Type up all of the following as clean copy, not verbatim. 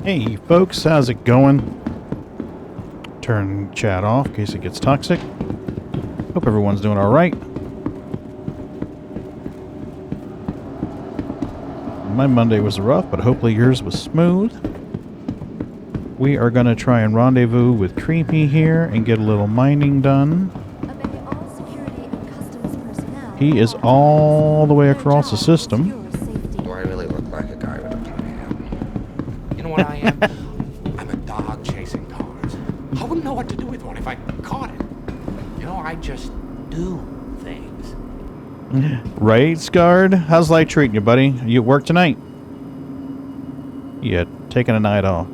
Hey folks, how's it going? Turn chat off in case it gets toxic. Hope everyone's doing alright. My Monday was rough, but hopefully yours was smooth. We are going to try and rendezvous with Creepy here and get a little mining done. He is all the way across the system. Do I really look like a guy with a plan? You know what I am? I'm a dog chasing cars. I wouldn't know what to do with one if I caught it. You know, I just do things. Right, Scarred? How's life treating you, buddy? You at work tonight? Yeah, taking a night off.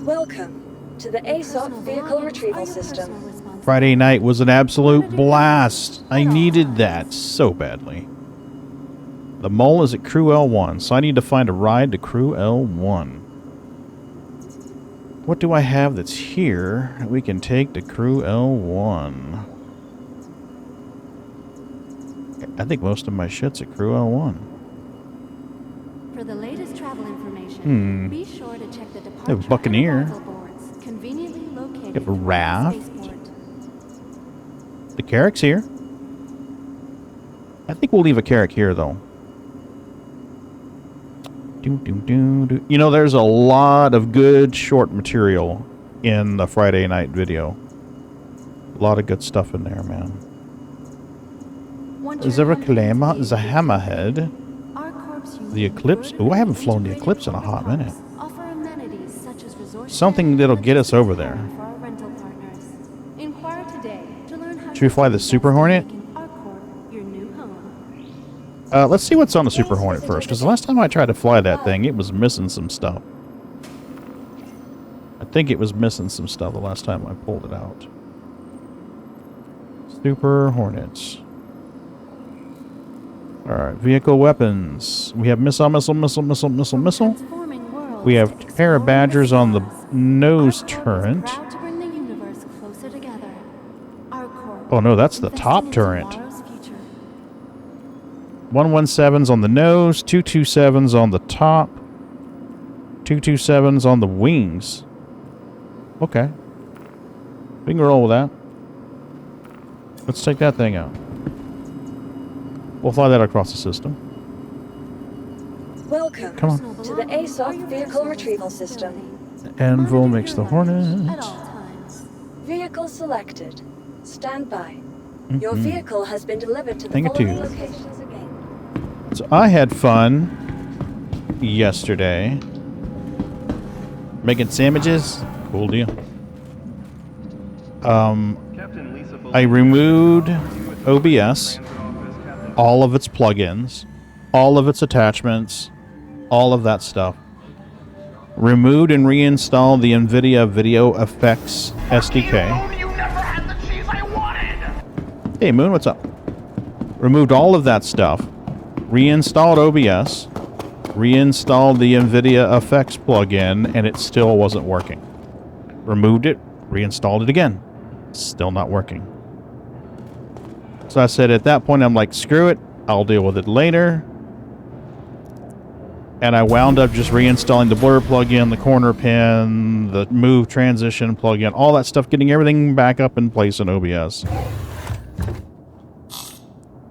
Welcome to the ASOP Vehicle Retrieval System. Friday night was an absolute blast. I needed that so badly. The mole is at Crew L1, so I need to find a ride to Crew L1. What do I have that's here that we can take to Crew L1? I think most of my shit's at Crew L1. For the latest travel information, be sure to check the departure have a Buccaneer. and arrival boards conveniently located Have a throughout raft. spaceport. The Carrack's here. I think we'll leave a Carrack here, though. You know, there's a lot of good short material in the Friday night video. A lot of good stuff in there, man. Once Is you're there a under the Kalema? stage, Is a Hammerhead? our corps use The Eclipse? Oh, I haven't flown the Eclipse in a hot minute. offer amenities such as resort Something that'll get us over there. for our rental partners. Inquire today to learn how Should we fly the Super Hornet? Our corps your new home. Let's see what's on the Super Hornet first, because the last time I tried to fly that thing, it was missing some stuff. I think it was missing some stuff the last time I pulled it out. Super Hornets. Alright, vehicle weapons. We have missile. Transforming worlds We to have explore Terra Badgers on the stars. nose Our corps is turret. proud to bring the universe closer together. Our corps Oh no, that's the investing top in turret. tomorrow's future. 117's on the nose, 227's on the top, 227's on the wings. Okay. We can roll with that. Let's take that thing out. We'll fly that across the system. Welcome Come on. to the ASOP Vehicle Retrieval System. Anvil makes the At Hornet. all times. Vehicle selected. Stand by. Your vehicle has been delivered to the Thank following you. locations again. So I had fun yesterday making sandwiches. Cool deal. I removed OBS, all of its plugins, all of its attachments, all of that stuff. Removed and reinstalled the NVIDIA Video Effects SDK. You never had the cheese I wanted! Hey Moon, what's up? Removed all of that stuff. Reinstalled OBS. Reinstalled the NVIDIA Effects plugin, and it still wasn't working. Removed it, reinstalled it again. Still not working. So I said at that point, I'm like, screw it. I'll deal with it later. And I wound up just reinstalling the blur plugin, the corner pin, the move transition plugin, all that stuff, getting everything back up in place in OBS.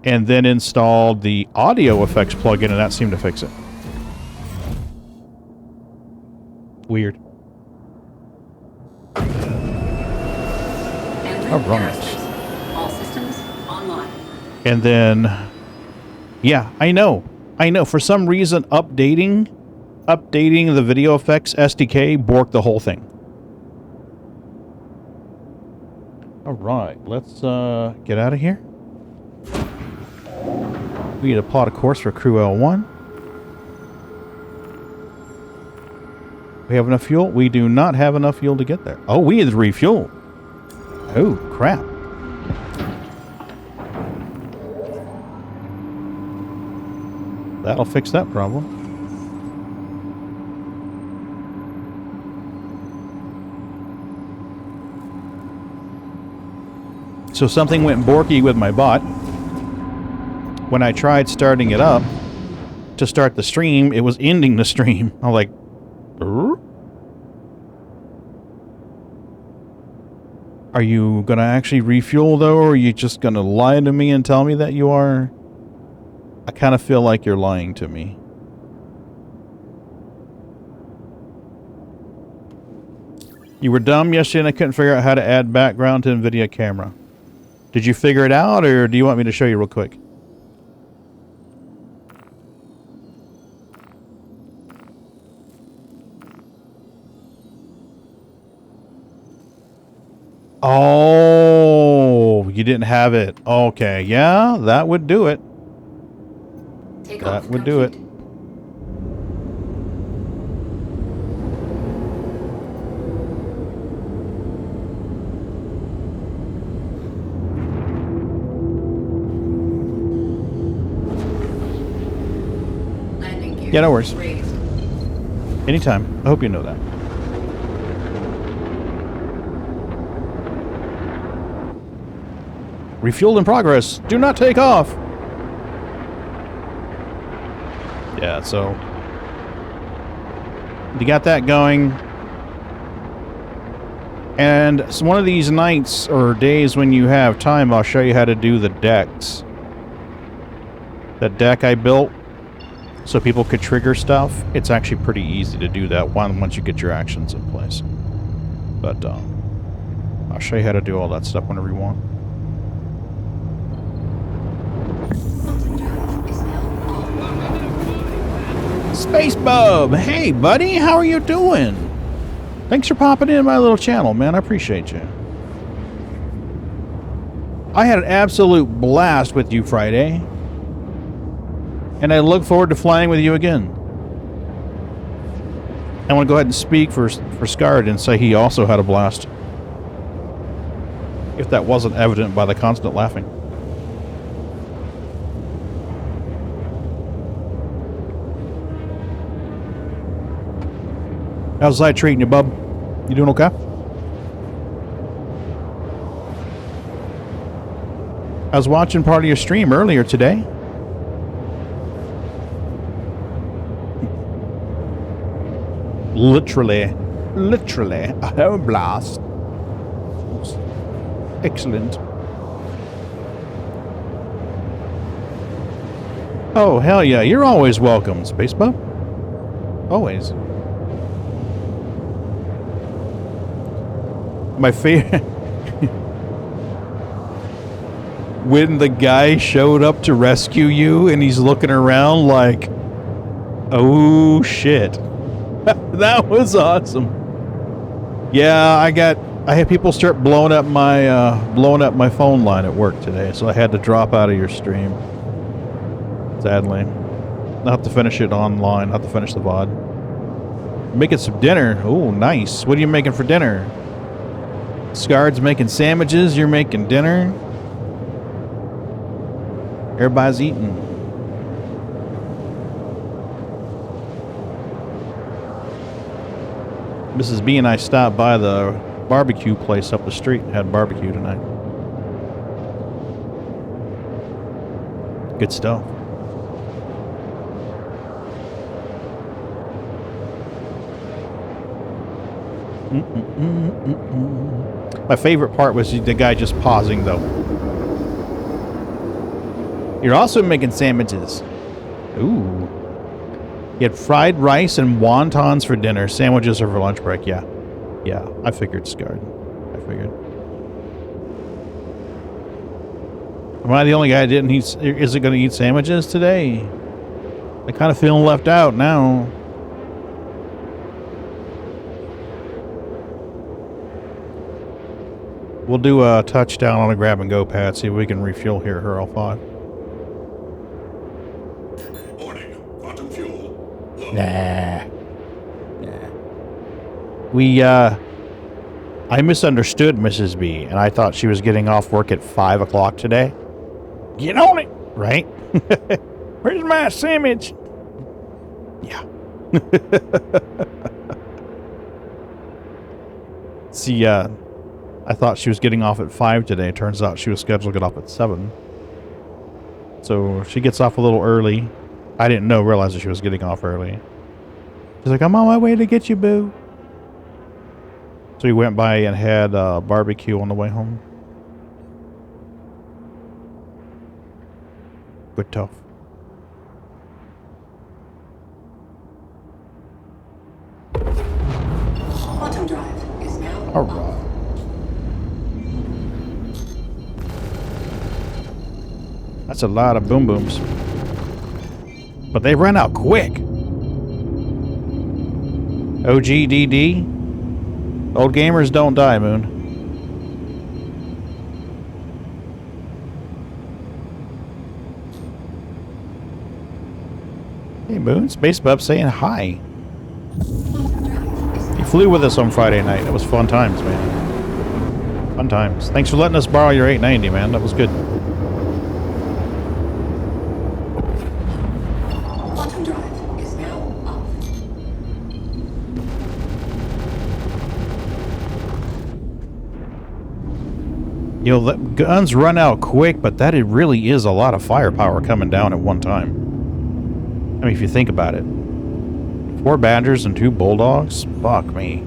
And then installed the audio effects plugin, and that seemed to fix it. Weird. All right. All systems online. And then, yeah, I know. For some reason, updating the video effects SDK borked the whole thing. All right, let's get out of here. We need to plot a course for Crew L1. We have enough fuel? We do not have enough fuel to get there. Oh, we need to refuel. Oh, crap. That'll fix that problem. So something went borky with my bot. When I tried starting it up to start the stream, it was ending the stream. I'm like, Are you gonna actually refuel, though, or are you just gonna lie to me and tell me that you are? I kind of feel like you're lying to me. You were dumb yesterday and I couldn't figure out how to add background to NVIDIA camera. Did you figure it out, or do you want me to show you real quick? Oh, you didn't have it. Okay, yeah, that would do it. That would do it. Yeah, no worries. Anytime. I hope you know that. Refueled in progress. Do not take off. Yeah, so you got that going. And so one of these nights or days when you have time, I'll show you how to do the decks. That deck I built so people could trigger stuff. It's actually pretty easy to do that once you get your actions in place. But I'll show you how to do all that stuff whenever you want. Space Bub! Hey, buddy! How are you doing? Thanks for popping in my little channel, man. I appreciate you. I had an absolute blast with you Friday. And I look forward to flying with you again. I want to go ahead and speak for Scard and say he also had a blast. If that wasn't evident by the constant laughing. How's life treating you, bub? You doing okay? I was watching part of your stream earlier today. Literally a hell blast. Excellent. Oh, hell yeah. You're always welcome, Space Bub. Always. My favorite... when the guy showed up to rescue you and he's looking around like, oh, shit. That was awesome. Yeah, I had people start blowing up my phone line at work today, so I had to drop out of your stream. Sadly. I'll have to finish it online. I'll have to finish the VOD. Making some dinner. Oh, nice. What are you making for dinner? Scard's making sandwiches. You're making dinner. Everybody's eating. Mrs. B and I stopped by the barbecue place up the street and had barbecue tonight. Good stuff. My favorite part was the guy just pausing, though. You're also making sandwiches. Ooh. You had fried rice and wontons for dinner. Sandwiches are for lunch break. Yeah. Yeah, I figured, Scard. I figured. Am I the only guy that didn't eat? Isn't going to eat sandwiches today? I kind of feeling left out now. We'll do a touchdown on a grab and go pad. See if we can refuel here, Hurl 5. Nah. We, I misunderstood Mrs. B, and I thought she was getting off work at 5 o'clock today. Get on it! Right? Where's my sandwich? Yeah. See, I thought she was getting off at 5 today. Turns out she was scheduled to get off at 7. So she gets off a little early. I didn't realize that she was getting off early. He's like, I'm on my way to get you, boo. So he went by and had barbecue on the way home. Good tough. Quantum drive is now All off. right. That's a lot of boom booms. But they run out quick. OGDD. Old gamers don't die, Moon. Hey, Moon. Space Bub saying hi. He flew with us on Friday night. It was fun times, man. Fun times. Thanks for letting us borrow your 890, man. That was good. Quantum drive is now off. You know, the guns run out quick, but that it really is a lot of firepower coming down at one time. I mean, if you think about it. 4 Badgers and 2 Bulldogs? Fuck me.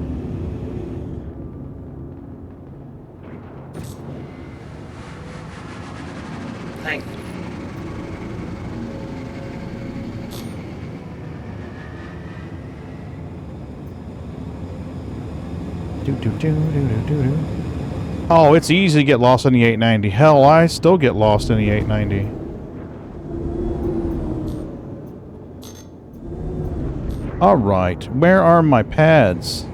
Thank Oh, it's easy to get lost in the 890. Hell, I still get lost in the 890. Alright, where are my pads?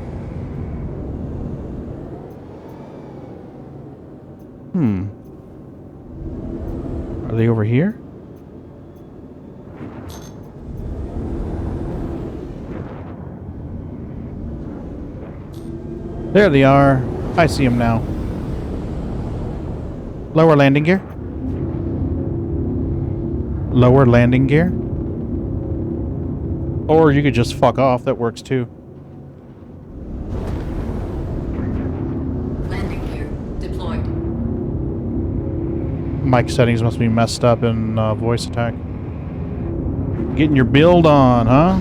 Are they over here? There they are. I see them now. Lower landing gear. Lower landing gear. Or you could just fuck off. That works too. Landing gear deployed. Mic settings must be messed up in voice attack. Getting your build on, huh?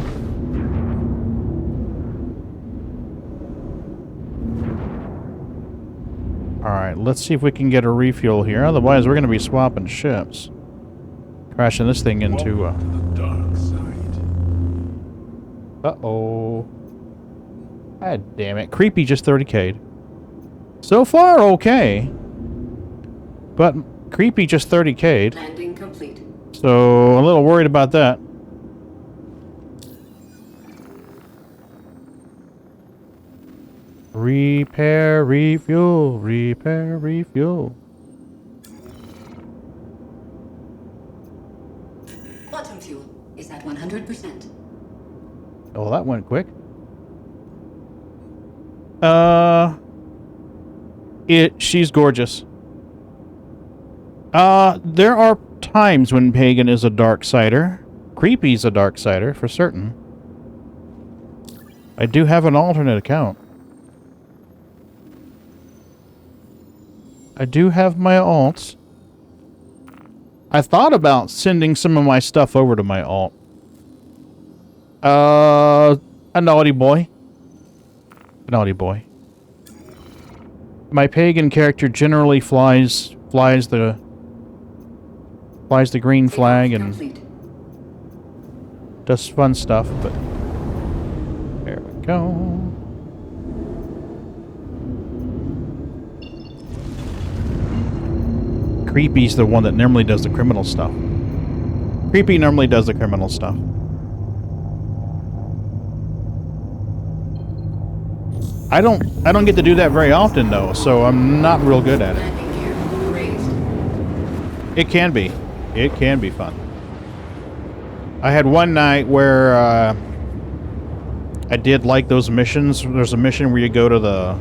Alright, let's see if we can get a refuel here. Otherwise, we're going to be swapping ships. Crashing this thing into... Uh-oh. God damn it. Creepy just 30k'd. So far, okay. But Creepy just 30k'd. Landing complete. So, a little worried about that. Repair, refuel, repair, refuel. Quantum fuel is at 100%. Oh, that went quick. She's gorgeous. There are times when Pagan is a darksider. Creepy's a darksider, for certain. I do have an alternate account. I do have my alts. I thought about sending some of my stuff over to my alt. A naughty boy. A naughty boy. My Pagan character generally flies the green flag and does fun stuff, but there we go. Creepy's the one that normally does the criminal stuff. Creepy normally does the criminal stuff. I don't get to do that very often though, so I'm not real good at it. It can be. It can be fun. I had one night where I did like those missions. There's a mission where you go to the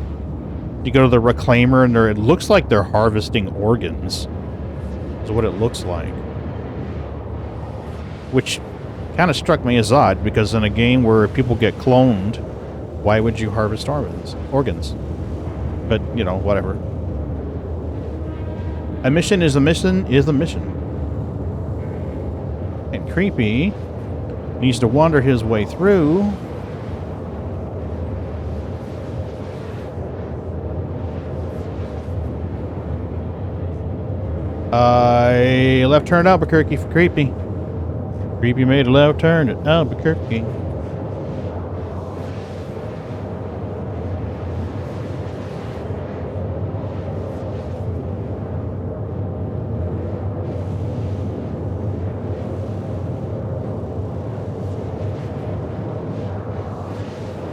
reclaimer and it looks like they're harvesting organs. Is what it looks like. Which kind of struck me as odd because in a game where people get cloned, why would you harvest organs? But, you know, whatever. A mission is a mission is a mission. And Creepy needs to wander his way through Left turn Albuquerque for Creepy. Creepy made a left turn at Albuquerque.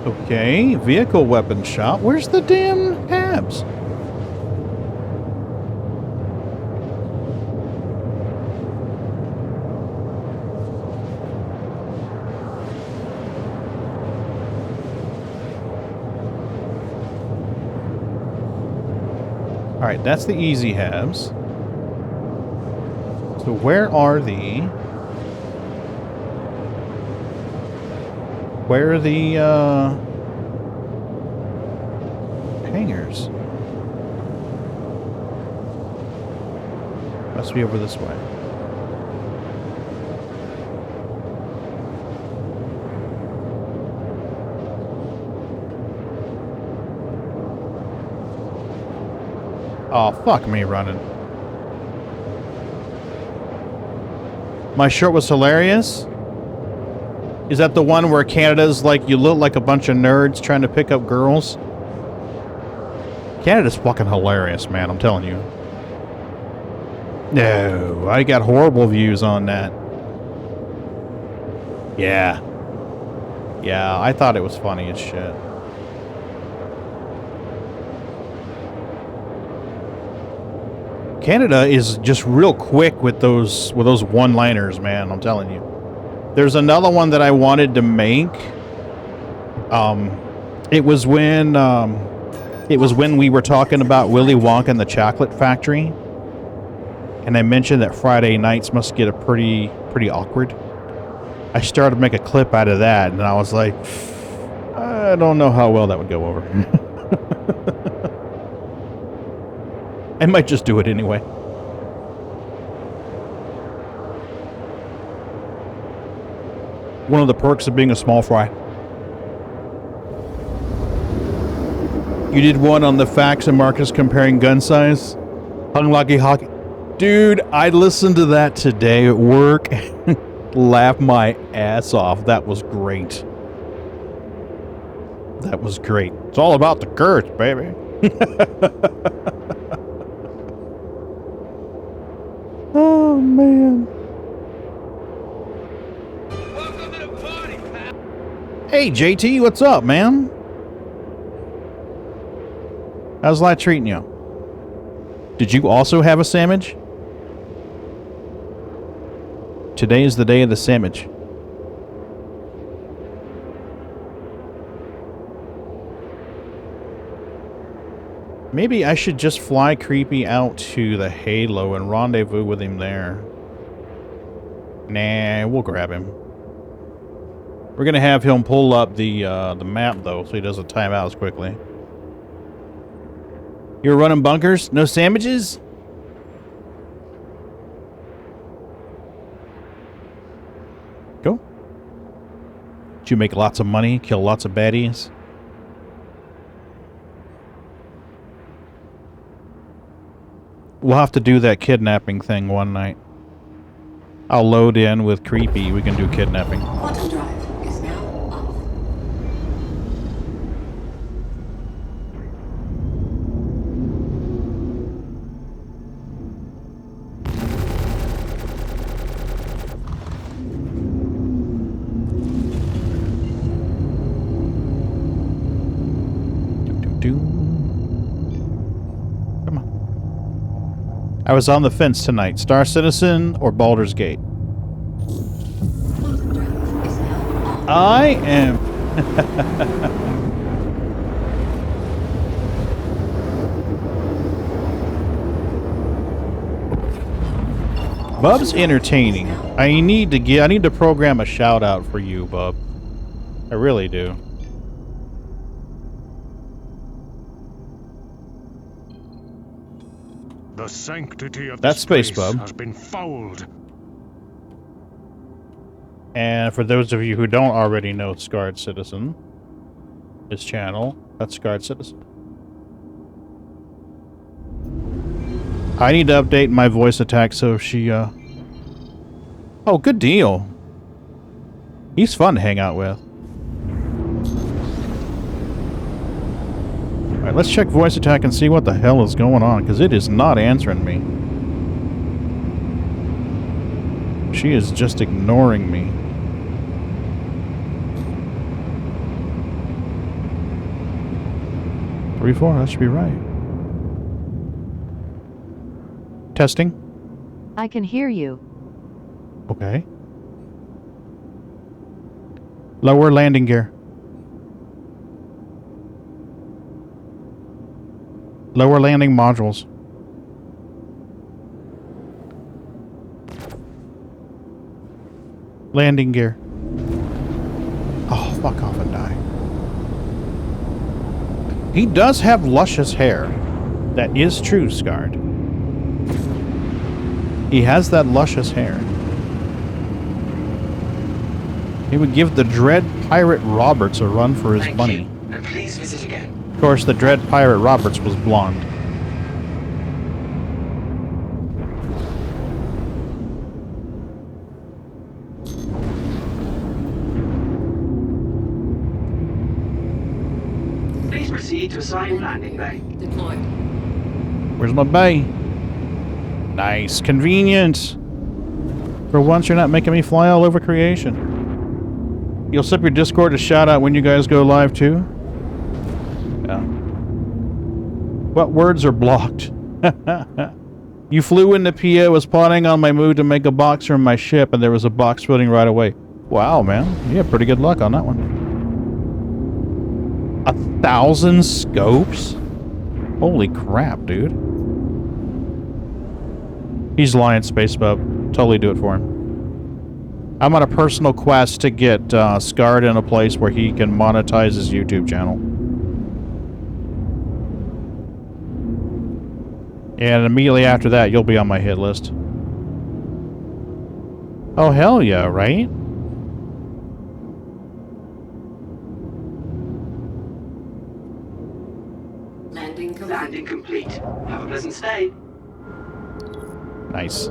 Okay, vehicle weapon shop. Where's the damn tabs? Alright, that's the easy halves. So where are the... Where are the, hangers? Must be over this way. Oh, fuck me running. My shirt was hilarious? Is that the one where Canada's like, you look like a bunch of nerds trying to pick up girls? Canada's fucking hilarious, man, I'm telling you. No, I got horrible views on that. Yeah. Yeah, I thought it was funny as shit. Canada is just real quick with those one-liners, man, I'm telling you. There's another one that I wanted to make. It was when we were talking about Willy Wonka and the Chocolate Factory, and I mentioned that Friday nights must get pretty awkward. I started to make a clip out of that, and I was like, I don't know how well that would go over. I might just do it anyway. One of the perks of being a small fry. You did one on the facts and Marcus comparing gun size. Hung lucky hockey. Dude, I listened to that today at work. Laughed my ass off. That was great. That was great. It's all about the girth, baby. Oh, man. Welcome to the party, pal. Hey, JT, what's up, man? How's life treating you? Did you also have a sandwich? Today is the day of the sandwich. Maybe I should just fly Creepy out to the Halo and rendezvous with him there. Nah, we'll grab him. We're gonna have him pull up the map though, so he doesn't time out as quickly. You're running bunkers? No sandwiches? Go. Did you make lots of money? Kill lots of baddies? We'll have to do that kidnapping thing one night. I'll load in with Creepy. We can do kidnapping. Quantum drive is now off. Come on. I was on the fence tonight. Star Citizen or Baldur's Gate? Quantum drive is now off. I am... Bub's entertaining. I need to program a shout out for you, Bub. I really do. The sanctity of That's this Space place Bub. has been fouled. And for those of you who don't already know Scarred Citizen, his channel, that's Scarred Citizen. I need to update my voice attack so she, Oh, good deal. He's fun to hang out with. Alright, let's check voice attack and see what the hell is going on, because it is not answering me. She is just ignoring me. Three, four, that should be right. Testing. I can hear you. Okay. Lower landing gear. Lower landing modules. Landing gear. Oh, fuck off and die. He does have luscious hair. That is true, Scarred. He has that luscious hair. He would give the Dread Pirate Roberts a run for his money. And please visit again. Of course, the Dread Pirate Roberts was blonde. Please proceed to assigned landing bay. Deployed. Where's my bay? Nice. Convenient. For once, you're not making me fly all over creation. You'll set your Discord to shout out when you guys go live, too? Yeah. What words are blocked? You flew into PO, was plotting on my move to make a box from my ship, and there was a box floating right away. Wow, man. You had pretty good luck on that one. 1,000 scopes? Holy crap, dude. He's lying, Space Bub. Totally do it for him. I'm on a personal quest to get Scarred in a place where he can monetize his YouTube channel. And immediately after that, you'll be on my hit list. Oh, hell yeah, right? Landing complete. Have a pleasant stay. Nice.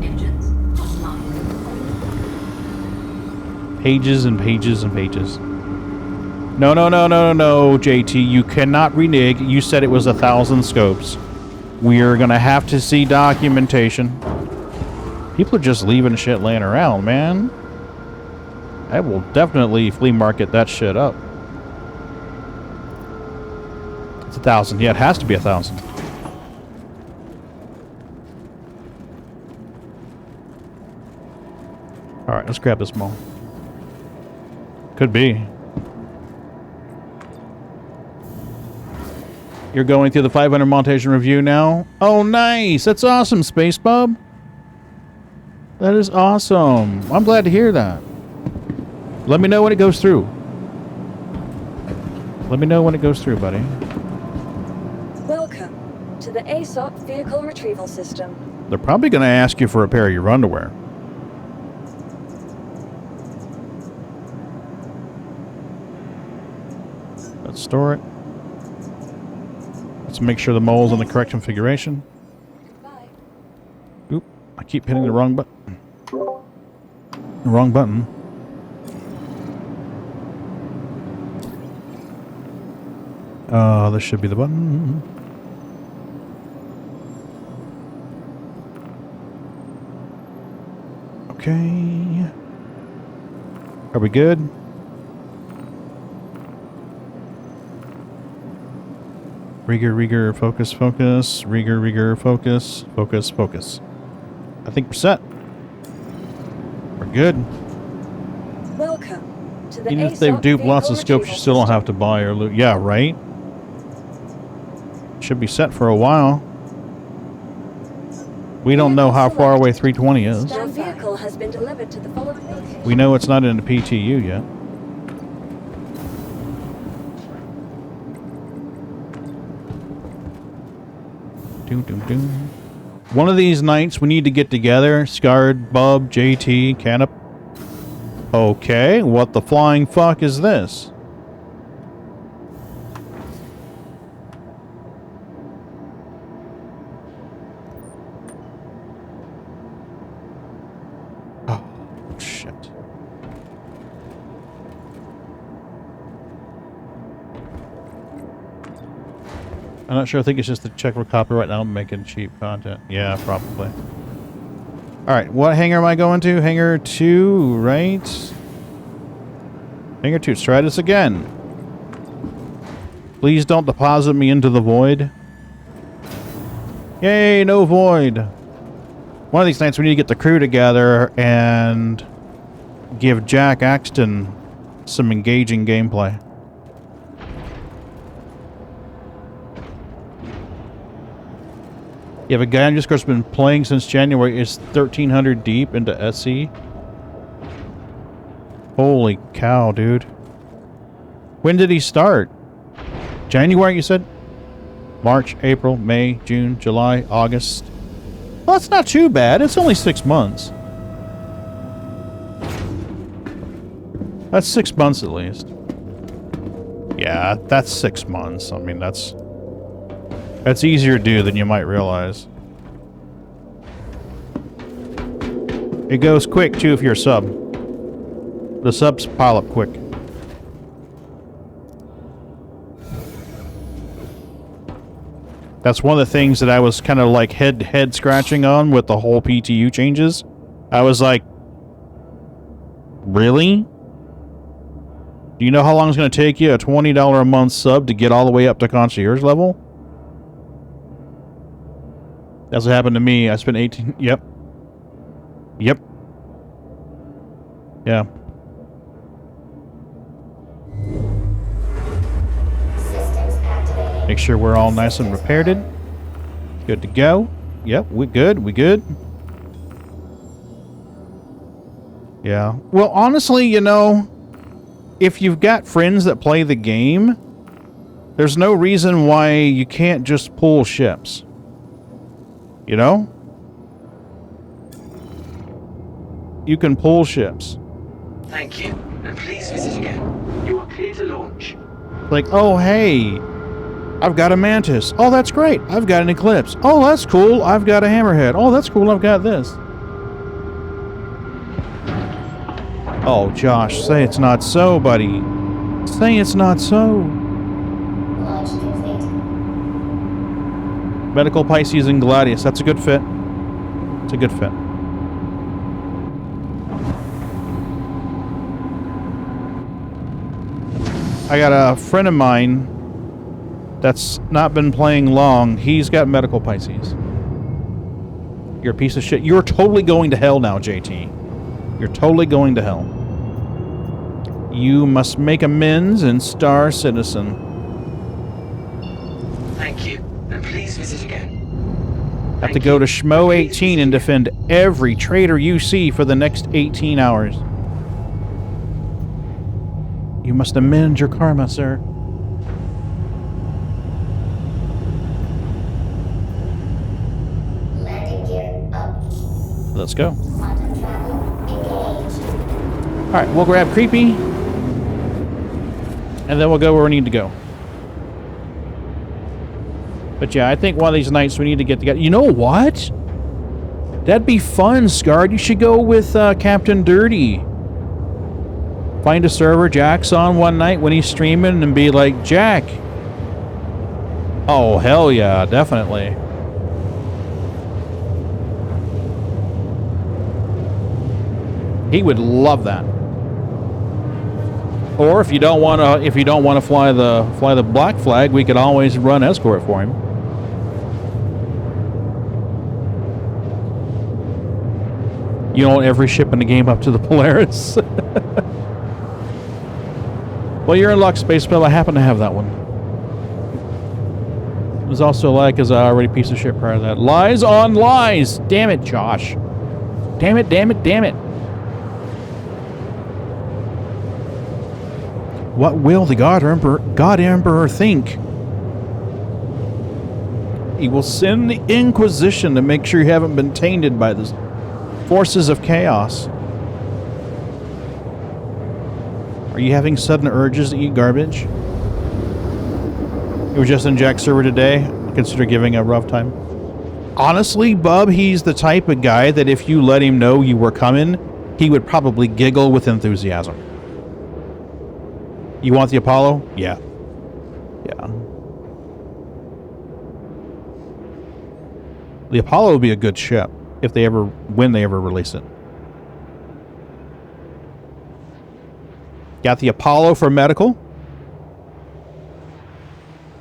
Engines offline. Pages and pages and pages. No, no, no, no, no, JT. You cannot renege. You said it was 1,000 scopes. We are going to have to see documentation. People are just leaving shit laying around, man. I will definitely flea market that shit up. It's 1,000. Yeah, it has to be 1,000. Alright, let's grab this mall. Could be. You're going through the 500 montation review now? Oh, nice! That's awesome, Space Bub! That is awesome. I'm glad to hear that. Let me know when it goes through. Let me know when it goes through, buddy. Welcome to the ASOP Vehicle Retrieval System. They're probably going to ask you for a pair of your underwear. Let's store it. Let's make sure the mole's in the correct configuration. Bye. Oop, I keep hitting the wrong button. The wrong button. This should be the button. Okay. Are we good? Rigor, focus, focus. Rigor, focus, focus, focus. I think we're set. We're good. Welcome to the Even if they've ASOP duped lots of Vehicle scopes, you Retrieval still don't System. have to buy or loot. Yeah, right? Should be set for a while. We don't know how far away 320 is. Your vehicle has been delivered to the following location. We know it's not in the PTU yet. One of these nights we need to get together. Scarred, Bub, JT, Canop. Okay, what the flying fuck is this? I'm not sure. I think it's just to check for copyright. Now I'm making cheap content. Yeah, probably. Alright, what hangar am I going to? Hangar 2, right? Hangar 2. Let's try this again. Please don't deposit me into the void. Yay, no void. One of these nights we need to get the crew together and give Jack Axton some engaging gameplay. You have a guy on Discord who's been playing since January, is 1300 deep into SE. Holy cow, dude. When did he start? January, you said? March, April, May, June, July, August. Well, that's not too bad. It's only 6 months. That's 6 months at least. Yeah, that's 6 months. I mean, that's easier to do than you might realize. It goes quick, too, if you're a sub. The subs pile up quick. That's one of the things that I was kind of like head scratching on with the whole PTU changes. I was like, really? Do you know how long it's going to take you a $20 a month sub to get all the way up to concierge level? That's what happened to me. I spent 18... Yep. Yep. Yeah. Make sure we're all nice and repaired. Good to go. Yep, we good. We good. Yeah. Well, honestly, you know, if you've got friends that play the game, there's no reason why you can't just pull ships. You know? You can pull ships. Thank you, and please visit again. You are clear to launch. Like, oh, hey, I've got a Mantis. Oh, that's great. I've got an Eclipse. Oh, that's cool. I've got a Hammerhead. Oh, that's cool. I've got this. Oh, Josh, say it's not so, buddy. Say it's not so. Launch complete. Medical Pisces and Gladius. That's a good fit. It's a good fit. I got a friend of mine that's not been playing long. He's got Medical Pisces. You're a piece of shit. You're totally going to hell now, JT. You're totally going to hell. You must make amends and Star Citizen. Thank you, and please visit again. Have to go to Schmo 18 and defend every traitor you see for the next 18 hours. You must amend your karma, sir. Landing gear up. Let's go. Quantum travel engaged. Alright, we'll grab Creepy. And then we'll go where we need to go. But yeah, I think one of these nights we need to get together. You know what? That'd be fun, Scarred. You should go with Captain Dirty. Find a server Jack's on one night when he's streaming and be like, Jack. Oh, hell yeah, definitely. He would love that. Or if you don't want to fly the black flag, we could always run escort for him. You own every ship in the game up to the Polaris. Well, you're in luck, Space Bill. I happen to have that one. It was also like as I already piece of shit prior to that. Lies on lies! Damn it, Josh. Damn it, damn it, damn it. What will the God Emperor think? He will send the Inquisition to make sure you haven't been tainted by the forces of chaos. Are you having sudden urges to eat garbage? You were just in Jack's server today. Consider giving a rough time. Honestly, Bub, he's the type of guy that if you let him know you were coming, he would probably giggle with enthusiasm. You want the Apollo? Yeah. Yeah. The Apollo would be a good ship if they ever, when they ever release it. Got the Apollo for medical.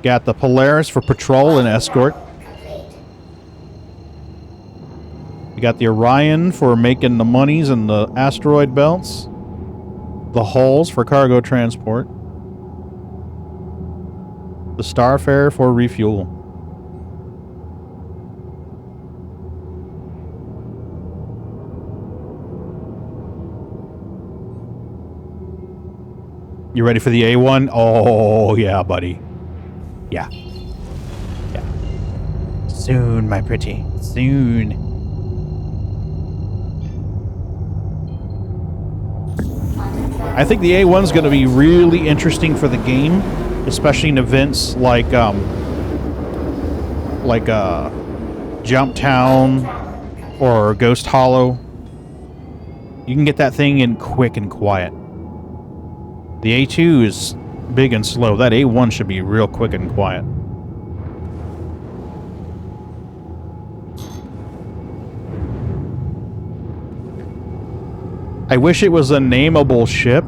Got the Polaris for patrol and escort. We got the Orion for making the monies and the asteroid belts. The hulls for cargo transport. The Starfarer for refuel. You ready for the A1? Oh, yeah, buddy. Yeah. Yeah. Soon, my pretty. Soon. I think the A1's going to be really interesting for the game, especially in events like Jump Town or Ghost Hollow. You can get that thing in quick and quiet. The A2 is big and slow. That A1 should be real quick and quiet. I wish it was a nameable ship.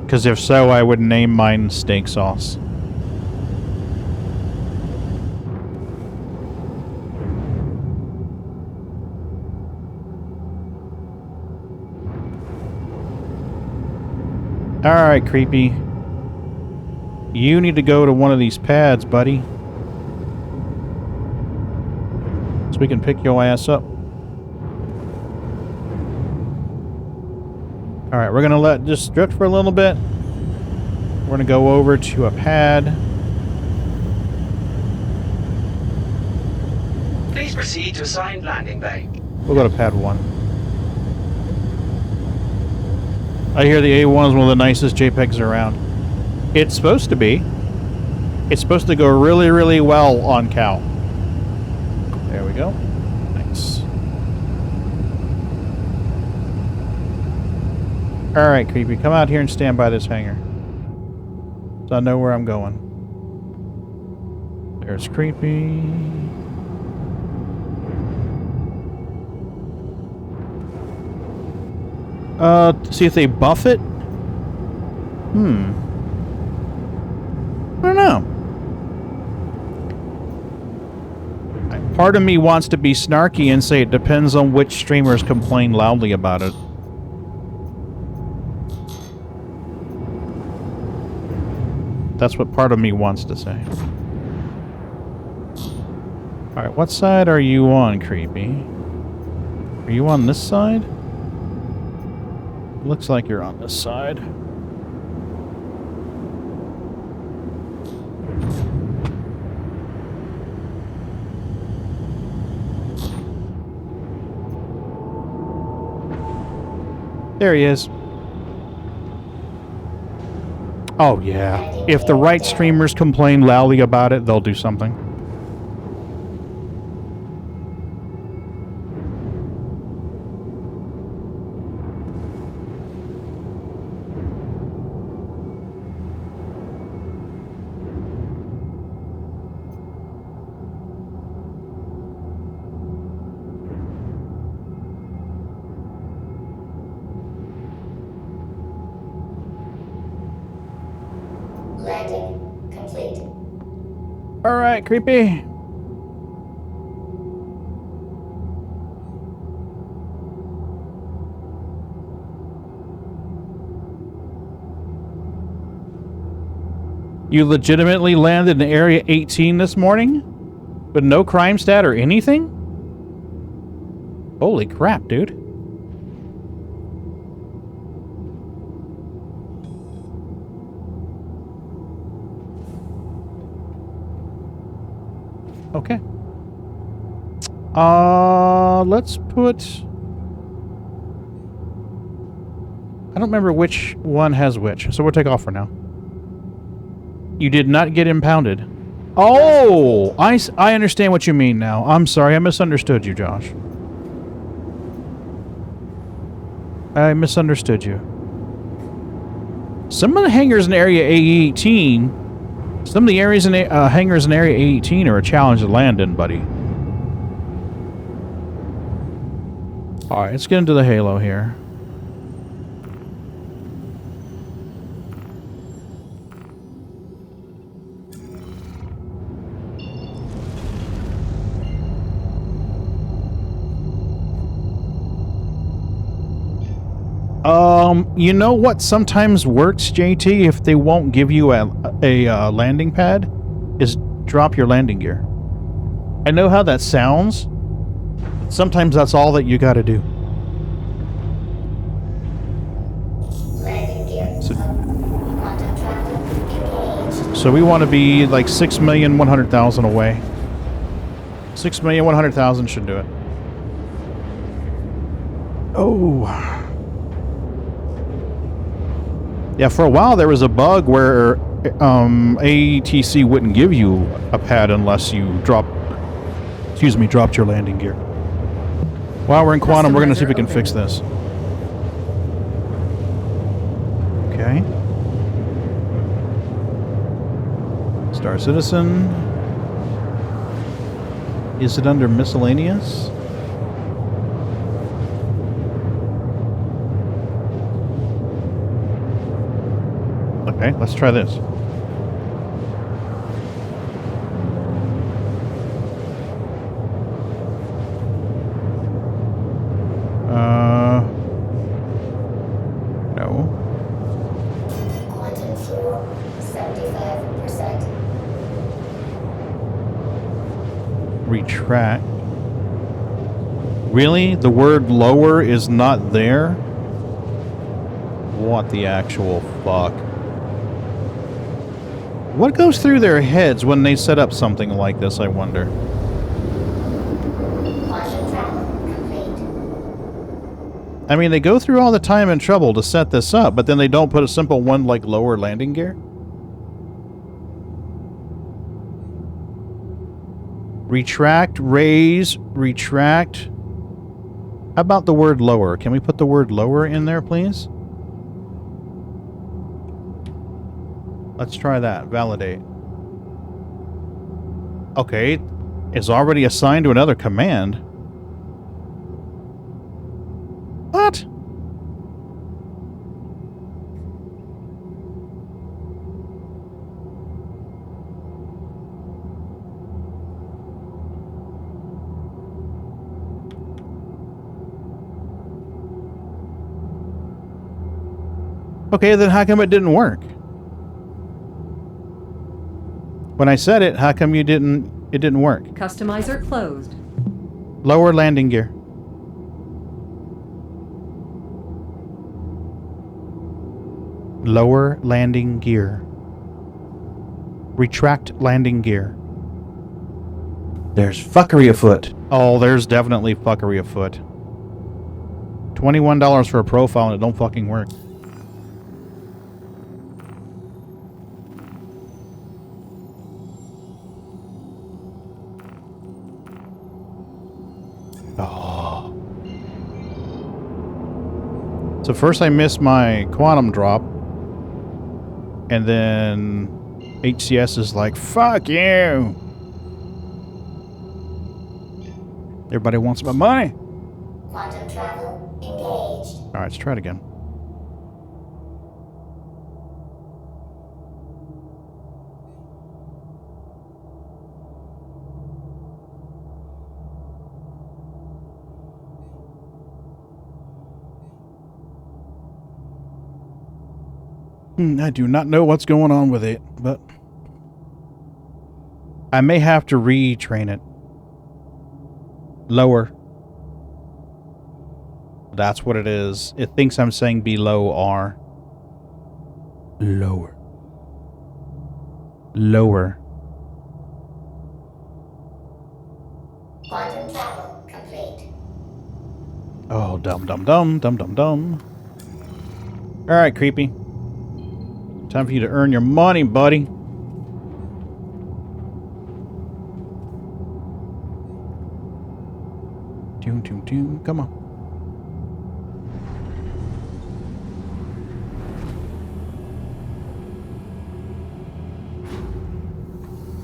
Because if so, I would name mine Steak Sauce. Alright, Creepy. You need to go to one of these pads, buddy. So we can pick your ass up. Alright, we're gonna let just drift for a little bit. We're gonna go over to a pad. Please proceed to assigned landing bay. We'll go to pad 1. I hear the A1 is one of the nicest JPEGs around. It's supposed to be. It's supposed to go really, really well on Cal. There we go. Nice. Alright, Creepy. Come out here and stand by this hangar. So I know where I'm going. There's Creepy. See if they buff it? I don't know. Part of me wants to be snarky and say it depends on which streamers complain loudly about it. That's what part of me wants to say. Alright, what side are you on, Creepy? Are you on this side? Looks like you're on this side. There he is. Oh, yeah. If the right streamers complain loudly about it, they'll do something. Landing complete. Alright, Creepy. You legitimately landed in Area 18 this morning? With no crime stat or anything? Holy crap, dude. Okay. Let's put... I don't remember which one has which, so we'll take off for now. You did not get impounded. Oh! I understand what you mean now. I'm sorry, I misunderstood you, Josh. I misunderstood you. Some of the hangars in Area A18 Some of the areas in hangars in Area 18 are a challenge to land in, buddy. Alright, let's get into the Halo here. You know what sometimes works, JT, if they won't give you a landing pad? Is drop your landing gear. I know how that sounds. Sometimes that's all that you gotta do. Landing gear. Quantum travel engaged. So we want to be like 6,100,000 away. 6,100,000 should do it. Oh. Yeah, for a while there was a bug where ATC wouldn't give you a pad unless you dropped your landing gear. While we're in Quantum, we're going to see if we can fix this. Okay. Star Citizen. Is it under miscellaneous? Okay, let's try this. No. Quantum floor, 75%. Retract. Really? The word lower is not there? What the actual fuck? What goes through their heads when they set up something like this, I wonder? Quantum travel complete. I mean, they go through all the time and trouble to set this up, but then they don't put a simple one like lower landing gear? Retract, raise, retract. How about the word lower? Can we put the word lower in there, please? Let's try that. Validate. Okay. It's already assigned to another command. What? Okay, then how come it didn't work? When I said it, how come it didn't work? Customizer closed. Lower landing gear. Lower landing gear. Retract landing gear. There's fuckery afoot. Oh, there's definitely fuckery afoot. $21 for a profile and it don't fucking work. Oh. So first I missed my quantum drop. And then HCS is like, fuck you. Everybody wants my money. Quantum travel engaged. Alright, let's try it again. I do not know what's going on with it, but I may have to retrain it. Lower. That's what it is. It thinks I'm saying below R. Lower. Lower. Quantum travel complete. Oh, dumb. Alright, creepy. Time for you to earn your money, buddy. Tune. Come on.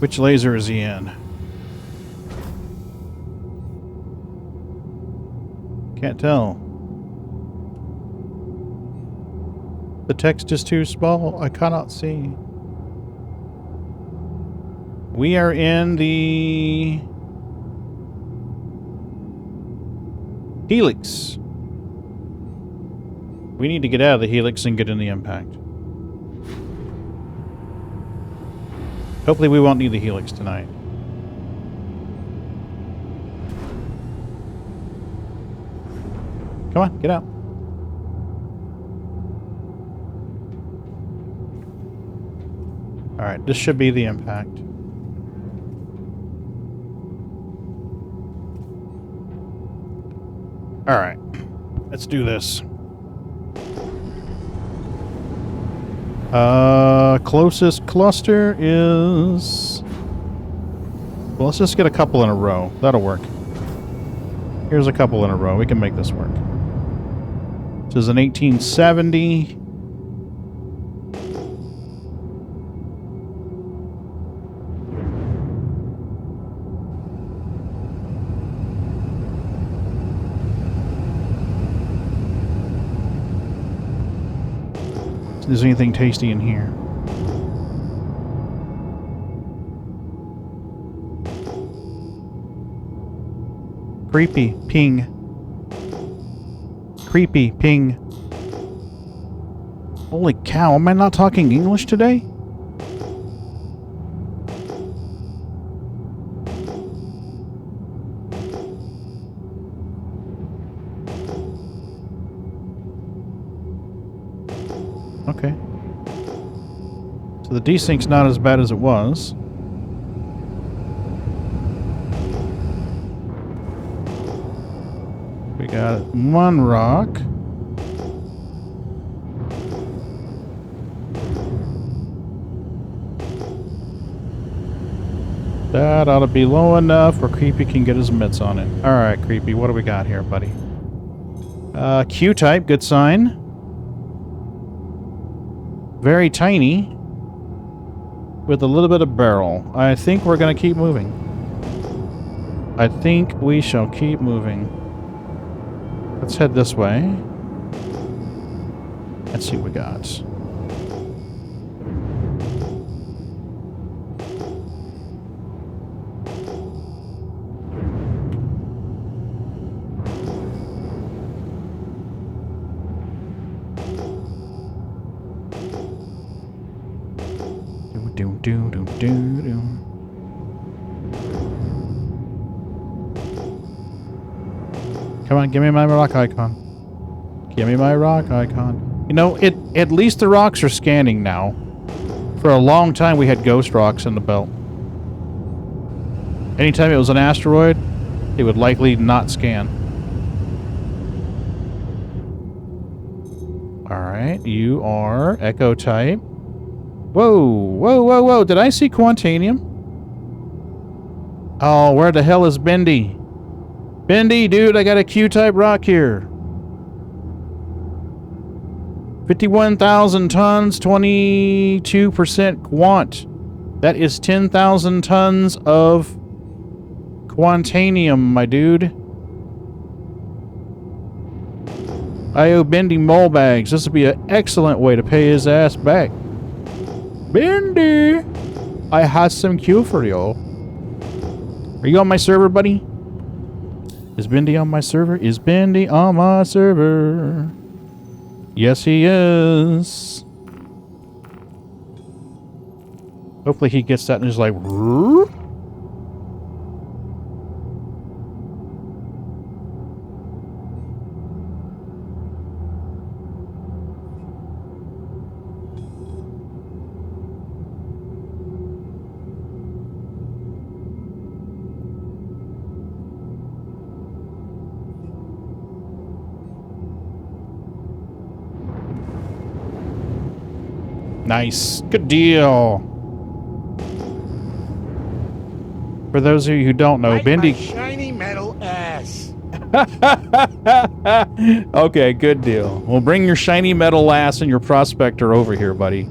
Which laser is he in? Can't tell. The text is too small. I cannot see. We are in the Helix. We need to get out of the Helix and get in the impact. Hopefully we won't need the Helix tonight. Come on, get out. Alright, this should be the impact. Alright, let's do this. Closest cluster is... Well, let's just get a couple in a row. That'll work. Here's a couple in a row. We can make this work. This is an 1870. If there's anything tasty in here. Creepy ping. Creepy ping. Holy cow, am I not talking English today? Okay. So the desync's not as bad as it was. We got one rock. That ought to be low enough where Creepy can get his mitts on it. Alright, Creepy, what do we got here, buddy? Q-type, good sign. Very tiny. With a little bit of barrel. I think we're going to keep moving. I think we shall keep moving. Let's head this way. Let's see what we got. Come on, give me my rock icon. Give me my rock icon. You know, at least the rocks are scanning now. For a long time we had ghost rocks in the belt. Anytime it was an asteroid, it would likely not scan. Alright, you are Echo type. Whoa, whoa, whoa, whoa. Did I see quantanium? Oh, where the hell is Bindy? Bindy, dude, I got a Q-type rock here. 51,000 tons, 22% quant. That is 10,000 tons of quantanium, my dude. I owe Bindy mole bags. This would be an excellent way to pay his ass back. Bindy, I have some Q for you. Are you on my server, buddy? Is Bindy on my server? Is Bindy on my server? Yes, he is. Hopefully he gets that and is like... Rrr? Nice. Good deal. For those of you who don't know, Bindy... shiny metal ass. Okay, good deal. Well, bring your shiny metal ass and your prospector over here, buddy.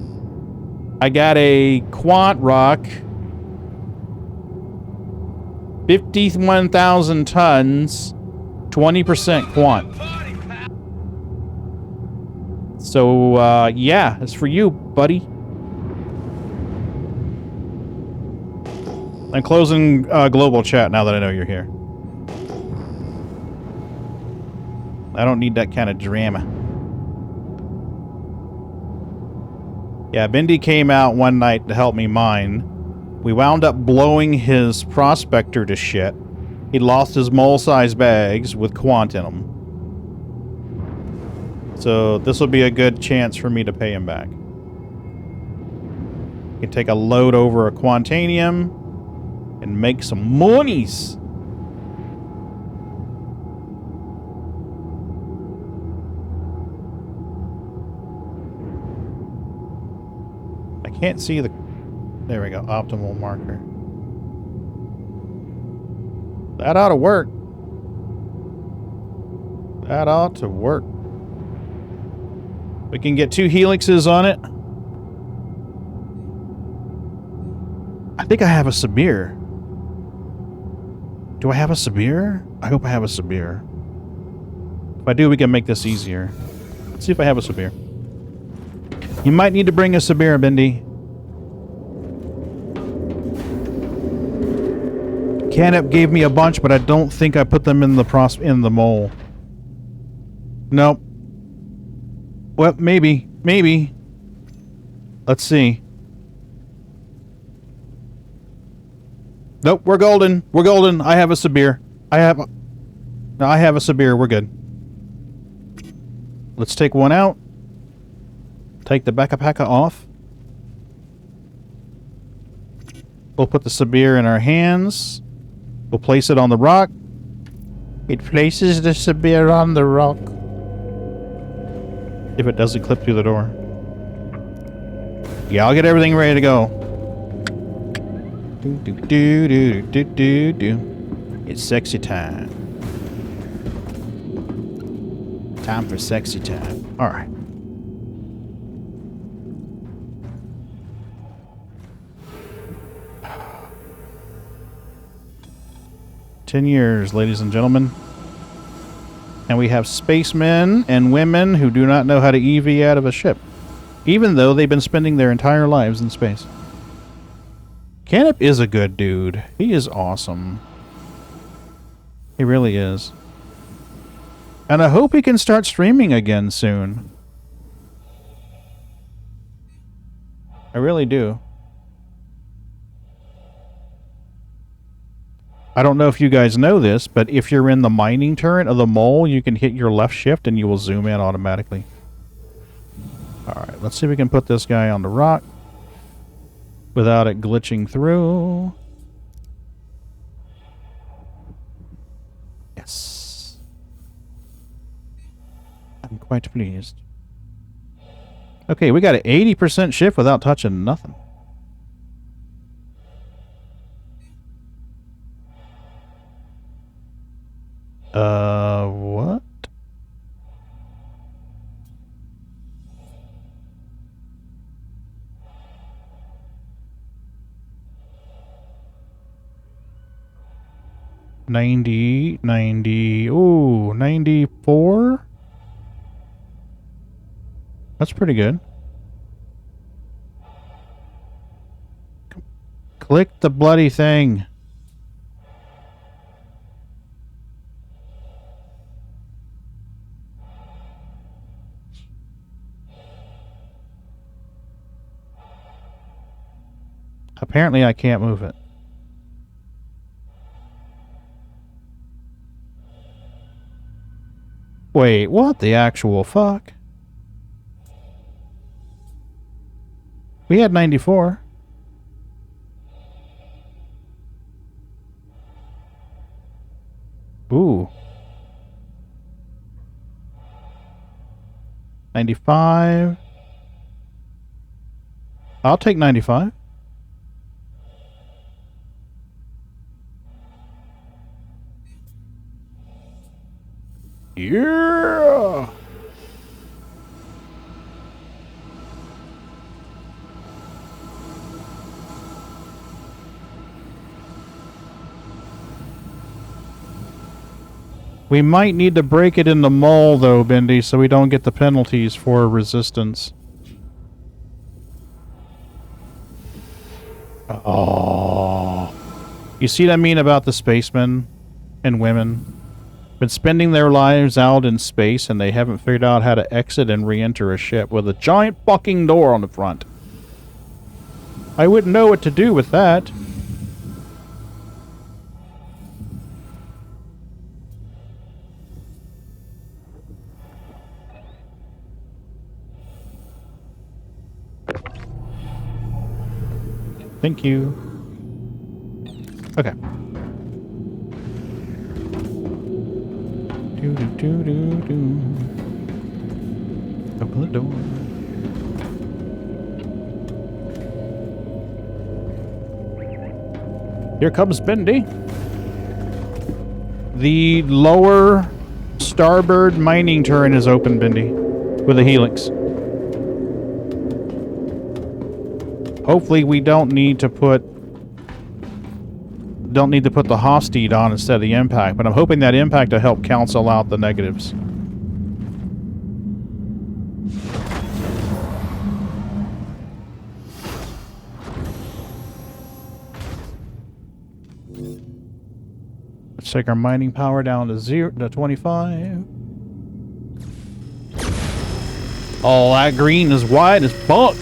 I got a quant rock 51,000 tons, 20% quant. So, yeah, it's for you, buddy. I'm closing global chat now that I know you're here. I don't need that kind of drama. Yeah, Bindy came out one night to help me mine. We wound up blowing his prospector to shit. He lost his mole-sized bags with quantanium. So this will be a good chance for me to pay him back. You can take a load over a quantanium and make some monies. I can't see the... There we go. Optimal marker. That ought to work. That ought to work. We can get 2 helixes on it. I think I have a Sabir. Do I have a Sabir? I hope I have a Sabir. If I do, we can make this easier. Let's see if I have a Sabir. You might need to bring a Sabir, Bindy. Canop gave me a bunch, but I don't think I put them in the mole. Nope. Well, maybe. Maybe. Let's see. Nope, we're golden. We're golden. I have a Sabir. I have a Sabir. We're good. Let's take one out. Take the Beka off. We'll put the Sabir in our hands. We'll place it on the rock. It places the Sabir on the rock. If it doesn't clip through the door. Yeah, I'll get everything ready to go. It's sexy time. Time for sexy time. Alright. "10 years, ladies and gentlemen. And we have spacemen and women who do not know how to EV out of a ship, even though they've been spending their entire lives in space." Canop is a good dude. He is awesome. He really is. And I hope he can start streaming again soon. I really do. I don't know if you guys know this, but if you're in the mining turret of the mole, you can hit your left shift and you will zoom in automatically. Alright, let's see if we can put this guy on the rock without it glitching through. Yes. I'm quite pleased. Okay, we got an 80% shift without touching nothing. What? Ooh, 94? That's pretty good. Click the bloody thing. Apparently I can't move it. Wait, what the actual fuck? We had 94. Ooh. 95. I'll take 95. Yeah. We might need to break it in the mall, though, Bindy, so we don't get the penalties for resistance. Oh. You see what I mean about the spacemen and women? Been spending their lives out in space, and they haven't figured out how to exit and re-enter a ship with a giant fucking door on the front. I wouldn't know what to do with that. Thank you. Okay. Open the door. Here comes Bindy. The lower starboard mining turret is open, Bindy, with a helix. Hopefully we don't need to put the hosted on instead of the impact, but I'm hoping that impact will help cancel out the negatives. Let's take our mining power down to 25. Oh, that green is white as fuck.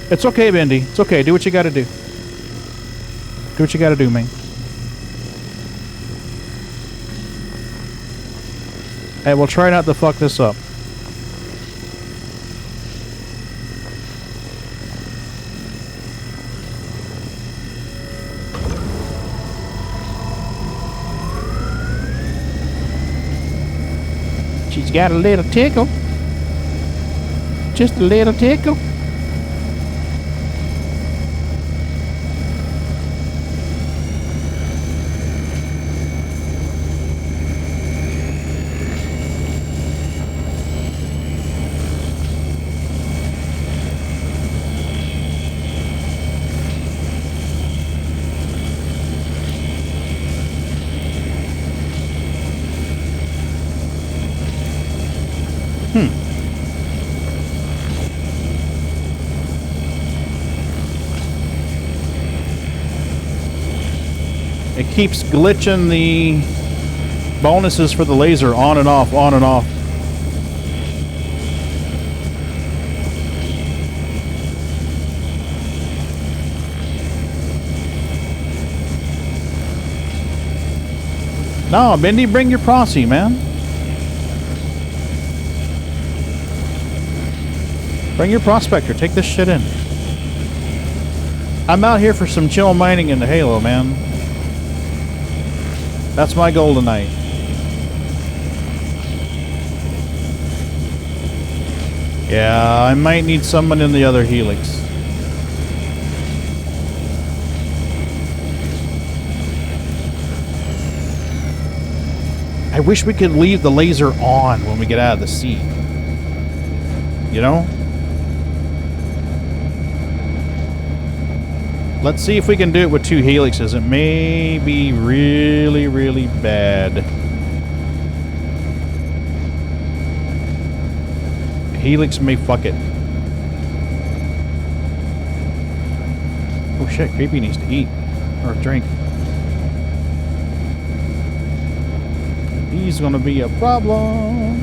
It's okay, Bindy. It's okay. Do what you gotta do. Do what you gotta do, man. Hey, we'll try not to fuck this up. She's got a little tickle. Just a little tickle. It keeps glitching the bonuses for the laser on and off, on and off. No, Bindy, bring your posse, man. Bring your prospector. Take this shit in. I'm out here for some chill mining in the Halo, man. That's my goal tonight. Yeah, I might need someone in the other helix. I wish we could leave the laser on when we get out of the sea. You know? Let's see if we can do it with 2 helixes. It may be really, really bad. The helix may fuck it. Oh shit, Creepy needs to eat. Or drink. He's gonna be a problem.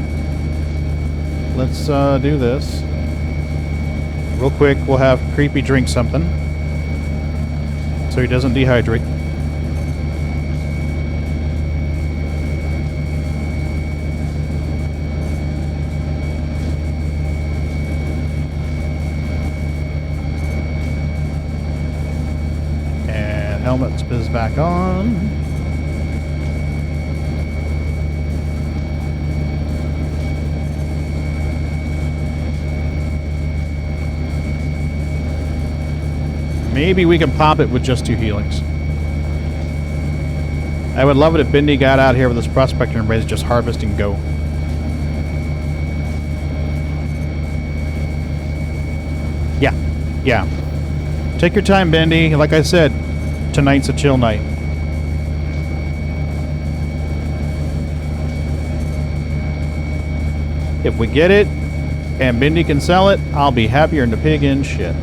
Let's do this. Real quick, we'll have Creepy drink something, so he doesn't dehydrate. And helmet is back on. Maybe we can pop it with just 2 helix. I would love it if Bindy got out here with his prospector and was just harvest and go. Yeah. Yeah. Take your time, Bindy. Like I said, tonight's a chill night. If we get it and Bindy can sell it, I'll be happier than the pig in shit.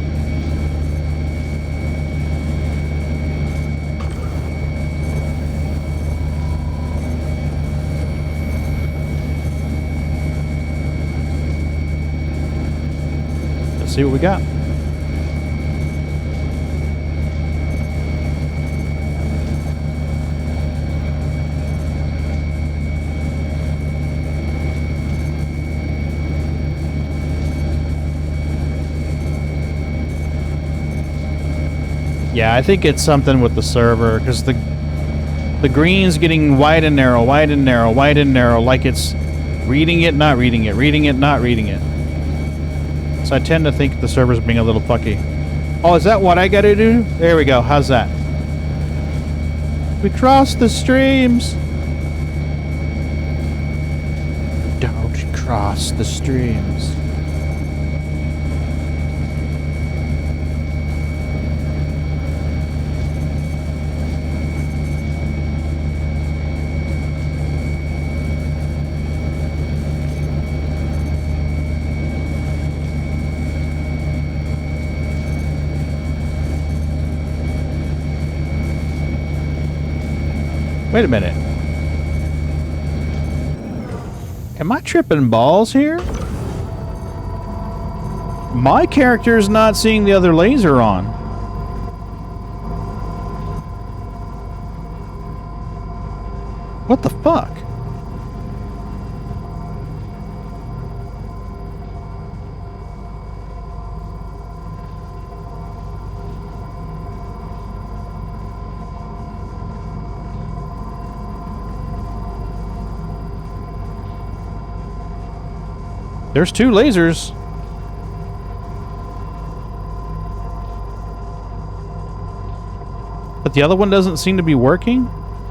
Let's see what we got. Yeah, I think it's something with the server, because the green's getting wide and narrow, wide and narrow, wide and narrow, like it's reading it, not reading it, reading it, not reading it. So I tend to think the server's being a little fucky. Oh, is that what I gotta do? There we go. How's that? We crossed the streams. Don't cross the streams. Wait a minute. Am I tripping balls here? My character's not seeing the other laser on. What the fuck? There's two lasers. But the other one doesn't seem to be working?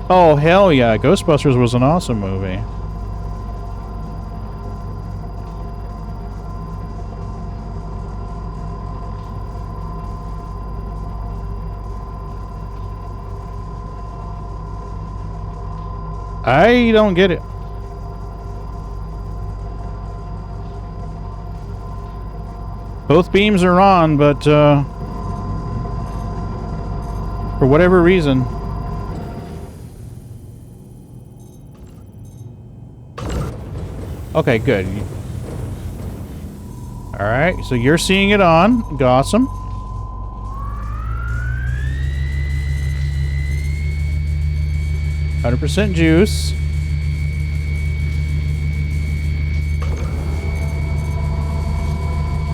Oh, hell yeah. Ghostbusters was an awesome movie. I don't get it. Both beams are on, but for whatever reason. Okay, good. Alright, so you're seeing it on. Awesome. %, juice.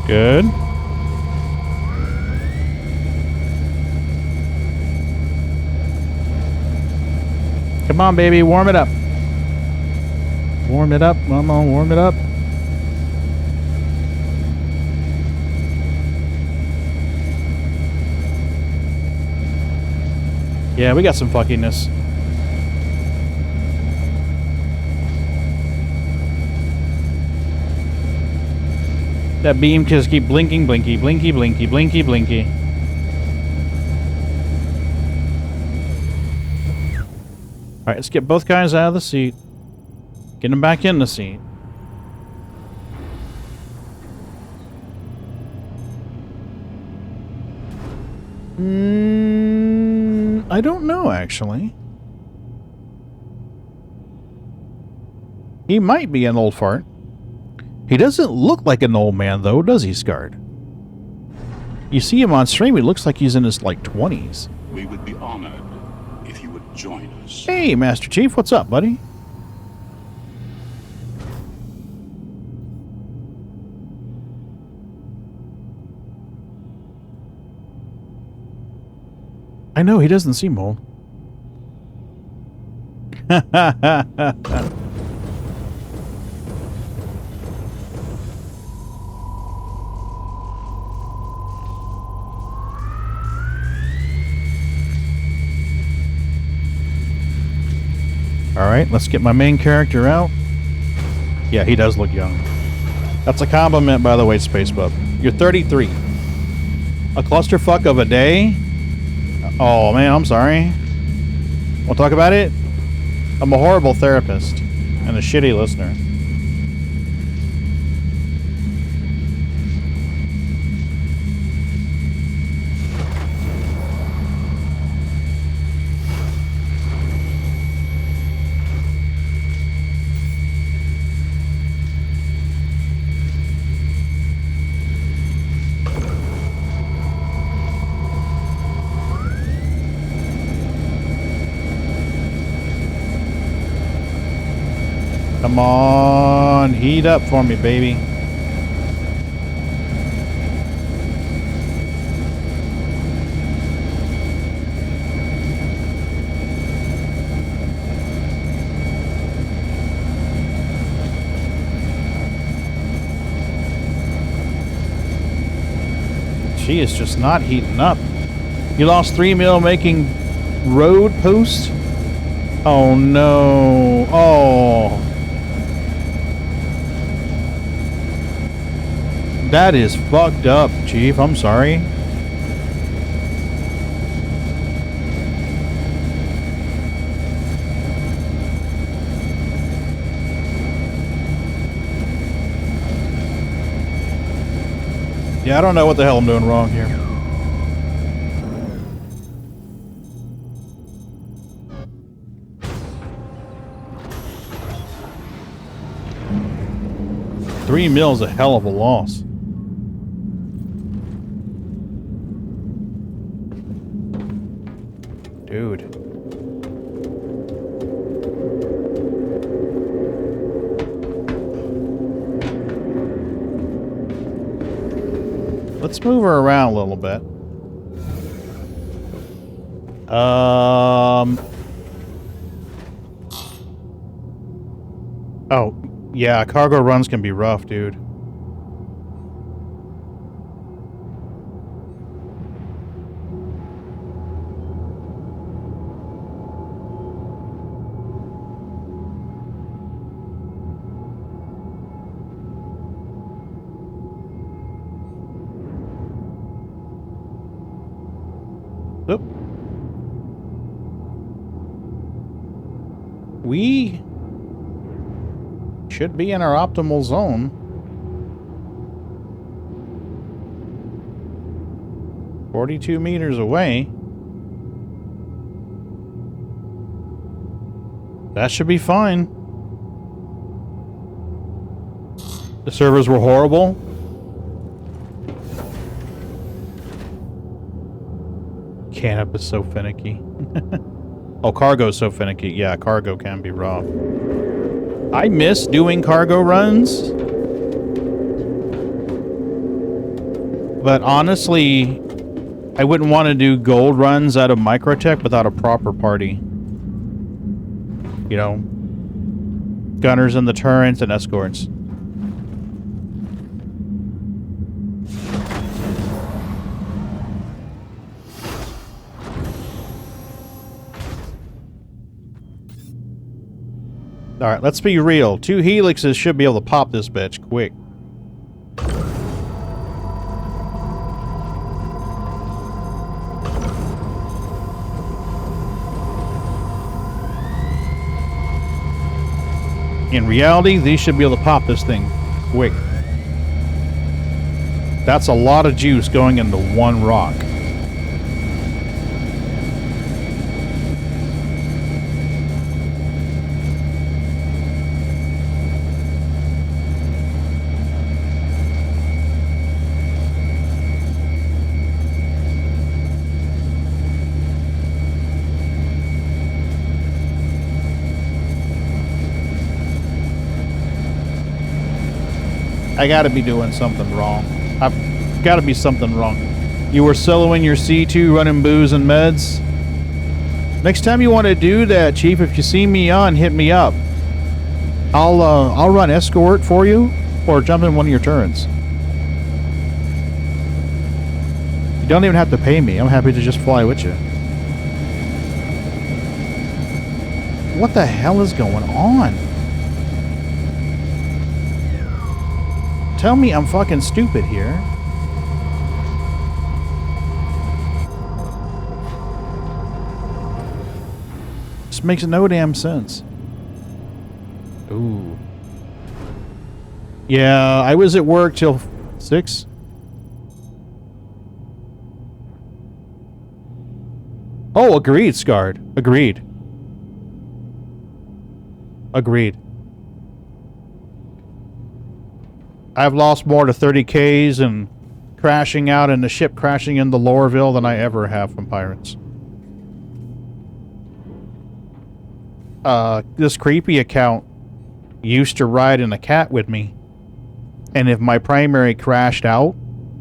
Good. Come on, baby, warm it up. Warm it up. Come on, warm it up. Yeah, we got some fuckiness. That beam just keep blinking, blinky, blinky, blinky, blinky, blinky. Alright, let's get both guys out of the seat. Get them back in the seat. I don't know, actually. He might be an old fart. He doesn't look like an old man, though, does he, Scarred? You see him on stream, he looks like he's in his, like, 20s. We would be honored if you would join us. Hey, Master Chief, what's up, buddy? I know, he doesn't seem old. Alright, let's get my main character out. Yeah, he does look young. That's a compliment, by the way, Space Bub. You're 33. A clusterfuck of a day? Oh, man, I'm sorry. Want to talk about it? I'm a horrible therapist and a shitty listener. Come on, heat up for me, baby. She is just not heating up. You lost 3 mil making road post? Oh no. Oh. That is fucked up, Chief. I'm sorry. Yeah, I don't know what the hell I'm doing wrong here. $3 mil is a hell of a loss. Dude. Let's move her around a little bit. Oh, yeah, cargo runs can be rough, dude. Oop. We should be in our optimal zone. "42 meters away. That should be fine. The servers were horrible. Canop is so finicky. Oh, cargo's so finicky. Yeah, cargo can be rough. I miss doing cargo runs. But honestly, I wouldn't want to do gold runs out of Microtech without a proper party. You know, gunners in the turrets and escorts. Alright, let's be real. 2 helixes should be able to pop this bitch quick. In reality, these should be able to pop this thing quick. That's a lot of juice going into one rock. I gotta be doing something wrong. I've gotta be something wrong. You were soloing your C2 running booze and meds? Next time you want to do that, Chief, if you see me on, hit me up. I'll run escort for you, or jump in one of your turrets. You don't even have to pay me. I'm happy to just fly with you. What the hell is going on? Tell me I'm fucking stupid here. This makes no damn sense. Ooh. Yeah, I was at work till 6. Oh, agreed, Scarred. Agreed. Agreed. I've lost more to 30Ks and crashing out in the ship crashing into Lorville than I ever have from pirates. This creepy account used to ride in a cat with me. And if my primary crashed out,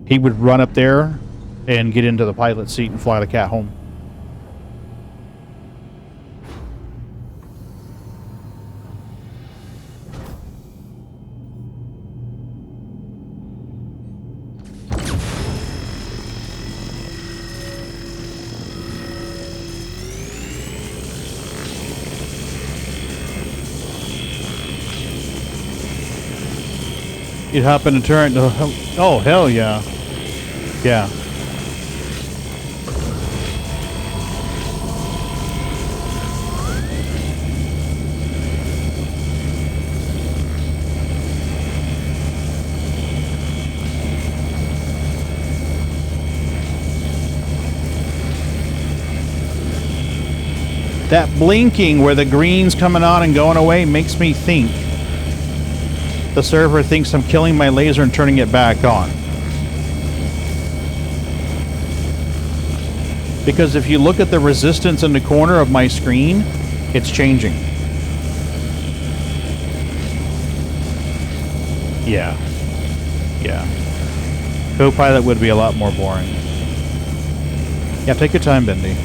he would run up there and get into the pilot seat and fly the cat home. You'd hop in the turret. Oh, hell yeah. Yeah. That blinking where the green's coming on and going away makes me think the server thinks I'm killing my laser and turning it back on. Because if you look at the resistance in the corner of my screen, it's changing. Yeah. Yeah. Copilot would be a lot more boring. Yeah, take your time, Bindy.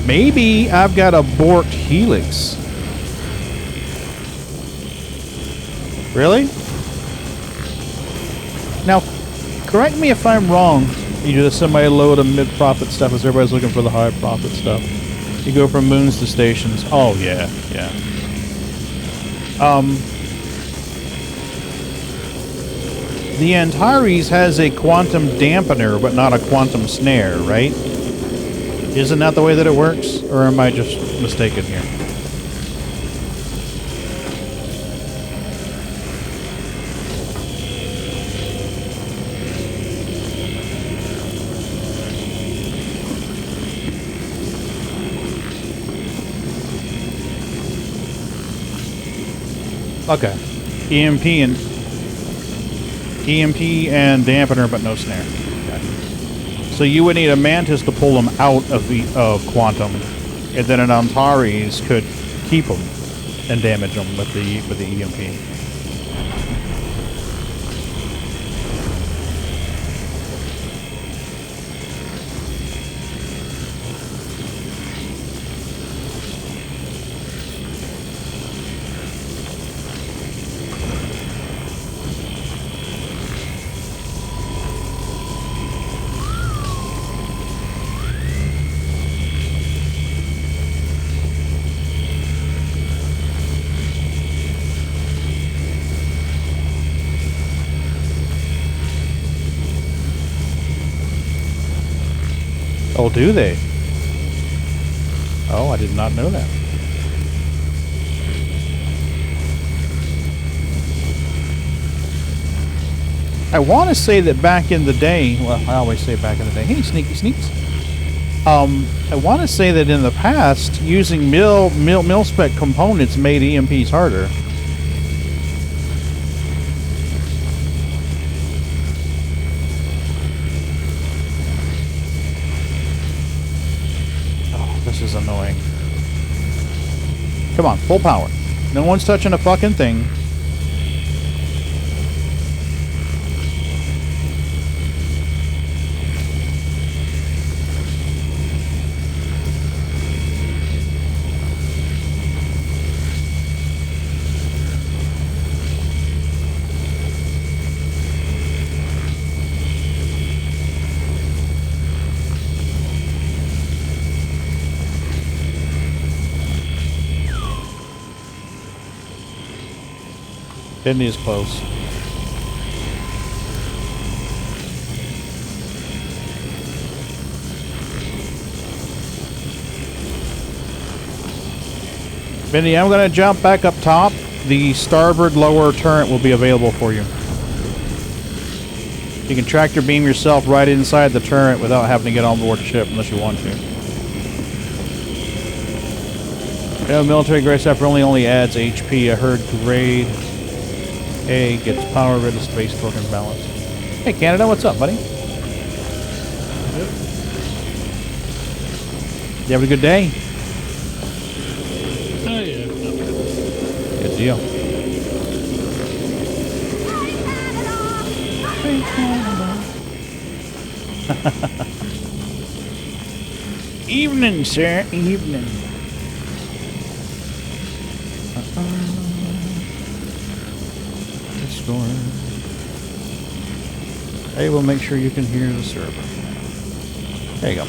Maybe I've got a borked helix. Really? Now, correct me if I'm wrong. You do the semi-low to mid-profit stuff as everybody's looking for the high-profit stuff. You go from moons to stations. Oh, yeah, yeah. The Antares has a quantum dampener, but not a quantum snare, right? Isn't that the way that it works? Or am I just mistaken here? Okay. EMP and dampener, but no snare. So you would need a Mantis to pull them out of Quantum, and then an Antares could keep them and damage them with the EMP. Oh, do they? Oh, I did not know that. I want to say that back in the day, well, I always say back in the day, hey, sneaky sneaks. I want to say that in the past, using mil-spec components made EMPs harder. This is annoying. Come on, full power. No one's touching a fucking thing. Bindy is close. Bindy, I'm going to jump back up top. The starboard lower turret will be available for you. You can tractor beam yourself right inside the turret without having to get on board the ship unless you want to. Yeah, military grade stuff only adds HP. I heard grade A gets power, rid of space, torque, and balance. Hey, Canada, what's up, buddy? You have a good day? Oh, yeah. Not bad. Good deal. Evening, sir. Evening. Discord. Hey, we'll make sure you can hear the server. There you go.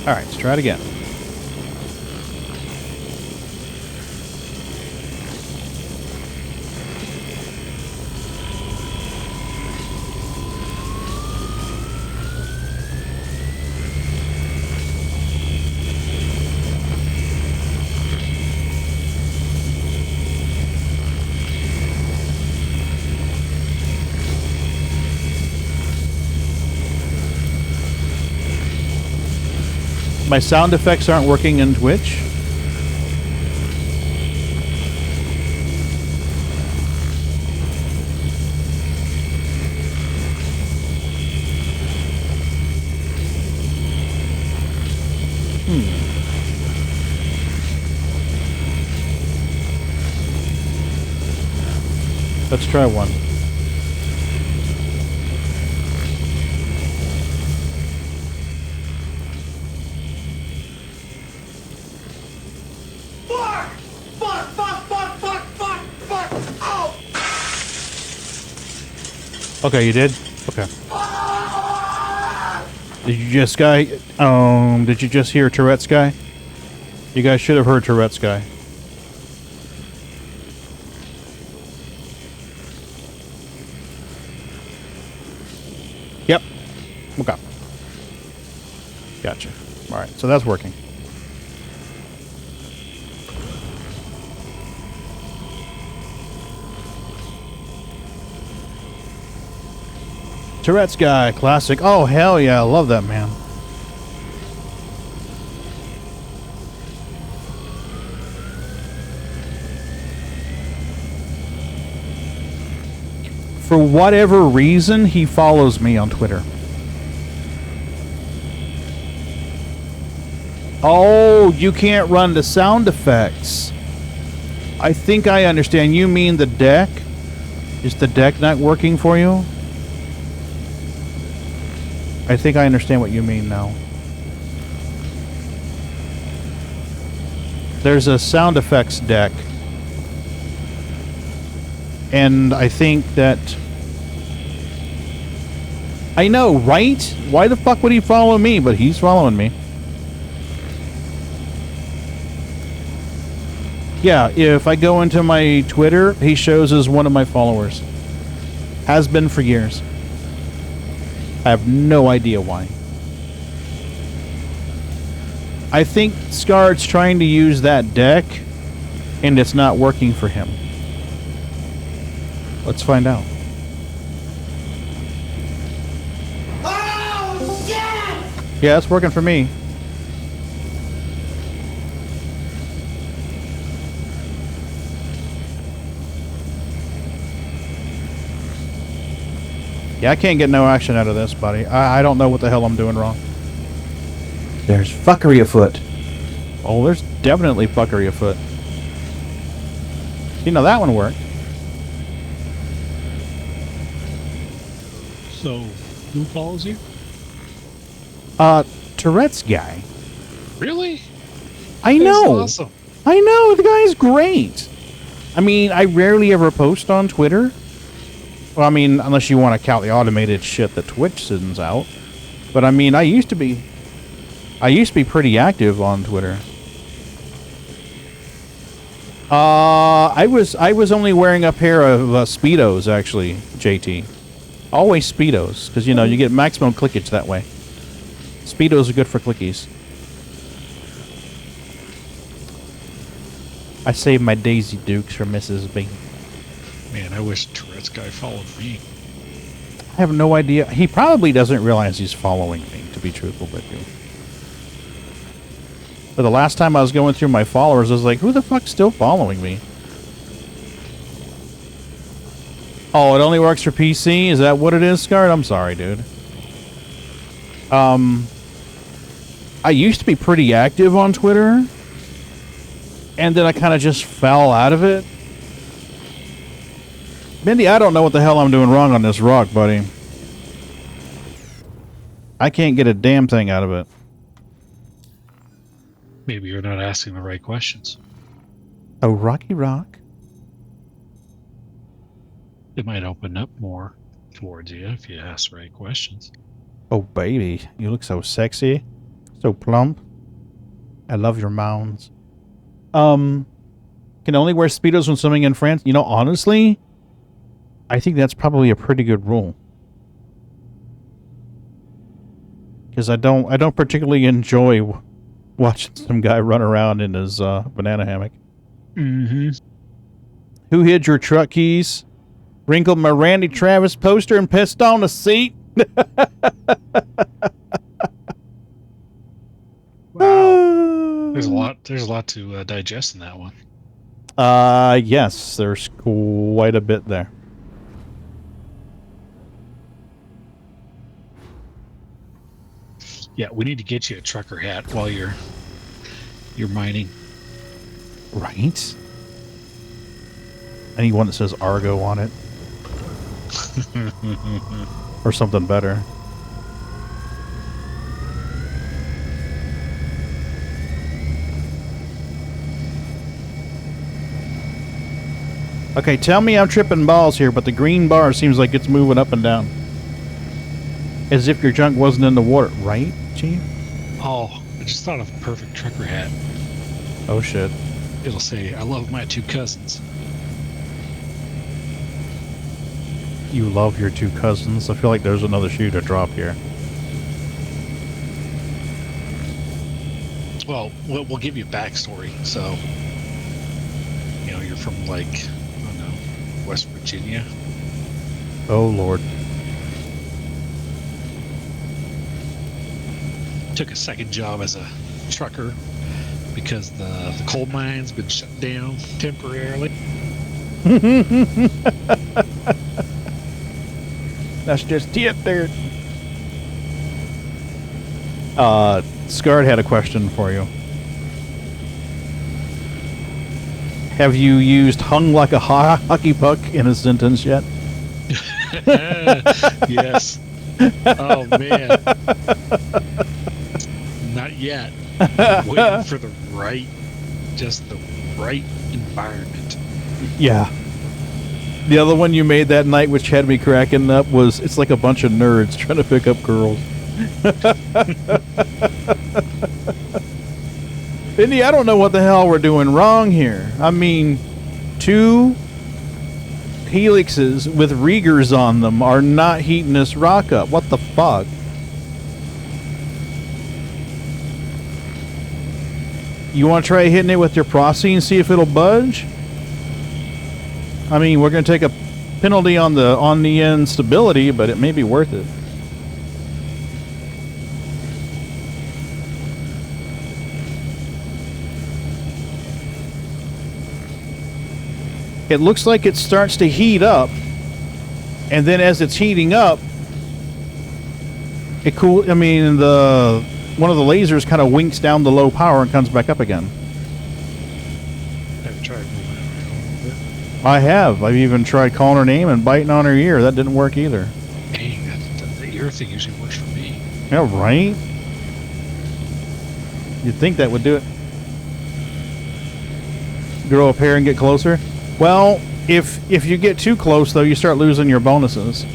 All right, let's try it again. My sound effects aren't working in Twitch. Let's try one. Okay, you did? Okay. Did you just did you just hear Tourette's guy? You guys should have heard Tourette's guy. Yep. Okay. Gotcha. Alright, so that's working. Tourette's guy, classic. Oh, hell yeah, I love that, man. For whatever reason, he follows me on Twitter. Oh, you can't run the sound effects. I think I understand. You mean the deck? Is the deck not working for you? I think I understand what you mean now. There's a sound effects deck. And I think that... I know, right? Why the fuck would he follow me? But he's following me. Yeah, if I go into my Twitter, he shows as one of my followers. Has been for years. I have no idea why. I think Scarred's trying to use that deck, and it's not working for him. Let's find out. Oh, shit! Yeah, it's working for me. Yeah, I can't get no action out of this, buddy. I don't know what the hell I'm doing wrong. There's fuckery afoot. Oh, there's definitely fuckery afoot. You know, that one worked. So, who follows you? Tourette's guy. Really? I know. That's awesome. I know, the guy's great. I mean, I rarely ever post on Twitter. Well, I mean, unless you want to count the automated shit that Twitch sends out. But I mean, I used to be pretty active on Twitter. I was only wearing a pair of Speedos, actually, JT. Always Speedos, because, you know, you get maximum clickage that way. Speedos are good for clickies. I saved my Daisy Dukes for Mrs. B. Man, I wish Tourette's guy followed me. I have no idea. He probably doesn't realize he's following me, to be truthful with you. But the last time I was going through my followers, I was like, who the fuck's still following me? Oh, it only works for PC? Is that what it is, Scarred? I'm sorry, dude. I used to be pretty active on Twitter. And then I kind of just fell out of it. Bindy, I don't know what the hell I'm doing wrong on this rock, buddy. I can't get a damn thing out of it. Maybe you're not asking the right questions. Oh, Rocky Rock. It might open up more towards you if you ask the right questions. Oh, baby. You look so sexy. So plump. I love your mounds. Can only wear Speedos when swimming in France. You know, honestly, I think that's probably a pretty good rule. Because I don't particularly enjoy watching some guy run around in his banana hammock. Mm-hmm. Who hid your truck keys? Wrinkled my Randy Travis poster and pissed on the seat? Wow. There's a lot to digest in that one. Yes, there's quite a bit there. Yeah, we need to get you a trucker hat while you're mining. Right? I need one that says Argo on it. Or something better. Okay, tell me I'm tripping balls here, but the green bar seems like it's moving up and down. As if your junk wasn't in the water. Right, Chief? Oh, I just thought of a perfect trucker hat. Oh, shit. It'll say, I love my two cousins. You love your two cousins? I feel like there's another shoe to drop here. Well, we'll give you a backstory. So, you know, you're from, like, I don't know, West Virginia. Oh, Lord. Took a second job as a trucker because the coal mine's been shut down temporarily. That's just it there. Scarred had a question for you. Have you used hung like a hockey puck in a sentence yet? Yes. Oh, man. Not yet. Waiting for the right environment. Yeah. The other one you made that night, which had me cracking up, was it's like a bunch of nerds trying to pick up girls. Bindy, I don't know what the hell we're doing wrong here. I mean, 2 helixes with Riegers on them are not heating this rock up. What the fuck? You want to try hitting it with your Prosy and see if it'll budge? I mean, we're going to take a penalty on the instability, but it may be worth it. It looks like it starts to heat up, and then as it's heating up, it cool. I mean, one of the lasers kind of winks down the low power and comes back up again. Have you tried moving it around a little bit? I have. I've even tried calling her name and biting on her ear. That didn't work either. Dang, the ear thing usually works for me. Yeah, right? You'd think that would do it. Grow a pair and get closer? Well, if you get too close, though, you start losing your bonuses.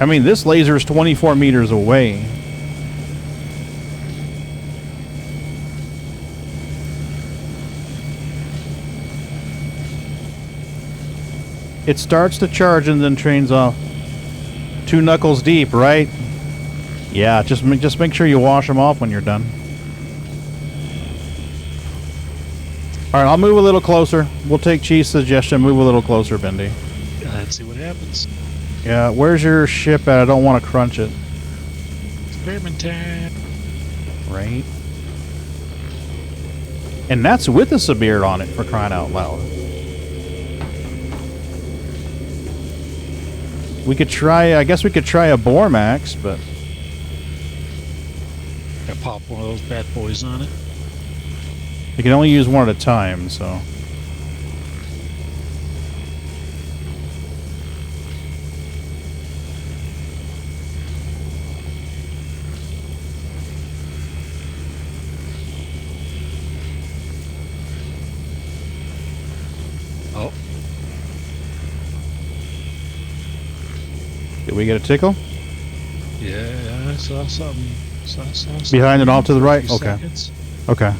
I mean, this laser is 24 meters away. It starts to charge and then trains off. 2 knuckles deep, right? Yeah, just make sure you wash them off when you're done. All right, I'll move a little closer. We'll take Chief's suggestion. Move a little closer, Bindy. Let's see what happens. Yeah, where's your ship at? I don't want to crunch it. experiment time. Right? And that's with a Sabir on it, for crying out loud. We could try, I guess we could try a Bormax, but... I pop one of those bad boys on it. you can only use one at a time, so... Oh. Did we get a tickle? Yeah, I saw something. Saw something Behind and off to the right? For a few Okay. seconds. Okay.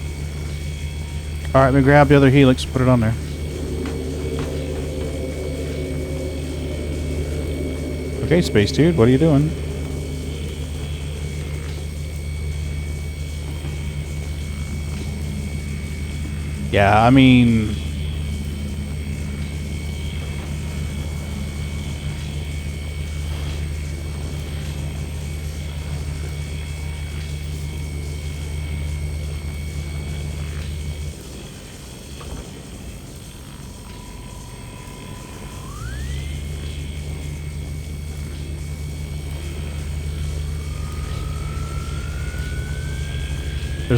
Alright, let me grab the other helix, put it on there. Okay, Space Dude, what are you doing? Yeah, I mean...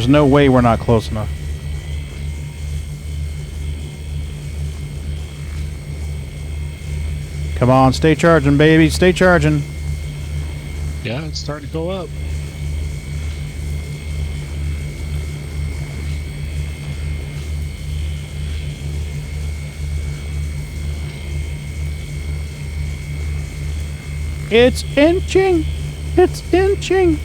there's no way we're not close enough. Come on, stay charging, baby. Stay charging. Yeah, it's starting to go up. It's inching. It's inching.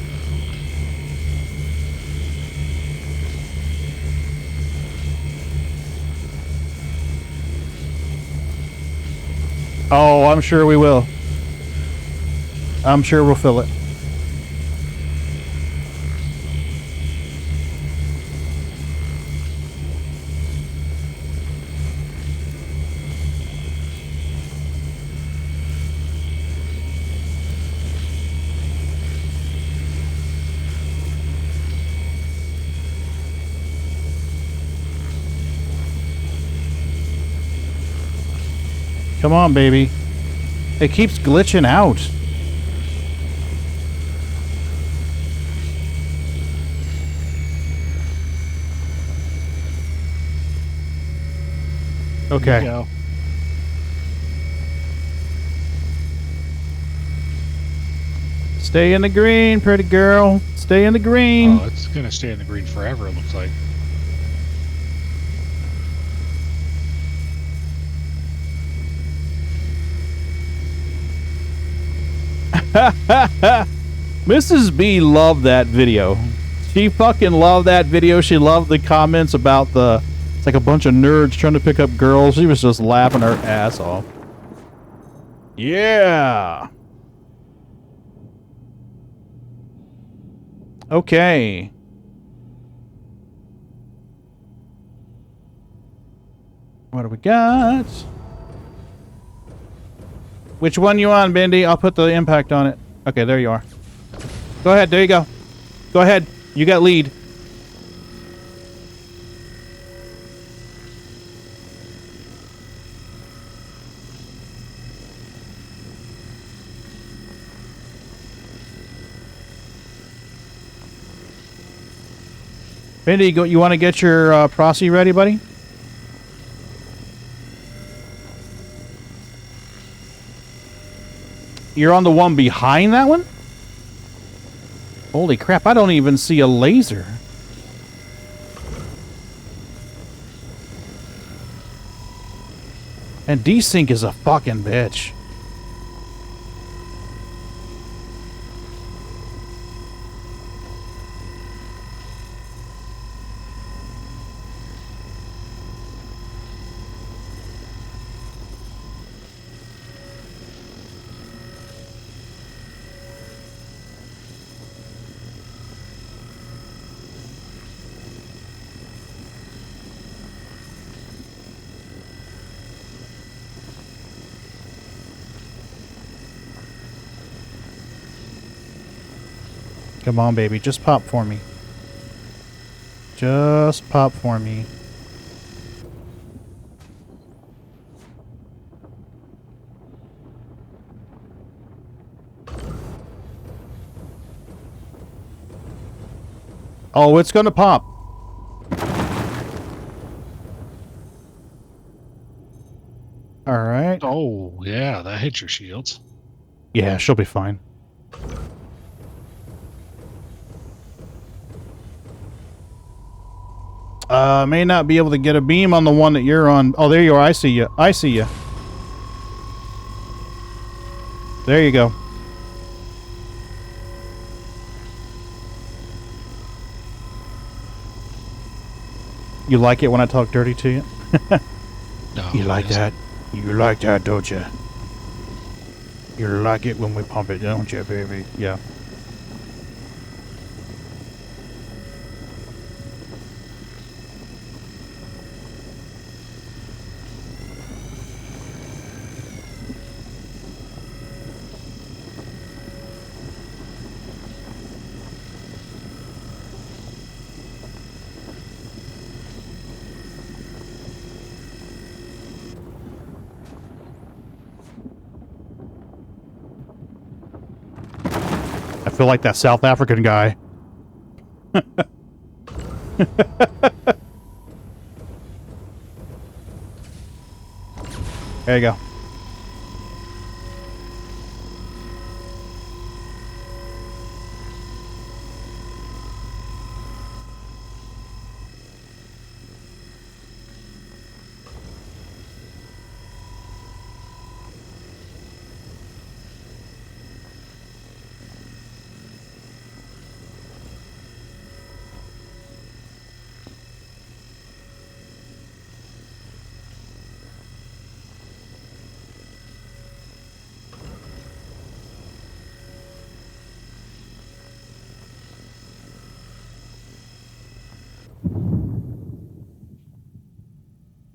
Oh, I'm sure we will. I'm sure we'll fill it. Come on, baby. It keeps glitching out. There Okay. you go. Stay in the green, pretty girl. Stay in the green. Oh, it's gonna stay in the green forever, it looks like. Mrs. B loved that video. She fucking loved that video. She loved the comments about the... It's like a bunch of nerds trying to pick up girls. She was just laughing her ass off. Yeah! Okay. What do we got? Which one you on, Bindy? I'll put the impact on it. Okay, there you are. Go ahead, there you go. Go ahead. You got lead. Bindy, you want to get your prosy ready, buddy? You're on the one behind that one? Holy crap, I don't even see a laser. And desync is a fucking bitch. Come on, baby. Just pop for me. Just pop for me. Oh, it's gonna pop. All right. Oh, yeah, that hit your shields. Yeah, she'll be fine. May not be able to get a beam on the one that you're on. Oh, there you are. I see you. I see you. There you go. You like it when I talk dirty to you? No, You like that? You like that, don't you? You like it when we pump it, don't you, baby? Yeah. I feel like that South African guy. There you go.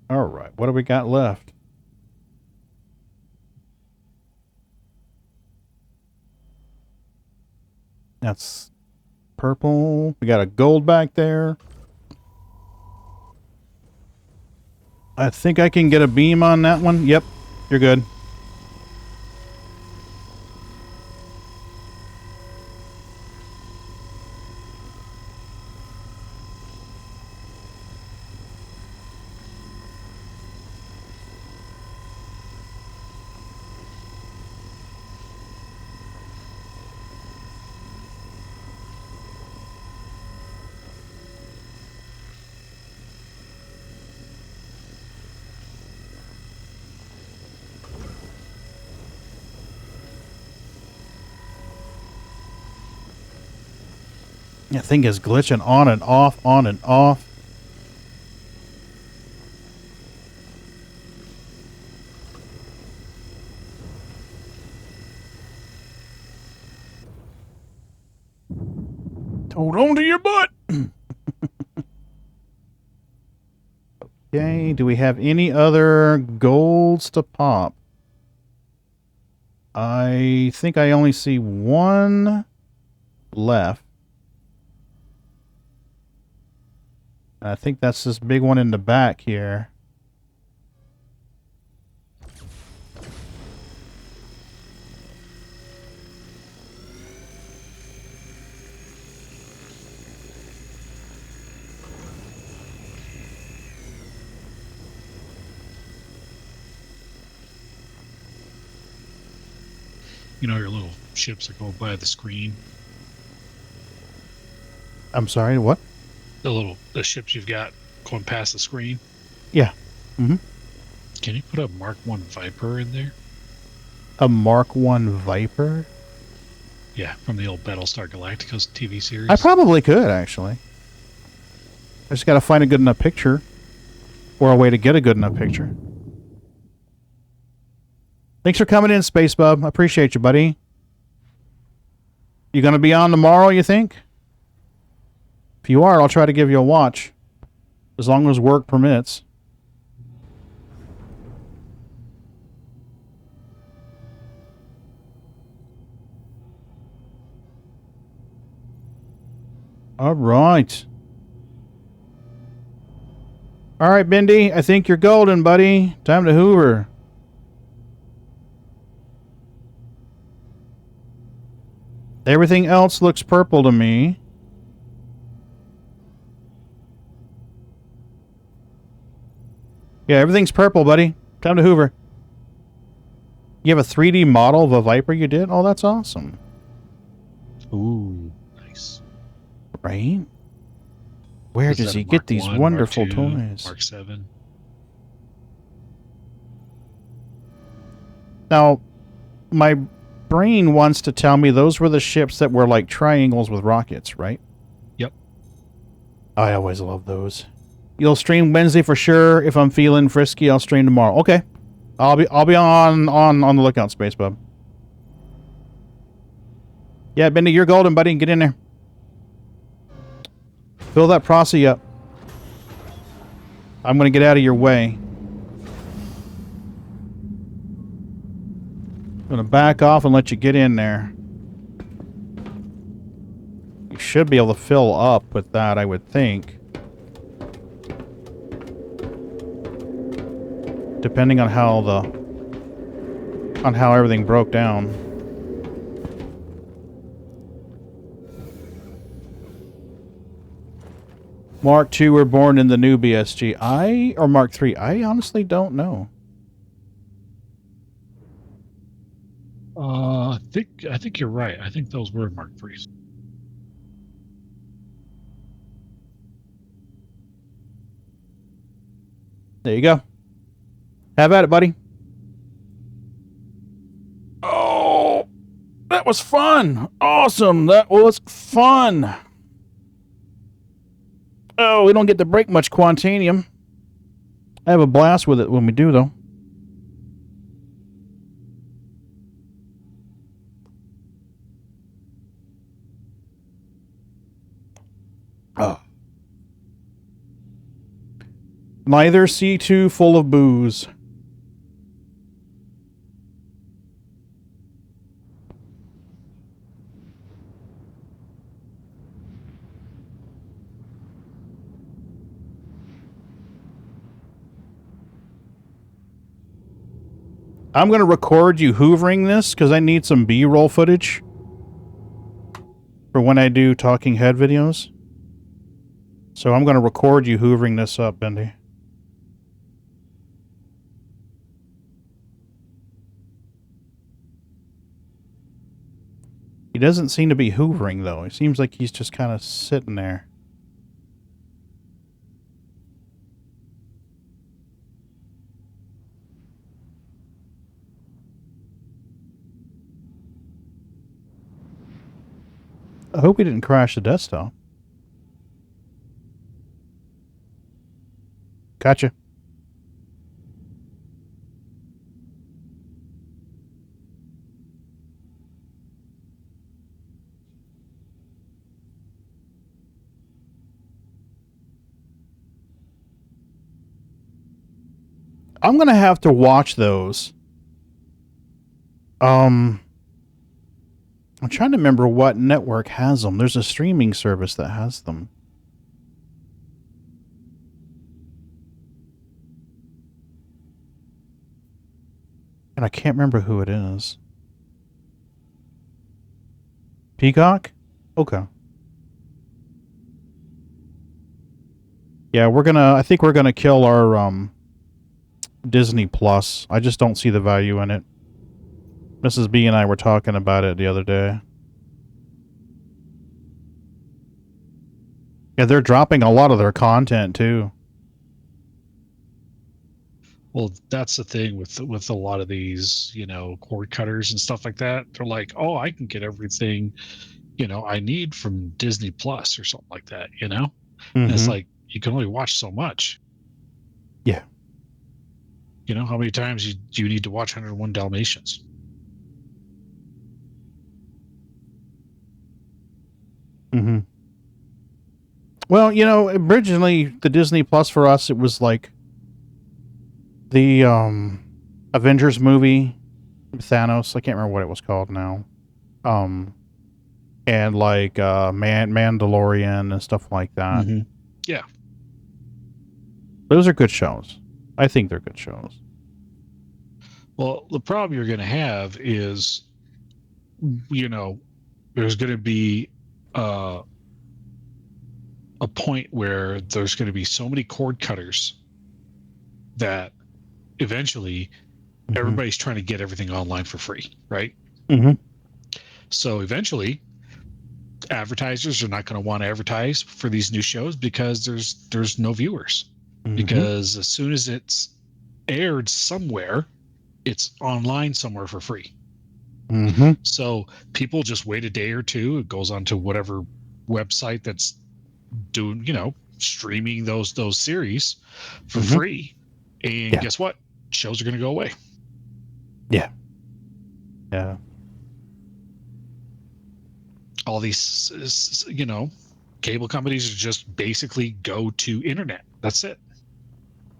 All right, what do we got left? That's purple. We got a gold back there. I think I can get a beam on that one. Yep, you're good. That thing is glitching on and off, on and off. Hold on to your butt. Okay, do we have any other golds to pop? I think I only see one left. I think that's this big one in the back here. You know your little ships that go by the screen? I'm sorry, what? The ships you've got going past the screen? Yeah. Mm-hmm. Can you put a Mark 1 Viper in there? A Mark 1 Viper? Yeah, from the old Battlestar Galactica's TV series. I probably could, actually. I just got to find a good enough picture. Or a way to get a good enough picture. Thanks for coming in, Space Bub. I appreciate you, buddy. You going to be on tomorrow, you think? If you are, I'll try to give you a watch. As long as work permits. All right. All right, Bindy. I think you're golden, buddy. Time to hoover. Everything else looks purple to me. Yeah, everything's purple, buddy. Time to hoover. You have a 3D model of a Viper you did? Oh, that's awesome. Ooh, nice. Right? Where does he get these wonderful toys? Mark 7. Now, my brain wants to tell me those were the ships that were like triangles with rockets, right? Yep. I always love those. You'll stream Wednesday for sure. If I'm feeling frisky, I'll stream tomorrow. Okay. I'll be on the lookout, Space Bub. Yeah, Bindy, you're golden, buddy. Get in there. Fill that prosy up. I'm going to get out of your way. I'm going to back off and let you get in there. You should be able to fill up with that, I would think. Depending on how everything broke down. Mark II were born in the new BSG. Or Mark III? I honestly don't know. I think you're right. I think those were Mark IIIs. There you go. Have at it, buddy. Oh, that was fun. Awesome. That was fun. Oh, we don't get to break much quantanium. I have a blast with it when we do, though. Oh. Neither C2 full of booze. I'm going to record you hoovering this because I need some B-roll footage for when I do talking head videos. So I'm going to record you hoovering this up, Bindy. He doesn't seem to be hoovering, though. It seems like he's just kind of sitting there. I hope he didn't crash the desktop. Gotcha. I'm going to have to watch those. I'm trying to remember what network has them. There's a streaming service that has them. And I can't remember who it is. Peacock? Okay. Yeah, I think we're gonna kill our, Disney Plus. I just don't see the value in it. Mrs. B and I were talking about it the other day. Yeah, they're dropping a lot of their content, too. Well, that's the thing with a lot of these, cord cutters and stuff like that. They're like, oh, I can get everything, I need from Disney Plus or something like that, And it's like, you can only watch so much. Yeah. How many times do you need to watch 101 Dalmatians? Mm-hmm. Well, originally the Disney Plus for us, it was like the Avengers movie, Thanos. I can't remember what it was called now. and like Mandalorian and stuff like that. Mm-hmm. Yeah. Those are good shows. I think they're good shows. Well, the problem you're going to have is, you know, there's going to be a point where there's going to be so many cord cutters that eventually everybody's trying to get everything online for free, right? Mm-hmm. So eventually advertisers are not going to want to advertise for these new shows because there's no viewers. Mm-hmm. Because as soon as it's aired somewhere, it's online somewhere for free. Mm-hmm. So people just wait a day or two. It goes on to whatever website that's doing, you know, streaming those series for free. And guess what? Shows are going to go away. Yeah. Yeah. All these, you know, cable companies are just basically go to internet. That's it.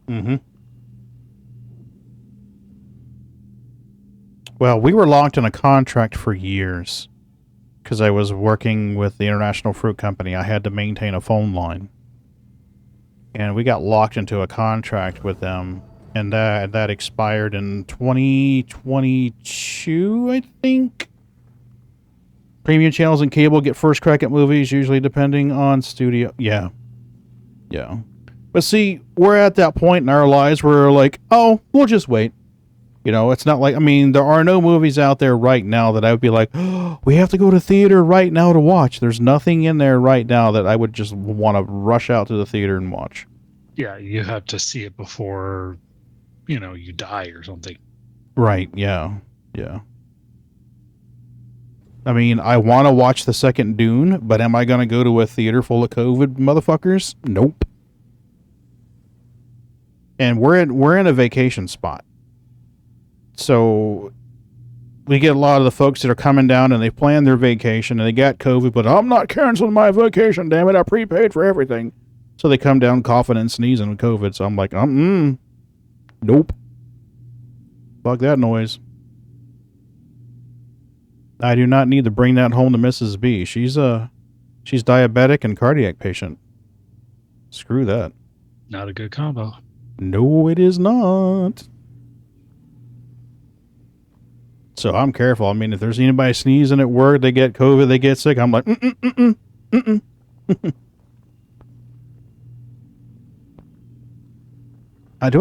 Mm-hmm. Well, we were locked in a contract for years because I was working with the International Fruit Company. I had to maintain a phone line. And we got locked into a contract with them, and that expired in 2022, I think. Premium channels and cable get first crack at movies, usually depending on studio. Yeah. Yeah. But see, we're at that point in our lives where we're like, oh, we'll just wait. You know, it's not like, I mean, there are no movies out there right now that I would be like, oh, we have to go to theater right now to watch. There's nothing in there right now that I would just want to rush out to the theater and watch. Yeah, you have to see it before, you know, you die or something. Right, yeah. Yeah. I mean, I want to watch the second Dune, but am I going to go to a theater full of COVID motherfuckers? Nope. And we're in a vacation spot. So we get a lot of the folks that are coming down and they plan their vacation and they got COVID, but I'm not canceling my vacation, damn it, I prepaid for everything. So they come down coughing and sneezing with COVID. So I'm like, nope. Fuck that noise. I do not need to bring that home to Mrs. B. She's diabetic and cardiac patient. Screw that. Not a good combo. No, it is not. So I'm careful. I mean, if there's anybody sneezing at work, they get COVID, they get sick, I'm like, do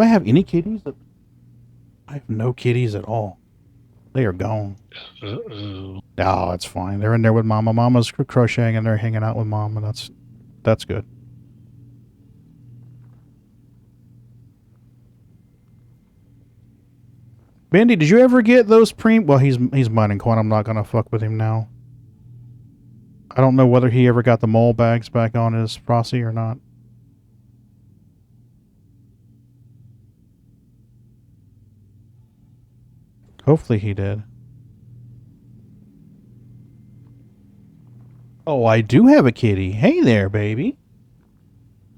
I have any kitties? I have no kitties at all. They are gone. Uh-oh. Oh, it's fine. They're in there with Mama. Mama's crocheting and they're hanging out with Mama. That's good. Bindy, did you ever get those well, he's mining coin. I'm not gonna fuck with him now. I don't know whether he ever got the mole bags back on his Frosty or not. Hopefully he did. Oh, I do have a kitty. Hey there, baby.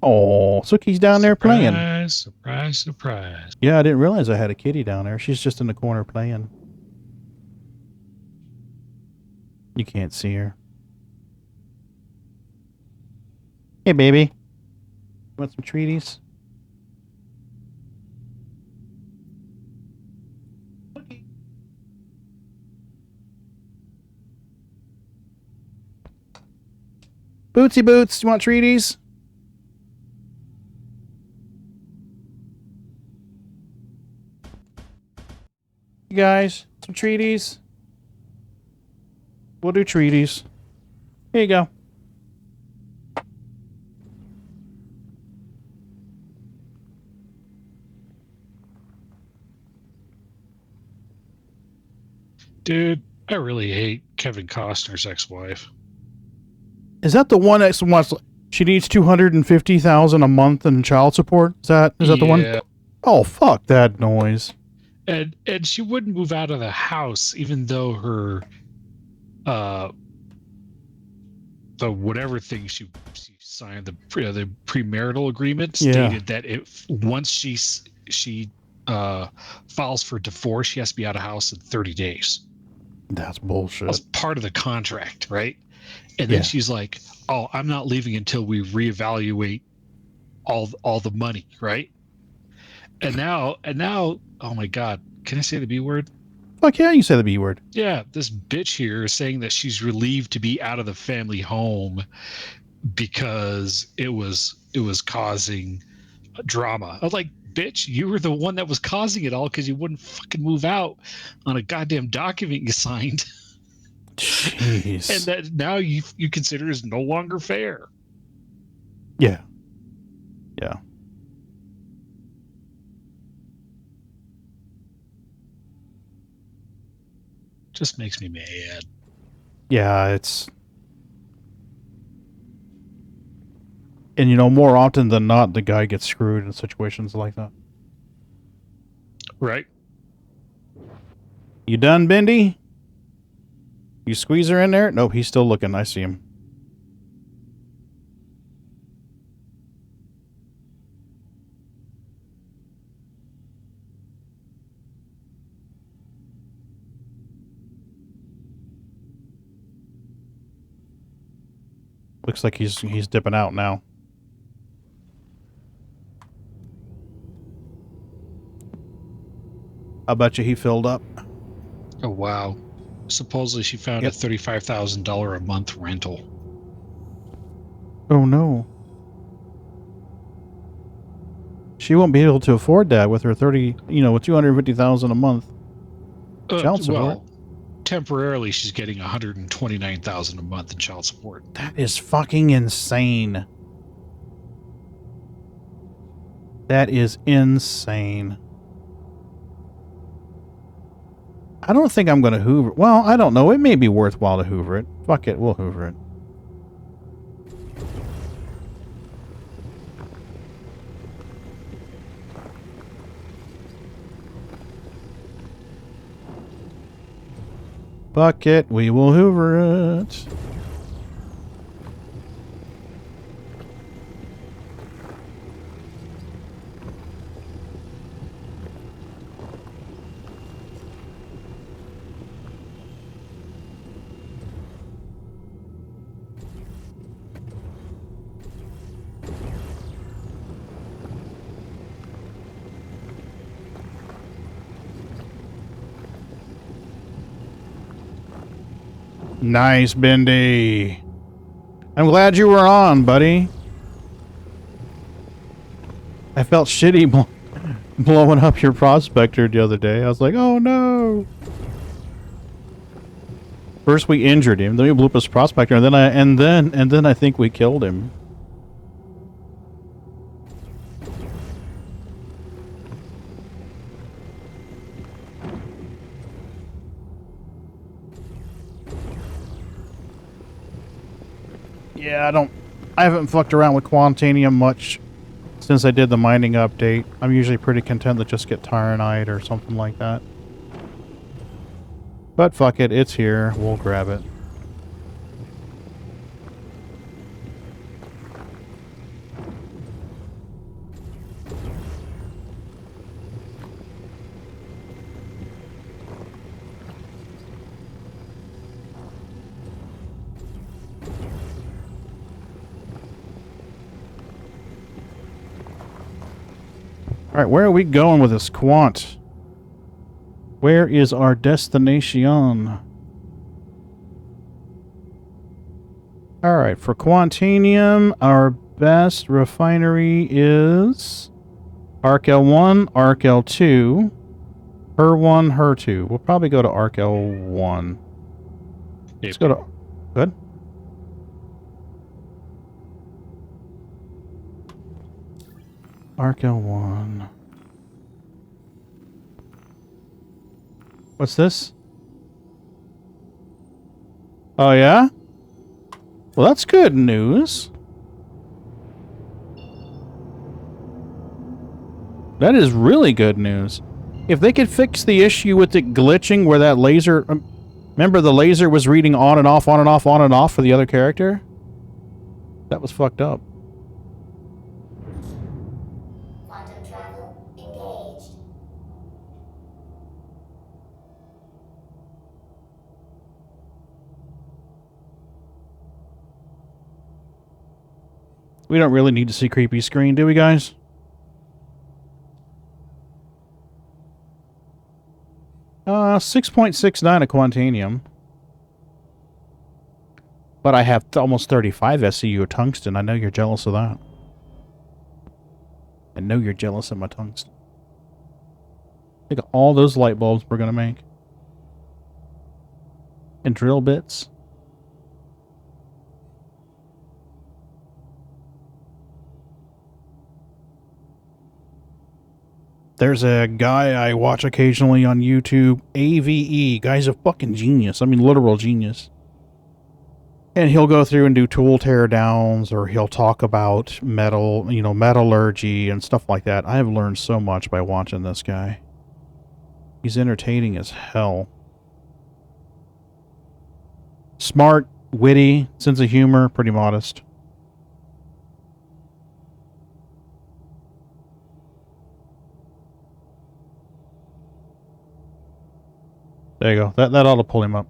Oh, Sookie's down there playing. Surprise, surprise, surprise. Yeah, I didn't realize I had a kitty down there. She's just in the corner playing. You can't see her. Hey, baby. Want some treaties? Bootsy Boots, you want treaties? You guys, some treaties? We'll do treaties. Here you go. Dude, I really hate Kevin Costner's ex-wife. Is that the one that wants? She needs $250,000 a month in child support. Is that the one? Oh, fuck that noise. And she wouldn't move out of the house, even though her the whatever thing she signed, the premarital agreement stated that once she files for divorce, she has to be out of house in 30 days. That's bullshit. That's part of the contract, right? And then she's like, "Oh, I'm not leaving until we reevaluate all the money, right?" And now, oh my God, can I say the B word? Fuck yeah, you say the B word. Yeah, this bitch here is saying that she's relieved to be out of the family home because it was causing drama. I was like, bitch, you were the one that was causing it all because you wouldn't fucking move out on a goddamn document you signed. Jeez. And that now you consider is no longer fair. Yeah. Yeah. Just makes me mad. Yeah, it's... And, you know, more often than not, the guy gets screwed in situations like that. Right. You done, Bindy? You squeeze her in there? Nope, he's still looking. I see him. Looks like he's dipping out now. I bet you he filled up. Oh, wow. Supposedly she found a $35,000 a month rental. Oh, no. She won't be able to afford that with her with $250,000 a month child support. Well, temporarily she's getting $129,000 a month in child support. That is fucking insane. That is insane. I don't think I'm going to hoover. Well, I don't know. It may be worthwhile to hoover it. Fuck it. We'll hoover it. Fuck it. We will hoover it. Nice, Bindy. I'm glad you were on, buddy. I felt shitty blowing up your prospector the other day. I was like, oh no. First we injured him, then we blew up his prospector, and then I think we killed him. Yeah, I haven't fucked around with quantanium much since I did the mining update. I'm usually pretty content to just get tyranite or something like that. But fuck it, it's here. We'll grab it. Alright, where are we going with this quant? Where is our destination? Alright, for quantanium, our best refinery is Arc L1, Arc L2, HER1, HER2. We'll probably go to Arc L1. Let's go to... Good. Arc L1. What's this? Oh, yeah? Well, that's good news. That is really good news. If they could fix the issue with it glitching where that laser... remember the laser was reading on and off, on and off, on and off for the other character? That was fucked up. Quantum travel engaged. We don't really need to see creepy screen, do we, guys? Uh, 6.69 of quantanium. But I have almost 35 SCU of tungsten. I know you're jealous of that. I know you're jealous of my tungsten. Think of all those light bulbs we're gonna make. And drill bits. There's a guy I watch occasionally on YouTube, AVE. Guy's a fucking genius. I mean, literal genius. And he'll go through and do tool tear downs, or he'll talk about metal, you know, metallurgy and stuff like that. I have learned so much by watching this guy. He's entertaining as hell. Smart, witty, sense of humor, pretty modest. There you go. That ought to pull him up.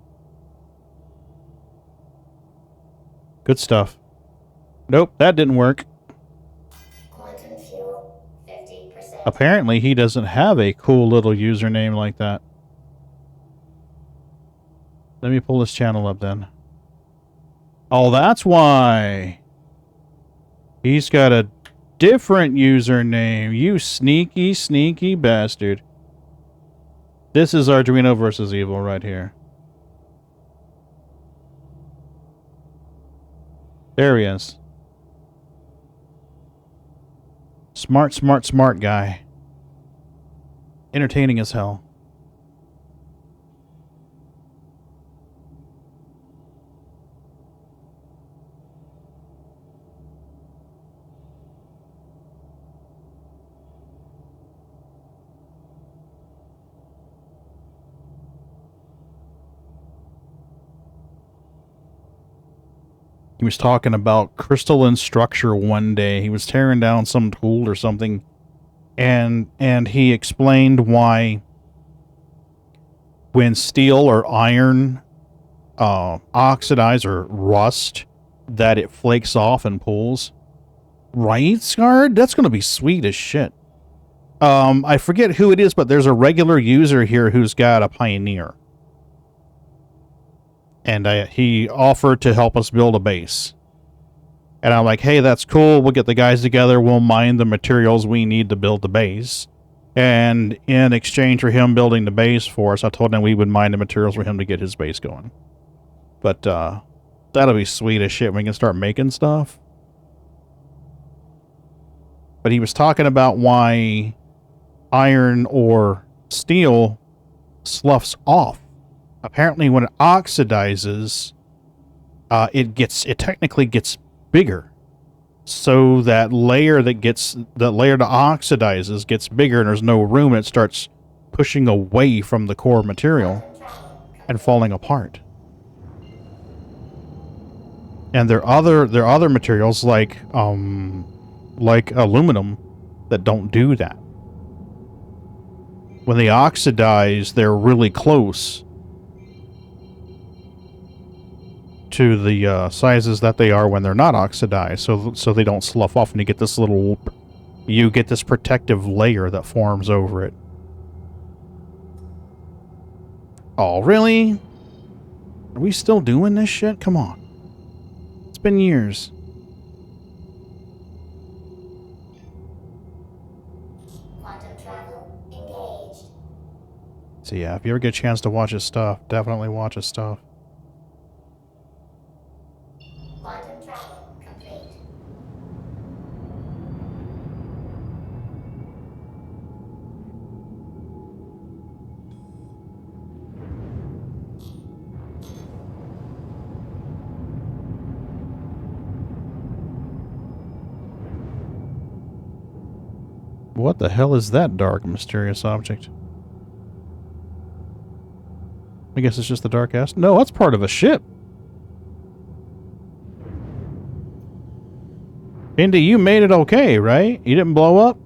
Good stuff. Nope, that didn't work. Quantum fuel, 50%. Apparently, he doesn't have a cool little username like that. Let me pull this channel up then. Oh, that's why. He's got a different username. You sneaky, sneaky bastard. This is Arduino versus Evil right here. There he is. Smart, smart, smart guy. Entertaining as hell. He was talking about crystalline structure one day. He was tearing down some tool or something, and he explained why when steel or iron oxidize or rust, that it flakes off and pulls. Right, Scarred? That's going to be sweet as shit. I forget who it is, but there's a regular user here who's got a Pioneer. And he offered to help us build a base. And I'm like, hey, that's cool. We'll get the guys together. We'll mine the materials we need to build the base. And in exchange for him building the base for us, I told him we would mine the materials for him to get his base going. But that'll be sweet as shit. We can start making stuff. But he was talking about why iron or steel sloughs off. Apparently, when it oxidizes, it technically gets bigger. So that layer that oxidizes gets bigger, and there's no room. And it starts pushing away from the core material and falling apart. And there are other materials like aluminum that don't do that. When they oxidize, they're really close to the sizes that they are when they're not oxidized, so they don't slough off, and you get this protective layer that forms over it. Oh, really? Are we still doing this shit? Come on. It's been years. Quantum travel engaged. So yeah, if you ever get a chance to watch his stuff, definitely watch his stuff. Quantum travel complete. What the hell is that dark, mysterious object? I guess it's just the dark ass. No, that's part of a ship. Bindy, you made it okay, right? You didn't blow up?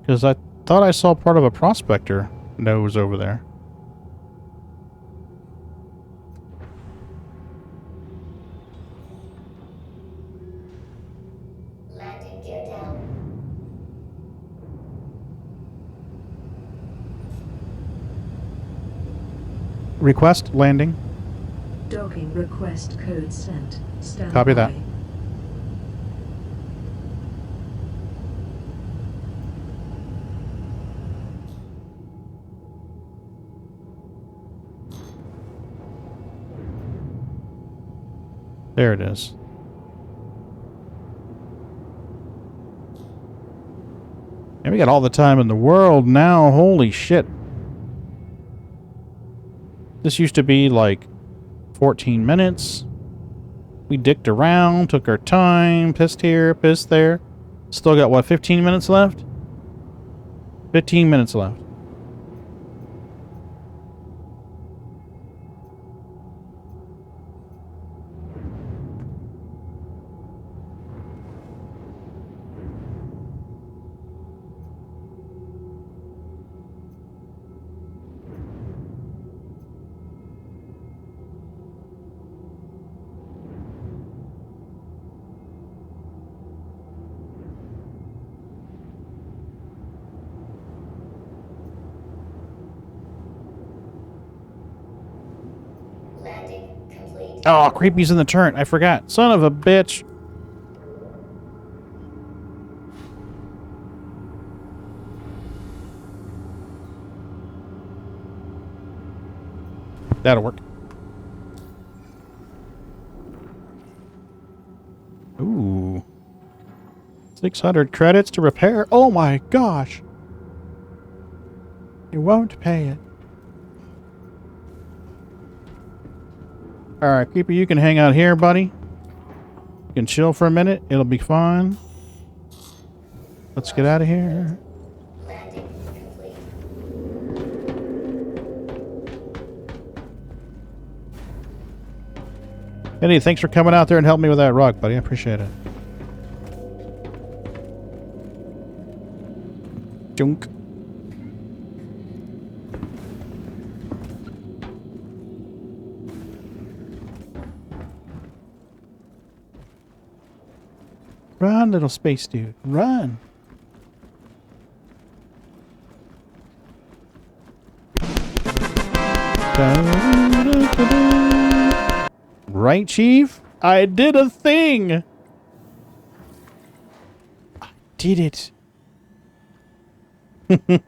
Because I thought I saw part of a prospector. nose over there. Landing gear down. Request landing. Docking request code sent. Stand Copy by. that. There it is. And we got all the time in the world now. Holy shit. This used to be like 14 minutes. We dicked around, took our time, pissed here, pissed there. Still got, what, 15 minutes left? 15 minutes left. Landing complete. Oh, creepy's in the turret. I forgot. Son of a bitch. That'll work. Ooh. 600 credits to repair. Oh my gosh. You won't pay it. Alright, Creepy, you can hang out here, buddy. You can chill for a minute. It'll be fine. Let's get out of here. Landing complete. Eddie, thanks for coming out there and helping me with that rock, buddy. I appreciate it. Junk. Run, little space dude. Run. Right, Chief? I did a thing. I did it. Alright,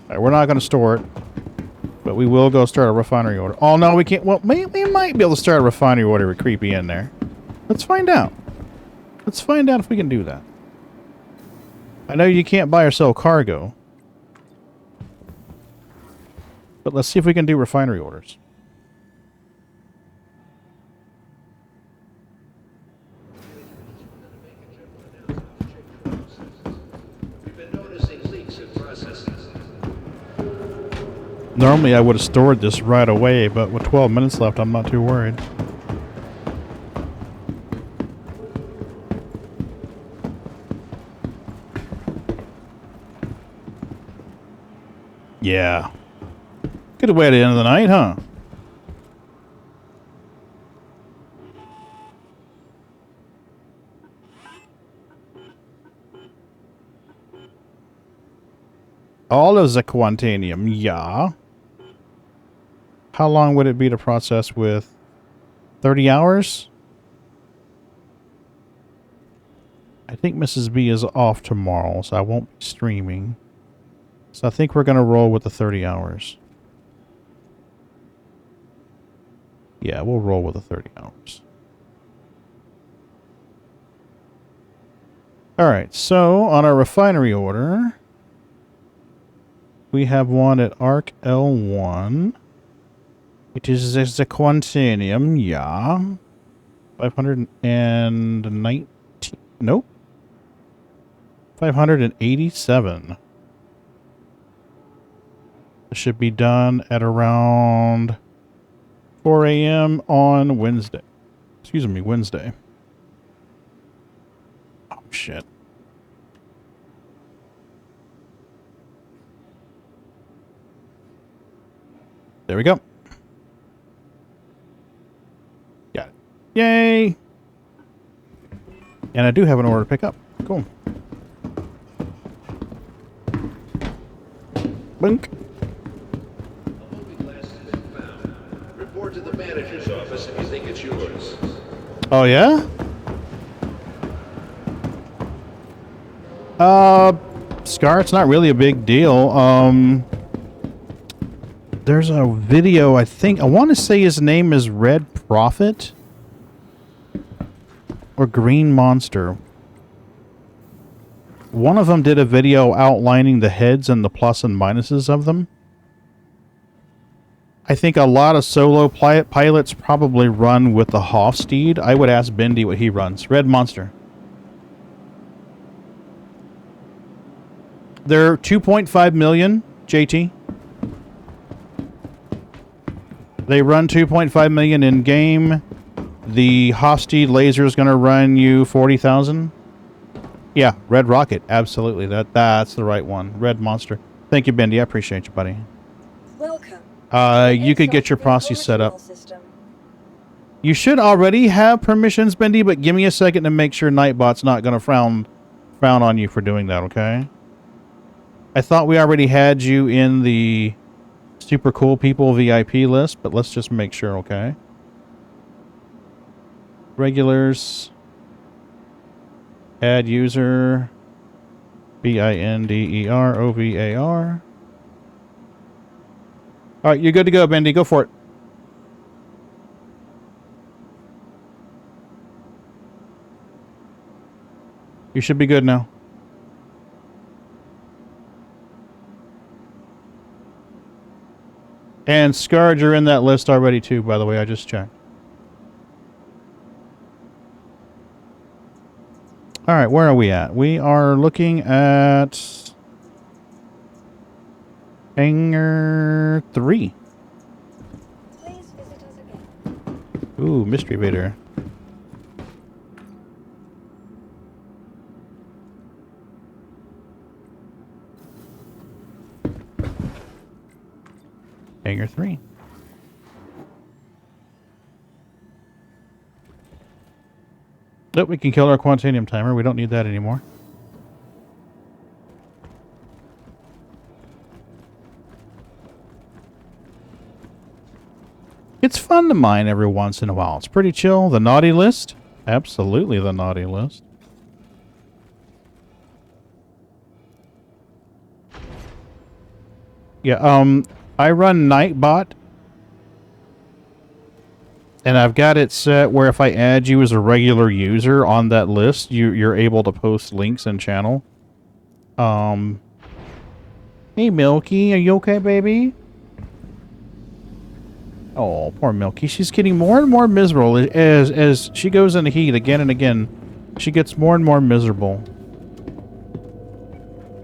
we're not going to store it. But we will go start a refinery order. Oh, no, we can't. Well, we might be able to start a refinery order with Creepy in there. Let's find out. Let's find out if we can do that. I know you can't buy or sell cargo. But let's see if we can do refinery orders. Normally I would have stored this right away, but with 12 minutes left, I'm not too worried. Yeah. Good way to end the night, huh? All of the quantanium, yeah. How long would it be to process with 30 hours? I think Mrs. B is off tomorrow, so I won't be streaming. So I think we're going to roll with the 30 hours. Yeah, we'll roll with the 30 hours. Alright, so on our refinery order, we have one at Arc L1. It is the quantanium, yeah. 519. Nope. 587. It should be done at around 4 a.m. on Wednesday. Excuse me, Wednesday. shit. There we go. Got it. Yay! And I do have an order to pick up. Cool. Blink. Report to the manager's office if you think it's yours. Oh, yeah? Scar, it's not really a big deal. There's a video, I want to say his name is Red Prophet or Green Monster. One of them did a video outlining the heads and the plus and minuses of them. I think a lot of solo pilots probably run with the Hofstede. I would ask Bindy what he runs. Red Monster. They're 2.5 million, JT. They run 2.5 million in game. The Hofstede laser is going to run you 40,000. Yeah, Red Rocket. Absolutely. That's the right one. Red Monster. Thank you, Bindy. I appreciate you, buddy. Welcome. You could get your proxy set up. You should already have permissions, Bindy, but give me a second to make sure Nightbot's not going to frown on you for doing that, okay? I thought we already had you in the super cool people VIP list, but let's just make sure, okay? Regulars. Add user. BINDEROVAR. Alright, you're good to go, Bindy. Go for it. You should be good now. And Scourge, you're in that list already too, by the way. I just checked. Alright, where are we at? We are looking at Hangar 3. Please visit us again. Ooh, Mystery Vader. Hangar 3. Nope, we can kill our quantanium timer. We don't need that anymore. It's fun to mine every once in a while. It's pretty chill. The naughty list? Absolutely the naughty list. Yeah, I run Nightbot. And I've got it set where if I add you as a regular user on that list, you're able to post links and channel. Hey Milky, are you okay, baby? Oh, poor Milky. She's getting more and more miserable as she goes into heat again and again. She gets more and more miserable.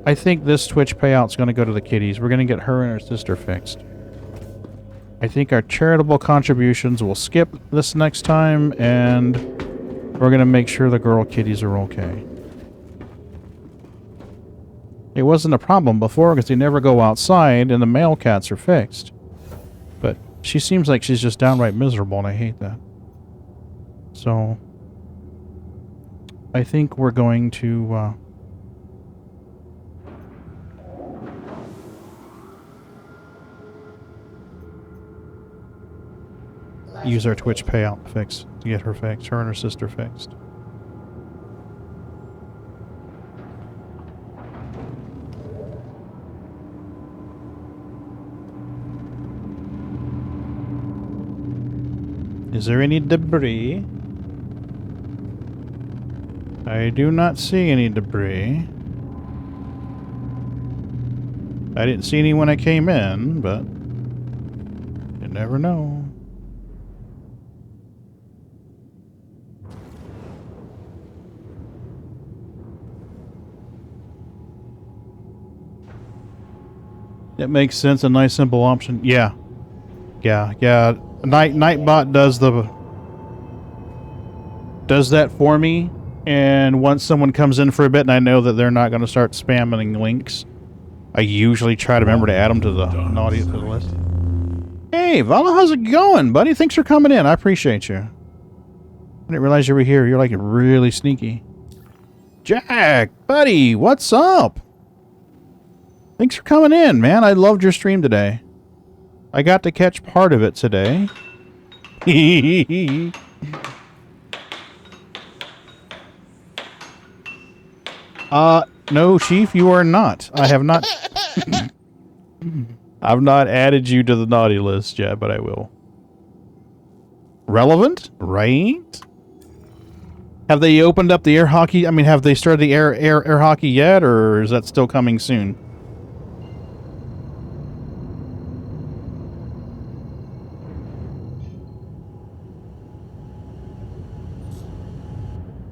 I think this Twitch payout's going to go to the kitties. We're going to get her and her sister fixed. I think our charitable contributions will skip this next time, and we're going to make sure the girl kitties are okay. It wasn't a problem before because they never go outside and the male cats are fixed. But she seems like she's just downright miserable, and I hate that. So, I think we're going to... use our Twitch payout fix to get her fixed. Her and her sister fixed. Is there any debris? I do not see any debris. I didn't see any when I came in, but you never know. It makes sense. A nice simple option. Yeah. Nightbot does that for me, And once someone comes in for a bit and I know that they're not going to start spamming links, I usually try to remember to add them to the naughty to the list. Hey, Vala, how's it going, buddy? Thanks for coming in. I appreciate you. I didn't realize you were here. You're like really sneaky. Jack, buddy, what's up? Thanks for coming in, man. I loved your stream today. I got to catch part of it today. No, Chief, you are not. I have not. I've not added you to the naughty list yet, but I will. Relevant, right? Have they opened up the air hockey? I mean, have they started the air hockey yet, or is that still coming soon?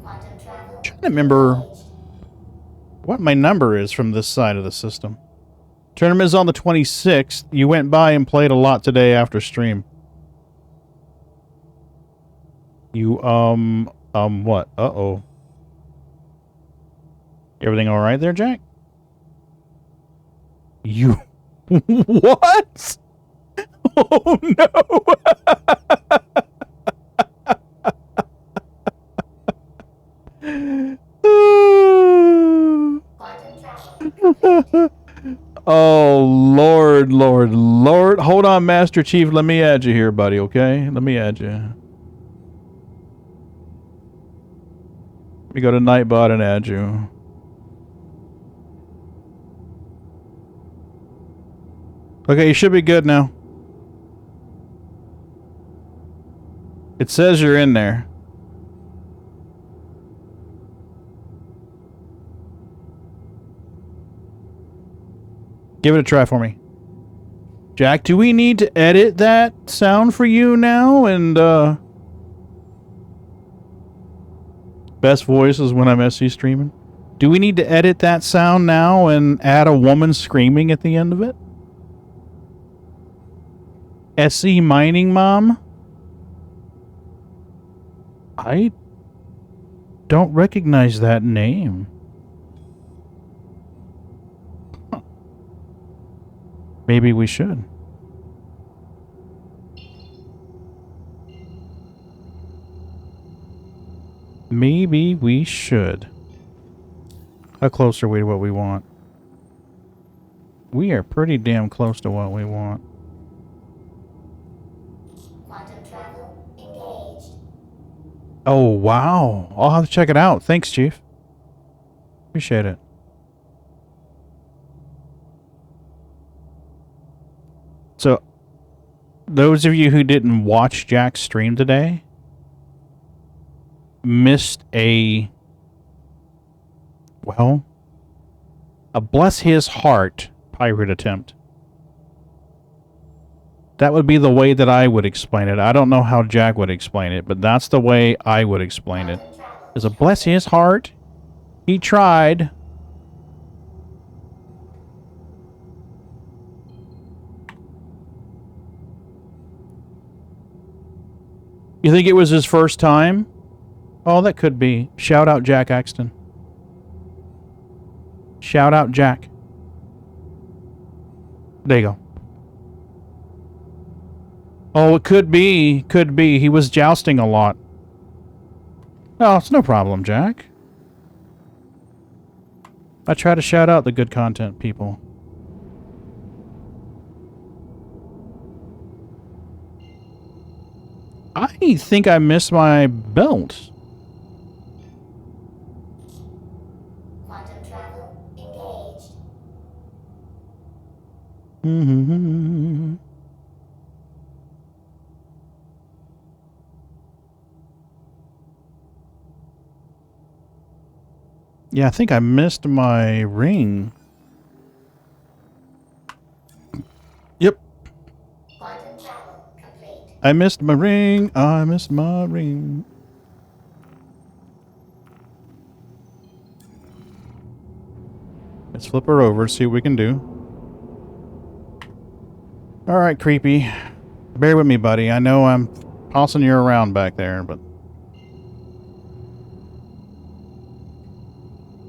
I'm trying to remember what my number is from this side of the system. Tournament is on the 26th. You went by and played a lot today after stream. You, what? Uh-oh. Everything all right there, Jack? You... What? Oh, no! Oh, Lord, Lord, Lord. Hold on, Master Chief. Let me add you here, buddy, okay? Let me add you. Let me go to Nightbot and add you. Okay, you should be good now. It says you're in there. Give it a try for me. Jack, do we need to edit that sound for you now? And, best voice is when I'm SC streaming. Do we need to edit that sound now and add a woman screaming at the end of it? SC Mining Mom? I don't recognize that name. Huh. Maybe we should. Maybe we should. How close are we to what we want? We are pretty damn close to what we want. Oh, wow. I'll have to check it out. Thanks, Chief. Appreciate it. So, those of you who didn't watch Jack's stream today missed a, well, a bless his heart pirate attempt. That would be the way that I would explain it. I don't know how Jack would explain it, but that's the way I would explain it. There's a bless his heart. He tried. You think it was his first time? Oh, that could be. Shout out Jack Axton. Shout out Jack. There you go. Oh, it could be. Could be. He was jousting a lot. Oh, it's no problem, Jack. I try to shout out the good content people. I think I missed my belt. Quantum travel engaged. Mm-hmm. Yeah, I think I missed my ring. Yep. Quantum travel complete. I missed my ring. I missed my ring. Let's flip her over, see what we can do. Alright, creepy. Bear with me, buddy. I know I'm tossing you around back there, but...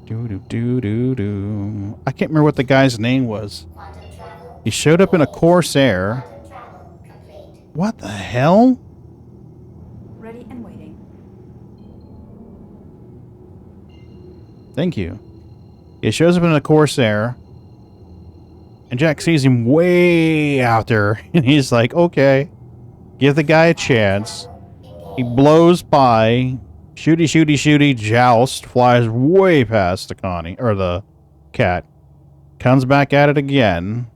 Do. I can't remember what the guy's name was. Quantum travel. He showed up in a Corsair. Quantum travel complete. What the hell? Ready and waiting. Thank you. He shows up in a Corsair. And Jack sees him way out there. And he's like, okay, give the guy a chance. He blows by. Shooty, joust. Flies way past the Connie. Or the cat. Comes back at it again.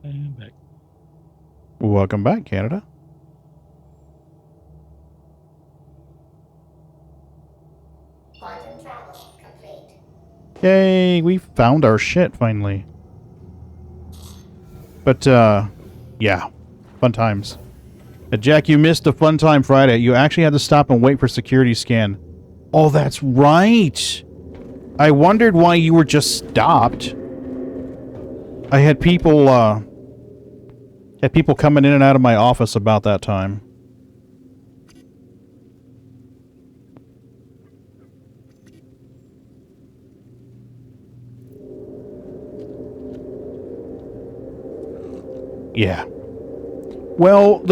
And back. Welcome back, Canada. Quantum travel complete. Yay, we found our shit finally. But, yeah. Fun times. Jack, you missed the Fun Time Friday. You actually had to stop and wait for security scan. Oh, that's right. I wondered why you were just stopped. I had people coming in and out of my office about that time. Yeah. Well,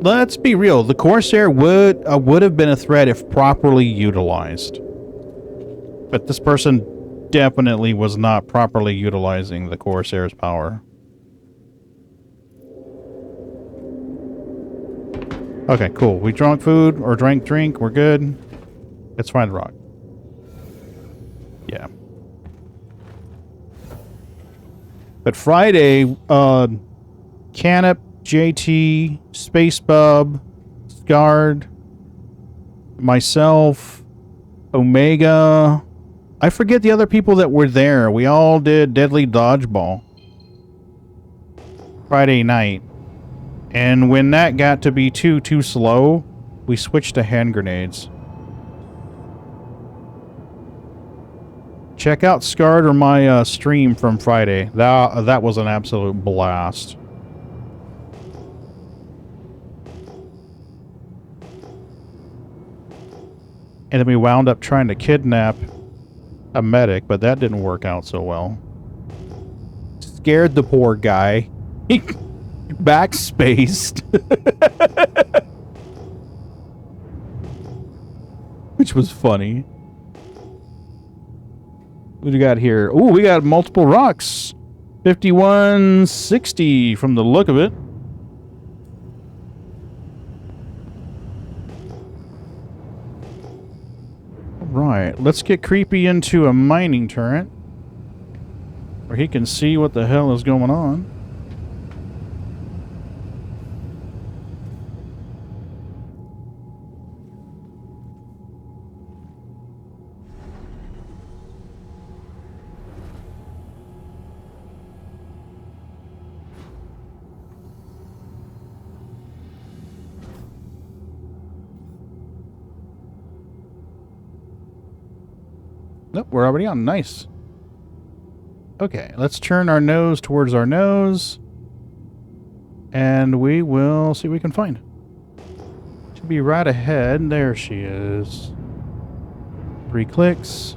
let's be real. The Corsair would have been a threat if properly utilized. But this person definitely was not properly utilizing the Corsair's power. Okay, cool. We drank food or drank drink. We're good. Let's find the rock. Yeah. But Friday, Canop, JT, Space Bub, Scarred, myself, Omega. I forget the other people that were there. We all did Deadly Dodgeball Friday night. And when that got to be too slow, we switched to hand grenades. Check out Scarred or my stream from Friday. That was an absolute blast. And then we wound up trying to kidnap a medic, but that didn't work out so well. Scared the poor guy. He backspaced. Which was funny. What do we got here? Oh, we got multiple rocks. 5160 from the look of it. Right, let's get creepy into a mining turret where he can see what the hell is going on. Nope, we're already on. Nice. Okay, let's turn our nose towards our nose. And we will see what we can find. Should be right ahead. There she is. 3 clicks.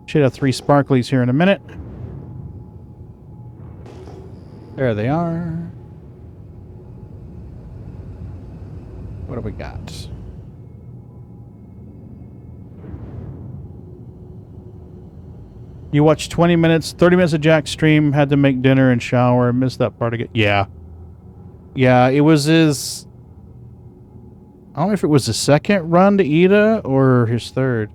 Should have 3 sparklies here in a minute. There they are. What do we got? You watched 20 minutes, 30 minutes of Jack's stream, had to make dinner and shower, missed that part again. Yeah. Yeah, it was his... I don't know if it was his second run to Ida or his third.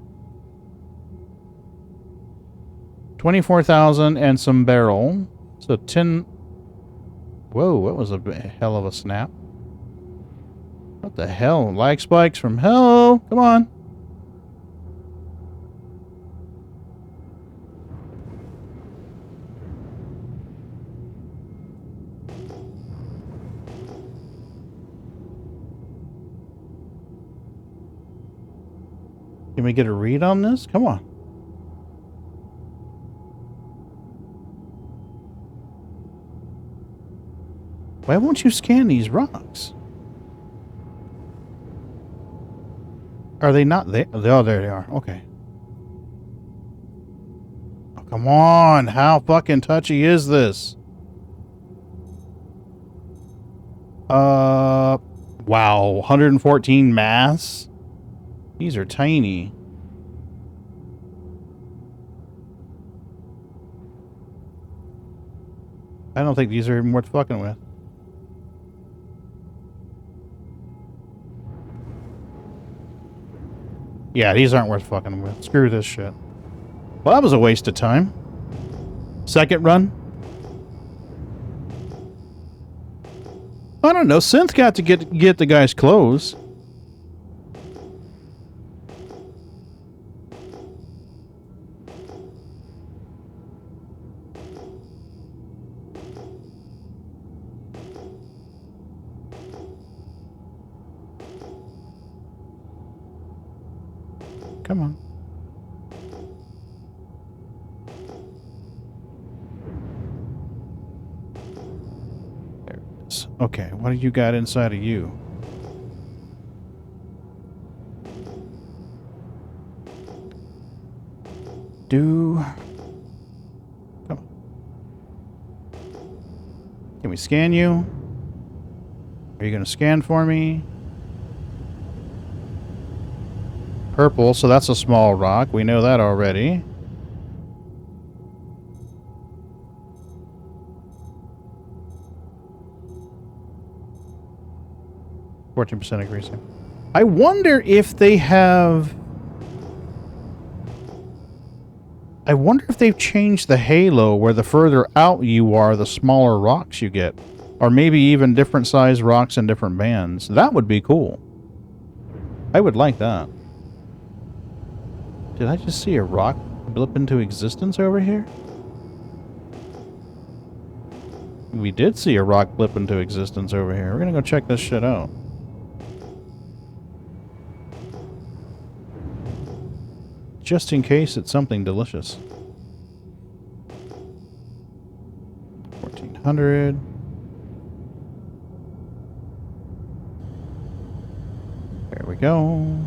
24,000 and some barrel. So 10... Whoa, that was a hell of a snap. What the hell? Lag spikes from hell. Come on. Can we get a read on this? Come on. Why won't you scan these rocks? Are they not there? Oh, there they are. Okay. Oh, come on. How fucking touchy is this? Wow. 114 mass? These are tiny. I don't think these are even worth fucking with. Yeah, these aren't worth fucking with. Screw this shit. Well, that was a waste of time. Second run? I don't know. Synth got to get the guy's clothes. Come on. There it is. Okay, what do you got inside of you? Come on. Can we scan you? Are you going to scan for me? Purple, so that's a small rock. We know that already. %, agrees. I wonder if they have... I wonder if they've changed the halo where the further out you are, the smaller rocks you get. Or maybe even different size rocks in different bands. That would be cool. I would like that. Did I just see a rock blip into existence over here? We did see a rock blip into existence over here. We're gonna go check this shit out. Just in case it's something delicious. 1400. There we go.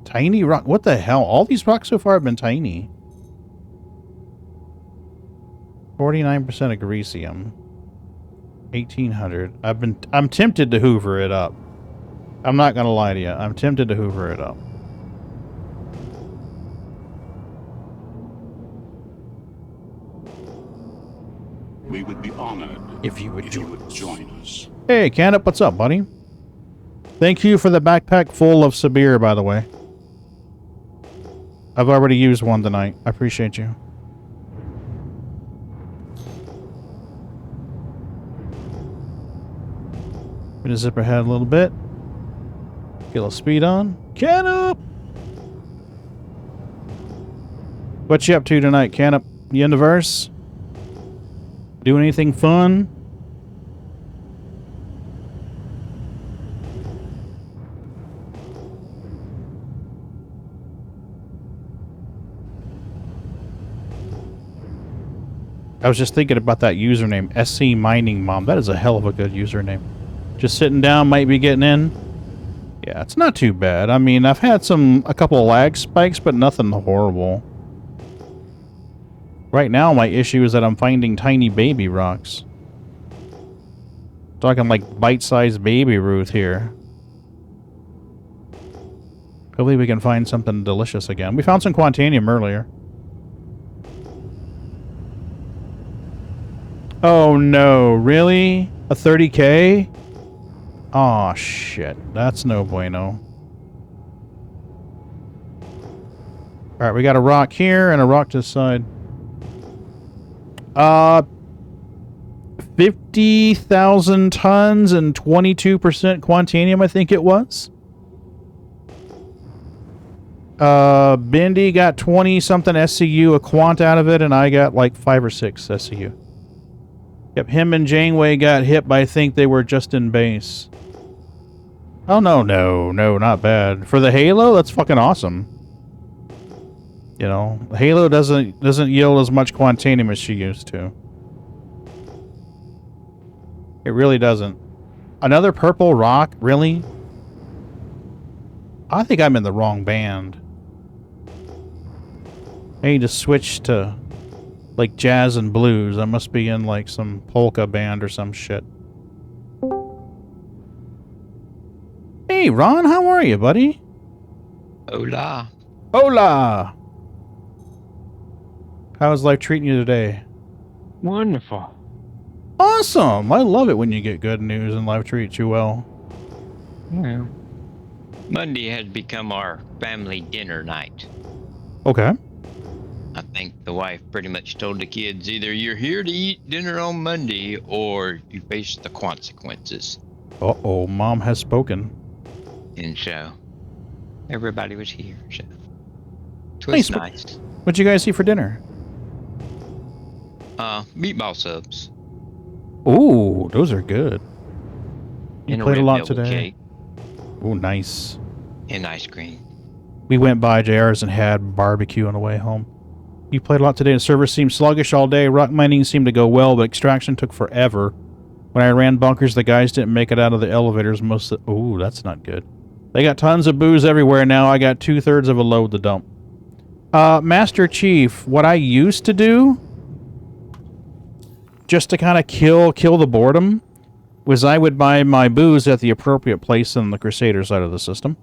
Tiny rock. What the hell? All these rocks so far have been tiny. 49% of Grecium. 1800. I'm tempted to hoover it up. I'm not gonna lie to you. I'm tempted to hoover it up. We would be honored if you would join us. Hey, Canup, what's up, buddy? Thank you for the backpack full of Sabir, by the way. I've already used one tonight. I appreciate you. I'm gonna zip ahead a little bit. Get a little speed on. Canup! What you up to tonight, Canup? You in the verse? Doing anything fun? I was just thinking about that username, SC Mining Mom. That is a hell of a good username. Just sitting down, might be getting in. Yeah, it's not too bad. I mean, I've had a couple of lag spikes, but nothing horrible. Right now, my issue is that I'm finding tiny baby rocks. Talking like bite-sized baby Ruth here. Hopefully we can find something delicious again. We found some quantanium earlier. Oh no, really? A 30K? Aw, shit. That's no bueno. Alright, we got a rock here and a rock to the side. 50,000 tons and 22% quantanium, I think it was. Bindy got 20-something SCU, a quant out of it, and I got like 5 or 6 SCU. Yep, him and Janeway got hit by, I think they were just in base. Oh, no, not bad. For the Halo, that's fucking awesome. You know, the Halo doesn't yield as much quantanium as she used to. It really doesn't. Another purple rock? Really? I think I'm in the wrong band. I need to switch to, like, jazz and blues. I must be in, like, some polka band or some shit. Hey, Ron, how are you, buddy? Hola. Hola! How's life treating you today? Wonderful. Awesome! I love it when you get good news and life treats you well. Well, Monday has become our family dinner night. Okay. I think the wife pretty much told the kids either you're here to eat dinner on Monday or you face the consequences. Uh-oh, Mom has spoken. And so, everybody was here, so it was nice. What'd you guys eat for dinner? Meatball subs. Ooh, those are good. You And played a lot red velvet today. cake. Ooh, nice. And ice cream. We went by JR's and had barbecue on the way home. You played a lot today. The server seemed sluggish all day. Rock mining seemed to go well, but extraction took forever. When I ran bunkers, the guys didn't make it out of the elevators. Ooh, that's not good. They got tons of booze everywhere now. I got 2/3 of a load to dump. Master Chief, what I used to do, just to kind of kill the boredom, was I would buy my booze at the appropriate place on the Crusader side of the system.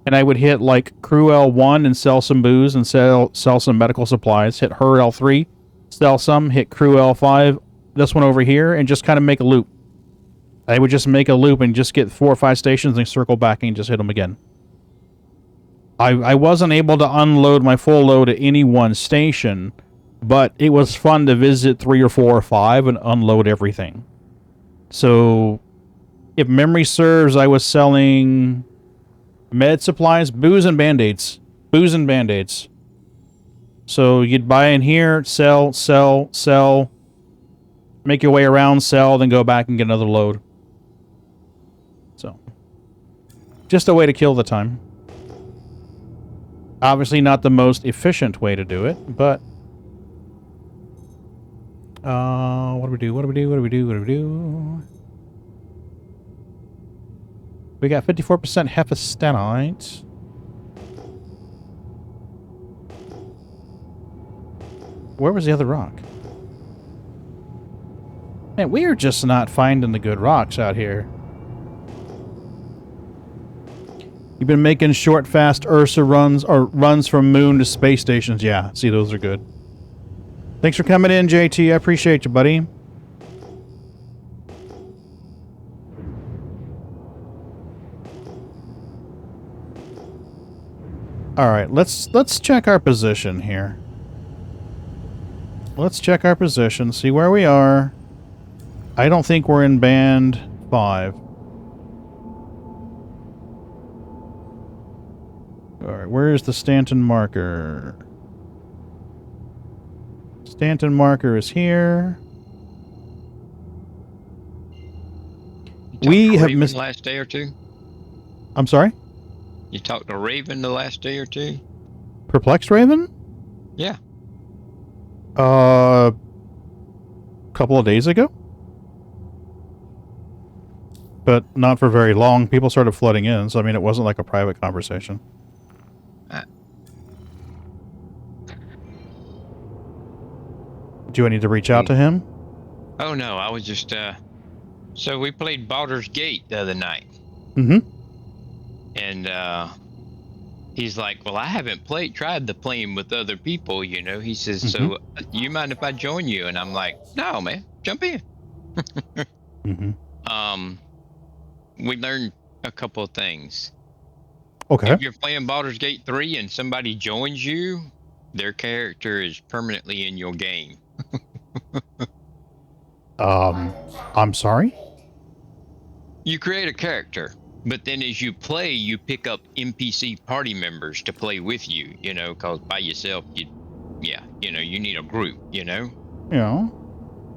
And I would hit, like, Crew L1 and sell some booze and sell some medical supplies. Hit Her L3, sell some. Hit Crew L5, this one over here, and just kind of make a loop. I would just make a loop and just get 4 or 5 stations and circle back and just hit them again. I wasn't able to unload my full load at any one station, but it was fun to visit 3 or 4 or 5 and unload everything. So, if memory serves, I was selling med supplies, booze and band-aids. Booze and band-aids. So, you'd buy in here, sell, make your way around, sell, then go back and get another load. So, just a way to kill the time. Obviously not the most efficient way to do it, but what do we do? We got 54% hephastenite. Where was the other rock? Man, we are just not finding the good rocks out here. You've been making short, fast Ursa runs, or runs from moon to space stations. Yeah, see, those are good. Thanks for coming in, JT. I appreciate you, buddy. All right, let's check our position here. Let's check our position, see where we are. I don't think we're in band 5. Alright, where is the Stanton marker? Stanton marker is here. We have missed the last day or two. I'm sorry? You talked to Raven the last day or two? Perplexed Raven? Yeah. Couple of days ago? But not for very long. People started flooding in, so I mean, it wasn't like a private conversation. Do I need to reach out to him? Oh no, I was just so we played Baldur's Gate the other night. Mm-hmm. And he's like, well, I haven't tried the playing with other people, you know. He says, so you mind if I join you? And I'm like, no, man, jump in. We learned a couple of things. Okay. If you're playing Baldur's Gate 3 and somebody joins you, their character is permanently in your game. I'm sorry? You create a character, but then as you play, you pick up NPC party members to play with you, you know, because by yourself, you need a group, you know? Yeah.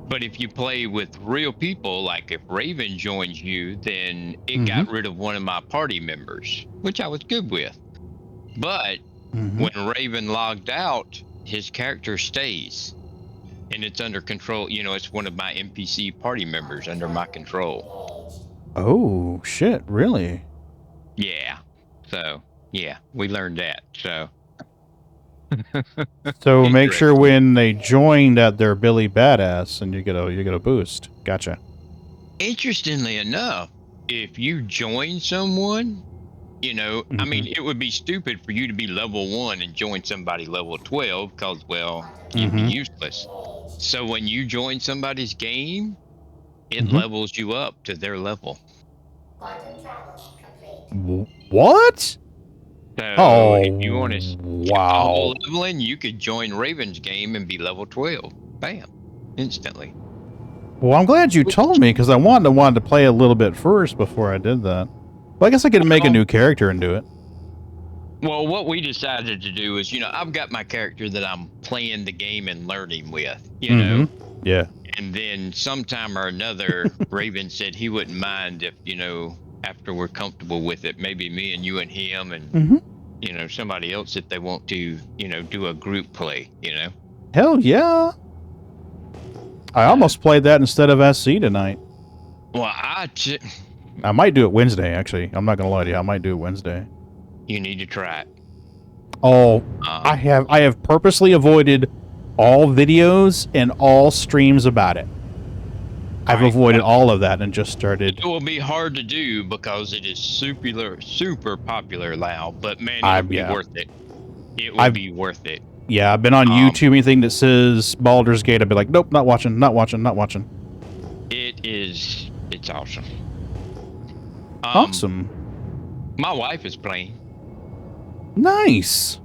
But if you play with real people, like if Raven joins you, then it got rid of one of my party members, which I was good with. But when Raven logged out, his character stays. and it's under control. You know, it's one of my NPC party members under my control. Oh, shit, really? Yeah. So, yeah, we learned that. So, so make sure when they join that they're Billy Badass, and you get a boost. Gotcha. Interestingly enough, if you join someone, you know, I mean, it would be stupid for you to be level 1 and join somebody level 12 because, well, you'd be useless. So when you join somebody's game, it levels you up to their level. What? So if you want to wow leveling, you could join Raven's game and be level 12. Bam. Instantly. Well, I'm glad you told me, because I wanted to play a little bit first before I did that. Well, I guess I could make a new character and do it. Well, what we decided to do is, you know, I've got my character that I'm playing the game and learning with, you know? Yeah. And then sometime or another, Raven said he wouldn't mind if, you know, after we're comfortable with it, maybe me and you and him and, you know, somebody else if they want to, you know, do a group play, you know? Hell yeah. I almost played that instead of SC tonight. Well, I might do it Wednesday, actually. I'm not going to lie to you. I might do it Wednesday. You need to try it. Oh, I have purposely avoided all videos and all streams about it. I've avoided all of that and just started. It will be hard to do because it is super popular now, but man, it'll be worth it. It will be worth it. Yeah, I've been on YouTube, anything that says Baldur's Gate, I'd be like, nope, not watching. It's awesome. Awesome. My wife is playing. Nice.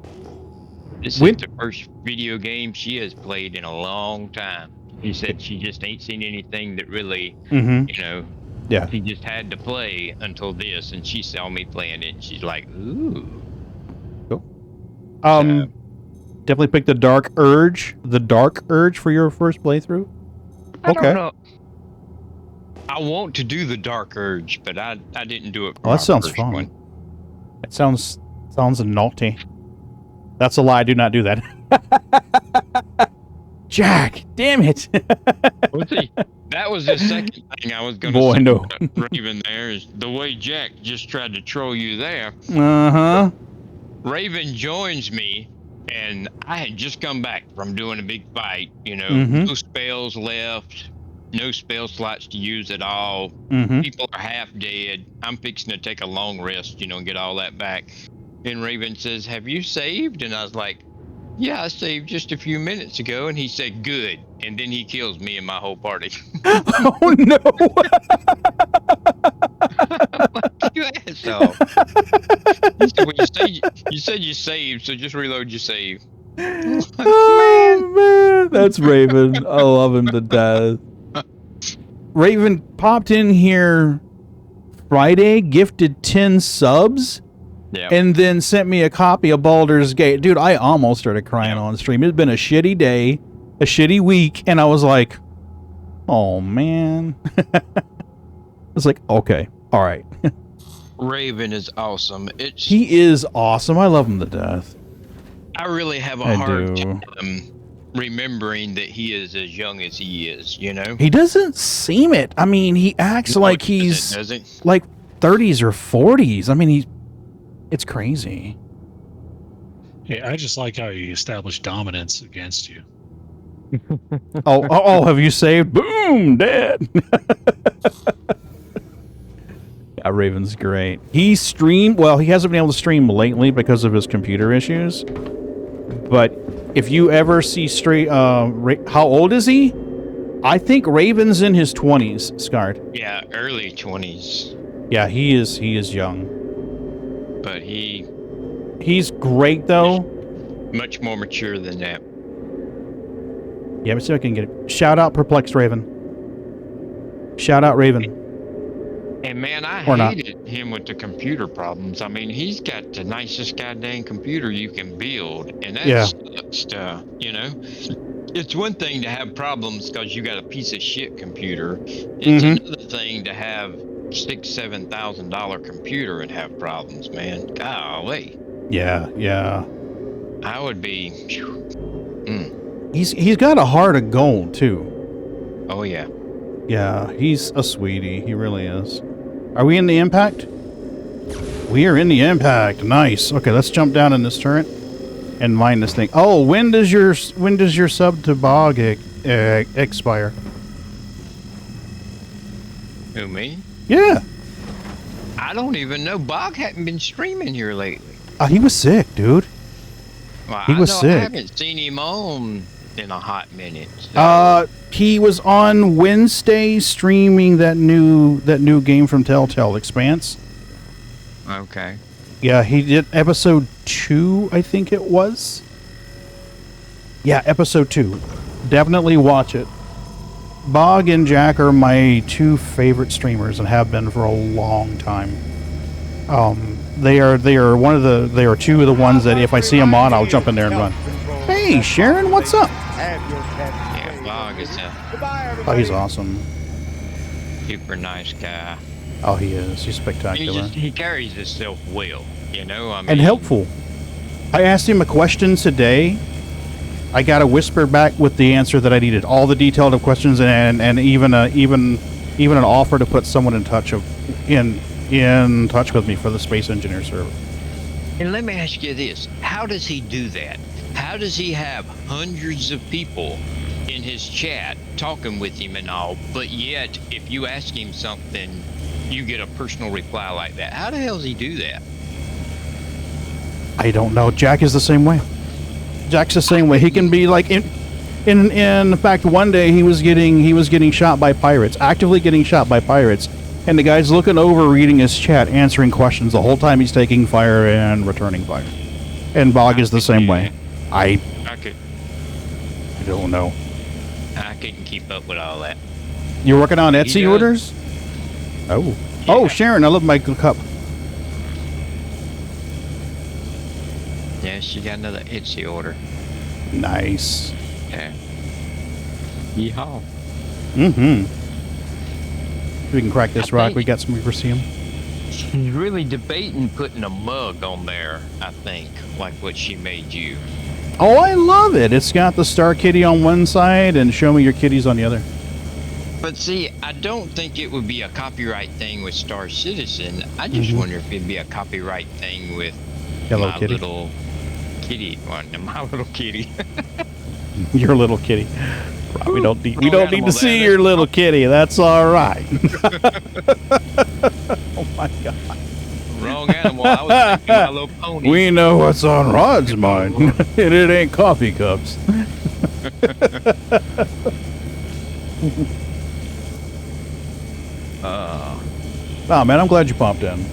This is the first video game she has played in a long time. She said she just ain't seen anything that really, you know, she just had to play until this, and she saw me playing it, and she's like, ooh. Cool. Definitely pick the Dark Urge for your first playthrough. I don't know. I want to do the Dark Urge, but I didn't do it. Oh, that sounds fun. It sounds naughty. That's a lie. Do not do that. Jack, damn it. That was the second thing I was going to say about Raven there is the way Jack just tried to troll you there. Raven joins me, and I had just come back from doing a big fight, you know, no spells left, no spell slots to use at all. People are half dead. I'm fixing to take a long rest, you know, and get all that back. And Raven says, have you saved? And I was like, yeah, I saved just a few minutes ago. And he said, good. And then he kills me and my whole party. Oh, no. You asshole. He said, well, you said you saved, so just reload your save. Oh, man. That's Raven. I love him to death. Raven popped in here Friday, gifted 10 subs. Yeah. And then sent me a copy of Baldur's Gate. Dude, I almost started crying on stream. It's been a shitty day, a shitty week, and I was like, oh, man. I was like, okay, all right. Raven is awesome. He is awesome. I love him to death. I really have a hard time remembering that he is as young as he is, you know? He doesn't seem it. I mean, he acts like he's like 30s or 40s. I mean, it's crazy. Hey, I just like how you establish dominance against you. Oh, have you saved? Boom, dead. Yeah, Raven's great. He hasn't been able to stream lately because of his computer issues. But if you ever see how old is he? I think Raven's in his 20s, Scarred. Yeah, early 20s. Yeah, he is young. But he's great though. Much more mature than that. Yeah, let's see if I can get it. Shout out Perplexed Raven. Shout out Raven. And man, I hated him with the computer problems. I mean, he's got the nicest goddamn computer you can build, and that sucks to, you know. It's one thing to have problems because you got a piece of shit computer. It's another thing to have $6,000-$7,000 computer and have problems, man. Golly. Yeah. I would be. He's got a heart of gold too. Oh yeah. Yeah, he's a sweetie. He really is. Are we in the impact? We are in the impact. Nice. Okay, let's jump down in this turret and mine this thing. Oh, when does your sub to Bog expire? Who, me? Yeah. I don't even know. Bog hadn't been streaming here lately. He was sick, dude. Well, He was sick. I haven't seen him on in a hot minute. So. He was on Wednesday streaming that new game from Telltale, Expanse. Okay. Yeah, he did episode 2, I think it was. Yeah, episode 2. Definitely watch it. Bog and Jack are my 2 favorite streamers and have been for a long time. They are 2 of the ones that if I see them on, I'll jump in there and run. Hey, Sharon, what's up? Yeah, Bog is Oh, he's awesome. super nice guy. Oh, he is. He's spectacular. He carries himself well, you know. I mean, And helpful. I asked him a question today. I got a whisper back with the answer that I needed. All the detailed questions and even an offer to put someone in touch with me for the Space Engineer server. And let me ask you this: how does he do that? How does he have hundreds of people in his chat talking with him and all, but yet if you ask him something, you get a personal reply like that? How the hell does he do that? I don't know. Jack is the same way. Jack's the same way. He can be like in fact, one day he was getting shot by pirates, actively getting shot by pirates, and the guy's looking over, reading his chat, answering questions the whole time he's taking fire and returning fire. And Bog is the same way. I don't know. I couldn't keep up with all that. You're working on Etsy orders? Oh. Yeah. Oh, Sharon, I love my cup. Yeah, she got another Etsy order. Nice. Yeah. Yeehaw. Mm-hmm. We can crack this rock. We got some Reversium. She's really debating putting a mug on there, I think, like what she made you. Oh, I love it. It's got the Star Kitty on one side and Show Me Your Kitties on the other. But see, I don't think it would be a copyright thing with Star Citizen. I just wonder if it'd be a copyright thing with Hello, my kitty. little kitty. Well, my little kitty. Your little kitty. We don't need to see your little kitty. That's all right. Oh my God. Wrong animal. I was thinking my little pony. We know what's on Rod's mind, and it ain't coffee cups. Oh man, I'm glad you popped in.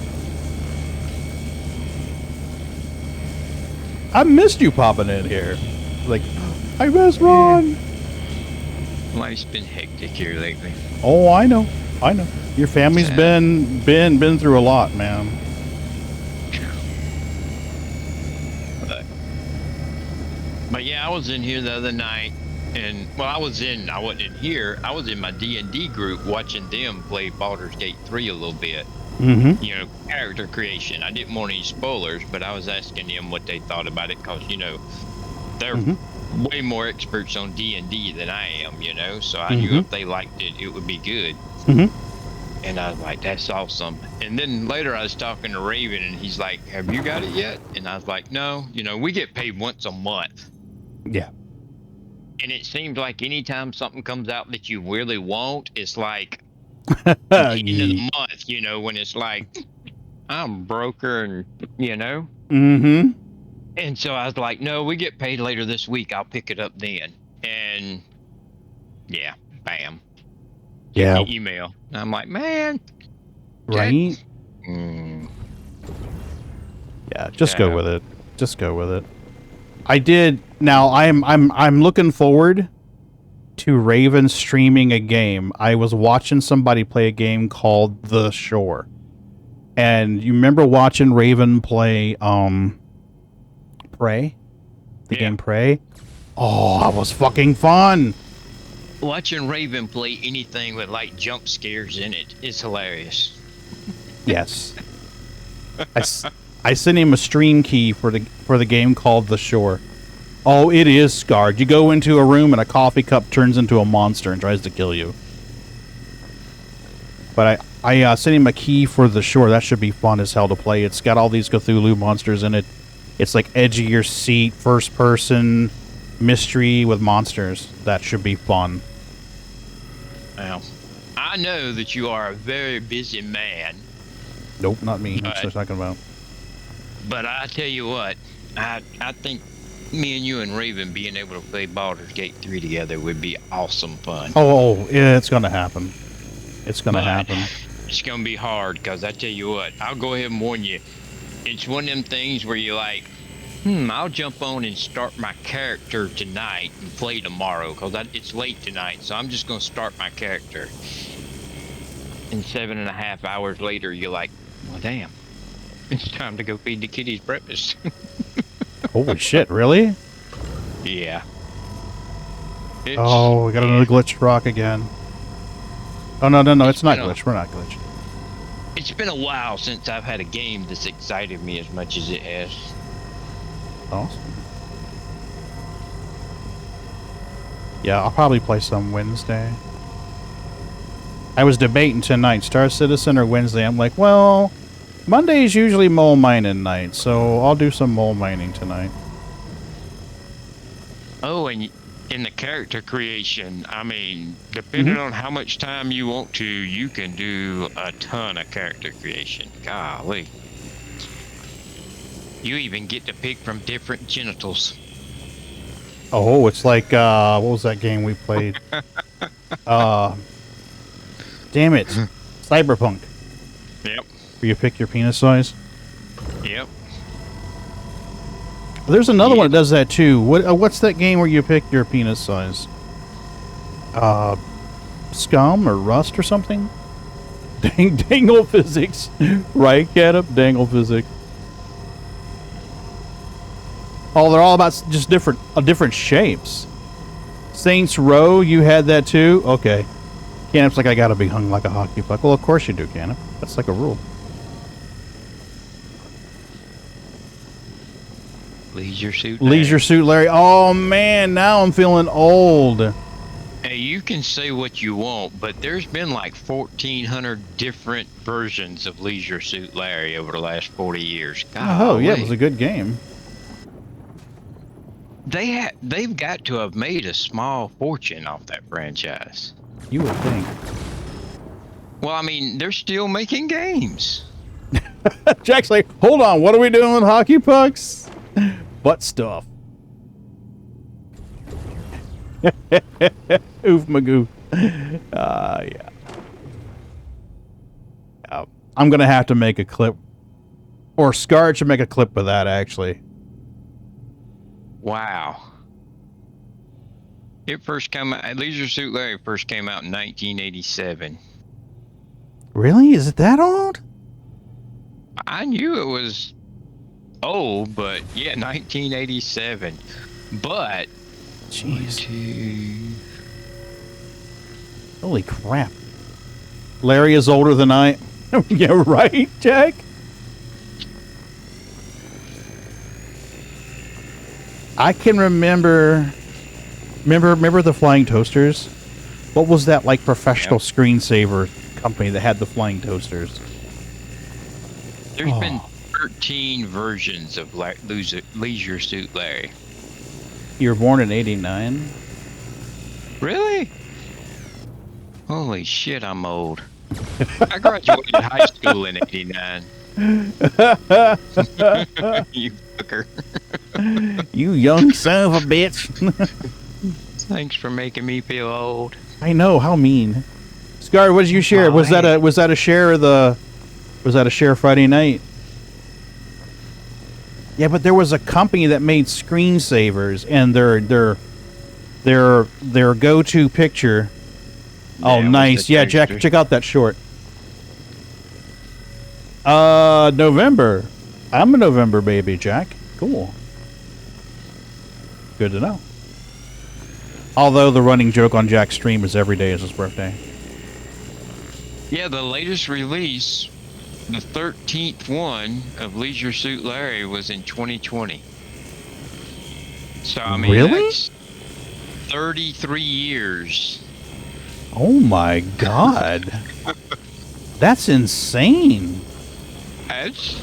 I missed you popping in here. Like, I miss Ron. Life's been hectic here lately. Oh, I know. Your family's been through a lot, man. But yeah, I was in here the other night, and well, I wasn't in here. I was in my D&D group watching them play Baldur's Gate 3 a little bit. Mm-hmm. You know, character creation. I didn't want any spoilers, but I was asking them what they thought about it, because you know they're way more experts on D&D than I am. You know, so I knew if they liked it, it would be good. And I was like, that's awesome. And then later I was talking to Raven, and he's like, have you got it yet? And I was like, no. You know, we get paid once a month. Yeah. And it seems like anytime something comes out that you really want, it's like at the end of the month, you know, when it's like, I'm broker, and you know. Mm-hmm. And so I was like, no, we get paid later this week. I'll pick it up then. And yeah, bam. Yeah. Email. And I'm like, man. Right? Yeah, just go with it. Just go with it. I did. Now I'm looking forward to Raven streaming a game. I was watching somebody play a game called The Shore. And you remember watching Raven play Prey? The game Prey? Oh, that was fucking fun. Watching Raven play anything with like jump scares in it is hilarious. Yes. I sent him a stream key for the game called The Shore. Oh, it is scarred. You go into a room and a coffee cup turns into a monster and tries to kill you. But I sent him a key for the shore. That should be fun as hell to play. It's got all these Cthulhu monsters in it. It's like edge of your seat, first person, mystery with monsters. That should be fun. Well, I know that you are a very busy man. Nope, not me. That's what I'm talking about. But I tell you what, I think me and you and Raven being able to play Baldur's Gate 3 together would be awesome fun. Oh, yeah, it's going to happen. It's going to happen. It's going to be hard, because I tell you what, I'll go ahead and warn you. It's one of them things where you're like, I'll jump on and start my character tonight and play tomorrow, because it's late tonight, so I'm just going to start my character. And 7.5 hours later, you're like, well, damn. It's time to go feed the kitties breakfast. Holy shit, really? Yeah. Oh, we got another glitched rock again. Oh, no, it's not glitched. We're not glitched. It's been a while since I've had a game that's excited me as much as it has. Awesome. Yeah, I'll probably play some Wednesday. I was debating tonight, Star Citizen or Wednesday. I'm like, well, Monday is usually mole mining night, so I'll do some mole mining tonight. Oh, and in the character creation, I mean, depending on how much time you want to, you can do a ton of character creation. Golly. You even get to pick from different genitals. Oh, it's like, what was that game we played? Damn it. Cyberpunk. Yep. Where you pick your penis size? Yep. There's another one that does that too. What's that game where you pick your penis size? Scum or Rust or something? Dangle physics. Right, Cadap? Dangle physics. Oh, they're all about just different shapes. Saints Row, you had that too? Okay. Canop's like, I gotta be hung like a hockey puck. Well, of course you do, Canop. That's like a rule. Leisure Suit Larry. Leisure Suit Larry. Oh, man, now I'm feeling old. Hey, you can say what you want, but there's been like 1,400 different versions of Leisure Suit Larry over the last 40 years. Oh, yeah, it was a good game. They've got to have made a small fortune off that franchise. You would think. Well, I mean, they're still making games. Jack's like, hold on, what are we doing with hockey pucks? Butt stuff. Oof magoo. Yeah. I'm gonna have to make a clip, or Scar should make a clip of that. Actually. Wow. It first came out. Leisure Suit Larry first came out in 1987. Really? Is it that old? I knew it was old, but yeah, 1987. But jeez. Holy crap. Larry is older than I. Yeah, right, Jack? I can remember the flying toasters? What was that like professional screensaver company that had the flying toasters? There's been 13 versions of Leisure Suit Larry. You were born in 89? Really? Holy shit, I'm old. I graduated high school in 89. You fucker. You young son of a bitch. Thanks for making me feel old. I know, how mean. Scar, what did you share? Was that a share of the Friday night? Yeah, but there was a company that made screensavers, and their go-to picture. Oh, nice. Yeah, Jack, check out that short. November. I'm a November baby, Jack. Cool. Good to know. Although the running joke on Jack's stream is every day is his birthday. Yeah, the latest release, the 13th one of Leisure Suit Larry, was in 2020. So I mean, really? that's 33 years. Oh my god. That's insane. That's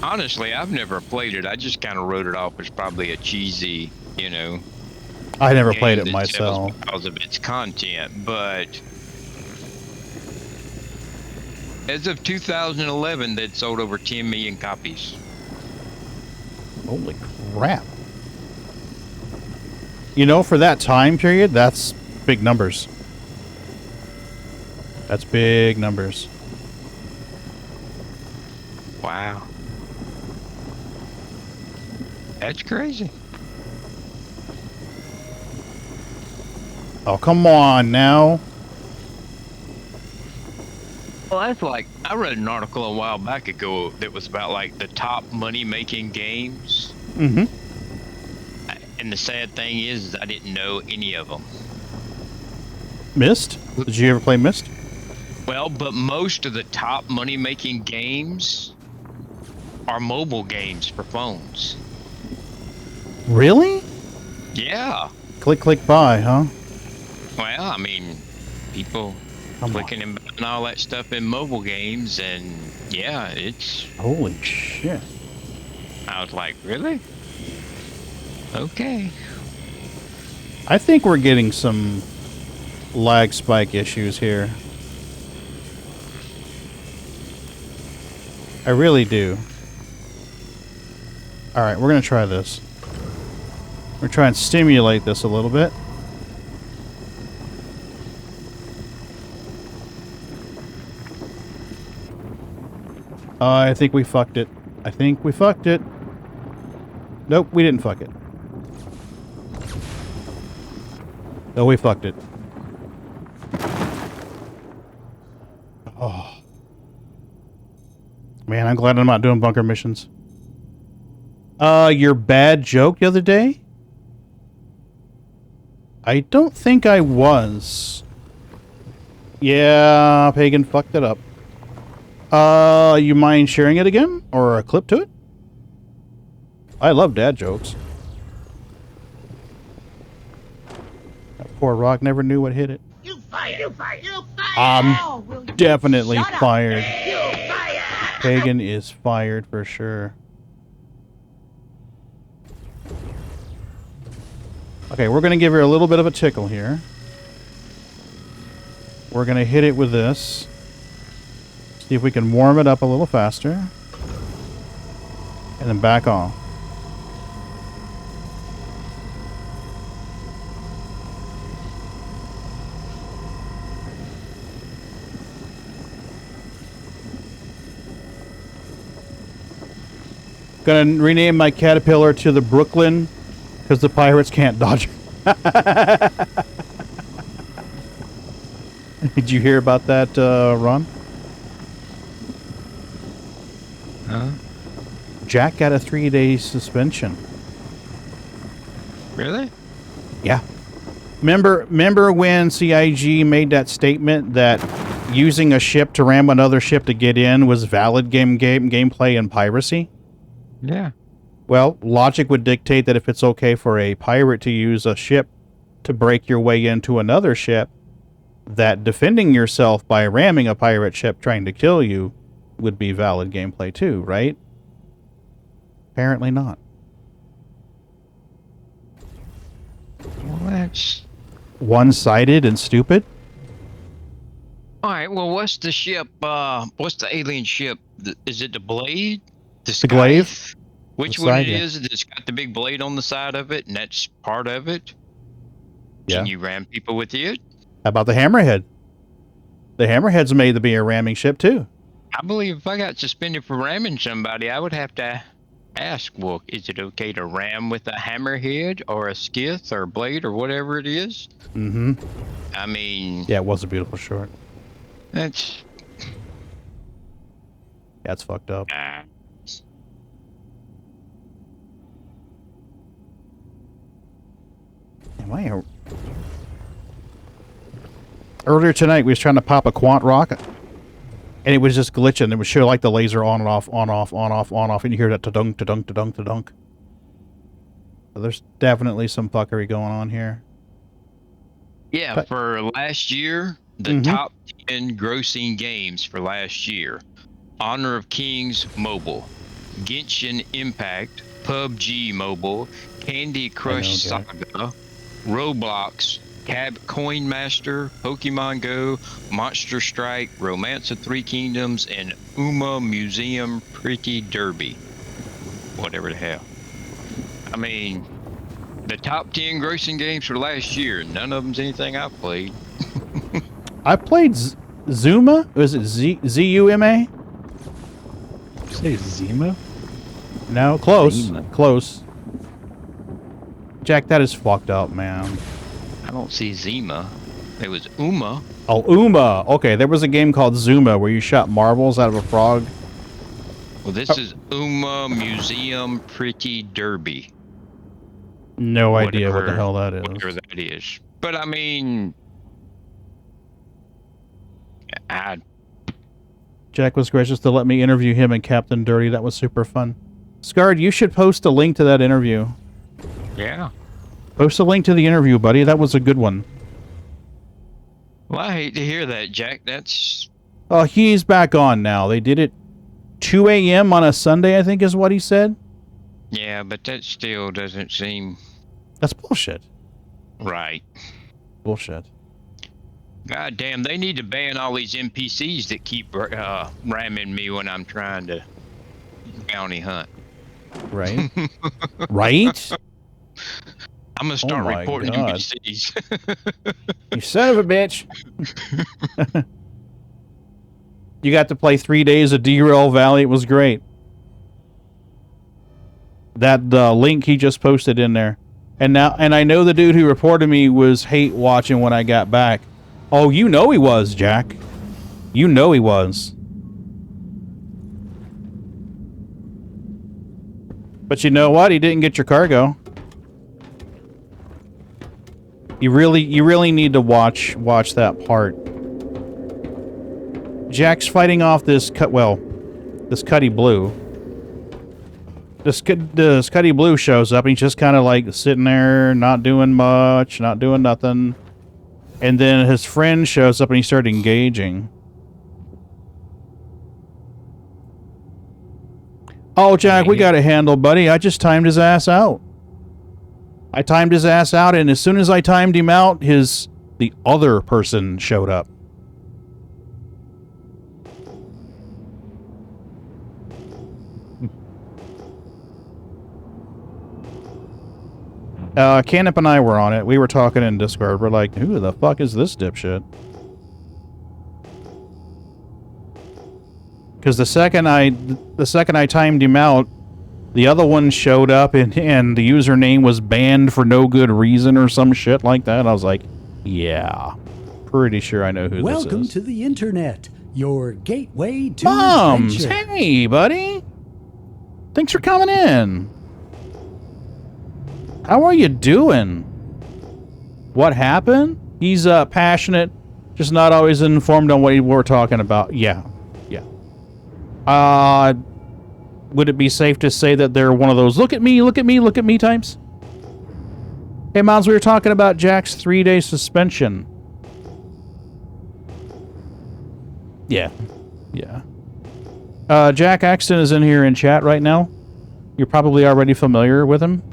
honestly, I've never played it. I just kind of wrote it off as probably a cheesy, you know. I never played game it that sells myself. because of its content, but as of 2011, they'd sold over 10 million copies. Holy crap. You know, for that time period, that's big numbers. That's big numbers. Wow. That's crazy. Oh, come on now. Well, that's like, I read an article a while back ago that was about like the top money-making games. Mm-hmm. And the sad thing is I didn't know any of them. Myst? Did you ever play Myst? Well, but most of the top money-making games are mobile games for phones. Really? Yeah. Click, click, buy, huh? Well, I mean, people clicking and buying all that stuff in mobile games, and yeah, it's... Holy shit. I was like, really? Okay. I think we're getting some lag spike issues here. I really do. Alright, we're going to try this. We're trying to stimulate this a little bit. I think we fucked it. I think we fucked it. Nope, we didn't fuck it. No, we fucked it. Oh. Man, I'm glad I'm not doing bunker missions. Your bad joke the other day? I don't think I was. Yeah, Pagan fucked it up. You mind sharing it again? Or a clip to it? I love dad jokes. That poor rock never knew what hit it. You fired! You fired! You fired! I'm definitely Shut up. fired. You fired! Pagan is fired for sure. Okay, we're going to give her a little bit of a tickle here. We're going to hit it with this. See if we can warm it up a little faster. And then back off. Gonna rename my caterpillar to the Brooklyn because the pirates can't dodge her. Did you hear about that, Ron? Huh? Jack got a 3-day suspension. Really? Yeah. Remember when CIG made that statement that using a ship to ram another ship to get in was valid gameplay and piracy? Yeah. Well, logic would dictate that if it's okay for a pirate to use a ship to break your way into another ship, that defending yourself by ramming a pirate ship trying to kill you would be valid gameplay too, right? Apparently not. Well, that's... One-sided and stupid? Alright, well, what's the ship, what's the alien ship? Is it the Blade? The Glaive? Which The one side, it yeah. is that's got the big blade on the side of it, and that's part of it? Yeah. Can you ram people with it? How about the Hammerhead? The Hammerhead's made to be a ramming ship too. I believe if I got suspended for ramming somebody, I would have to ask, well, is it okay to ram with a hammerhead or a skith or blade or whatever it is? Mm-hmm. I mean... Yeah, it was a beautiful short. That's... That's fucked up. Am I a... Earlier tonight, we was trying to pop a quant rocket, and it was just glitching. It would show like the laser on and off, on off, on off, on off, and you hear that ta-dunk, ta-dunk, ta-dunk, ta-dunk. There's definitely some fuckery going on here. Yeah, But- for last year, the top 10 grossing games for last year: Honor of Kings Mobile, Genshin Impact, PUBG Mobile, Candy Crush Saga, Roblox, Cab Coin Master, Pokemon Go, Monster Strike, Romance of Three Kingdoms, and Uma Museum Pretty Derby. Whatever the hell. I mean, the top 10 grossing games for last year, none of them's anything I've played. I played Zuma? Was it Z-U-M-A? Say Zima? No, close. Zima. Close. Jack, that is fucked up, man. I don't see Zima. It was Uma. Oh, Uma. Okay, there was a game called Zuma where you shot marbles out of a frog. Well, this is Uma Museum Pretty Derby. No idea what the hell that is. Whatever that is. But I mean, Jack was gracious to let me interview him and Captain Dirty. That was super fun. Scarred, you should post a link to that interview. yeah. Post a link to the interview, buddy. That was a good one. Well, I hate to hear that, Jack. That's... Oh, he's back on now. They did it 2 a.m. on a Sunday, I think is what he said. Yeah, but that still doesn't seem... That's bullshit. right. Bullshit. God damn, they need to ban all these NPCs that keep ramming me when I'm trying to bounty hunt. Right? Right? I'm gonna start my reporting God. NPCs. You son of a bitch. You got to play 3 days of Derail Valley. It was great. That link he just posted in there. And I know the dude who reported me was hate watching when I got back. Oh, you know he was, Jack. You know he was. But you know what? He didn't get your cargo. You really need to watch that part. Jack's fighting off this Cuddy Blue. This Cuddy Blue shows up and he's just kind of like sitting there, not doing much, not doing nothing. And then his friend shows up and he started engaging. Oh, Jack, we got it handled, buddy. I just timed his ass out. I timed his ass out, and as soon as I timed him out, the other person showed up. Canop and I were on it. We were talking in Discord. We're like, who the fuck is this dipshit? Because the second I timed him out, the other one showed up and the username was banned for no good reason or some shit like that. I was like, yeah, pretty sure I know who this is. Welcome to the internet, your gateway to Moms, adventure. hey, buddy. Thanks for coming in. How are you doing? What happened? He's passionate, just not always informed on what we're talking about. Yeah. Would it be safe to say that they're one of those look at me types? Hey, Moms, we were talking about Jack's 3-day suspension. Yeah. Jack Axton is in here in chat right now. You're probably already familiar with him.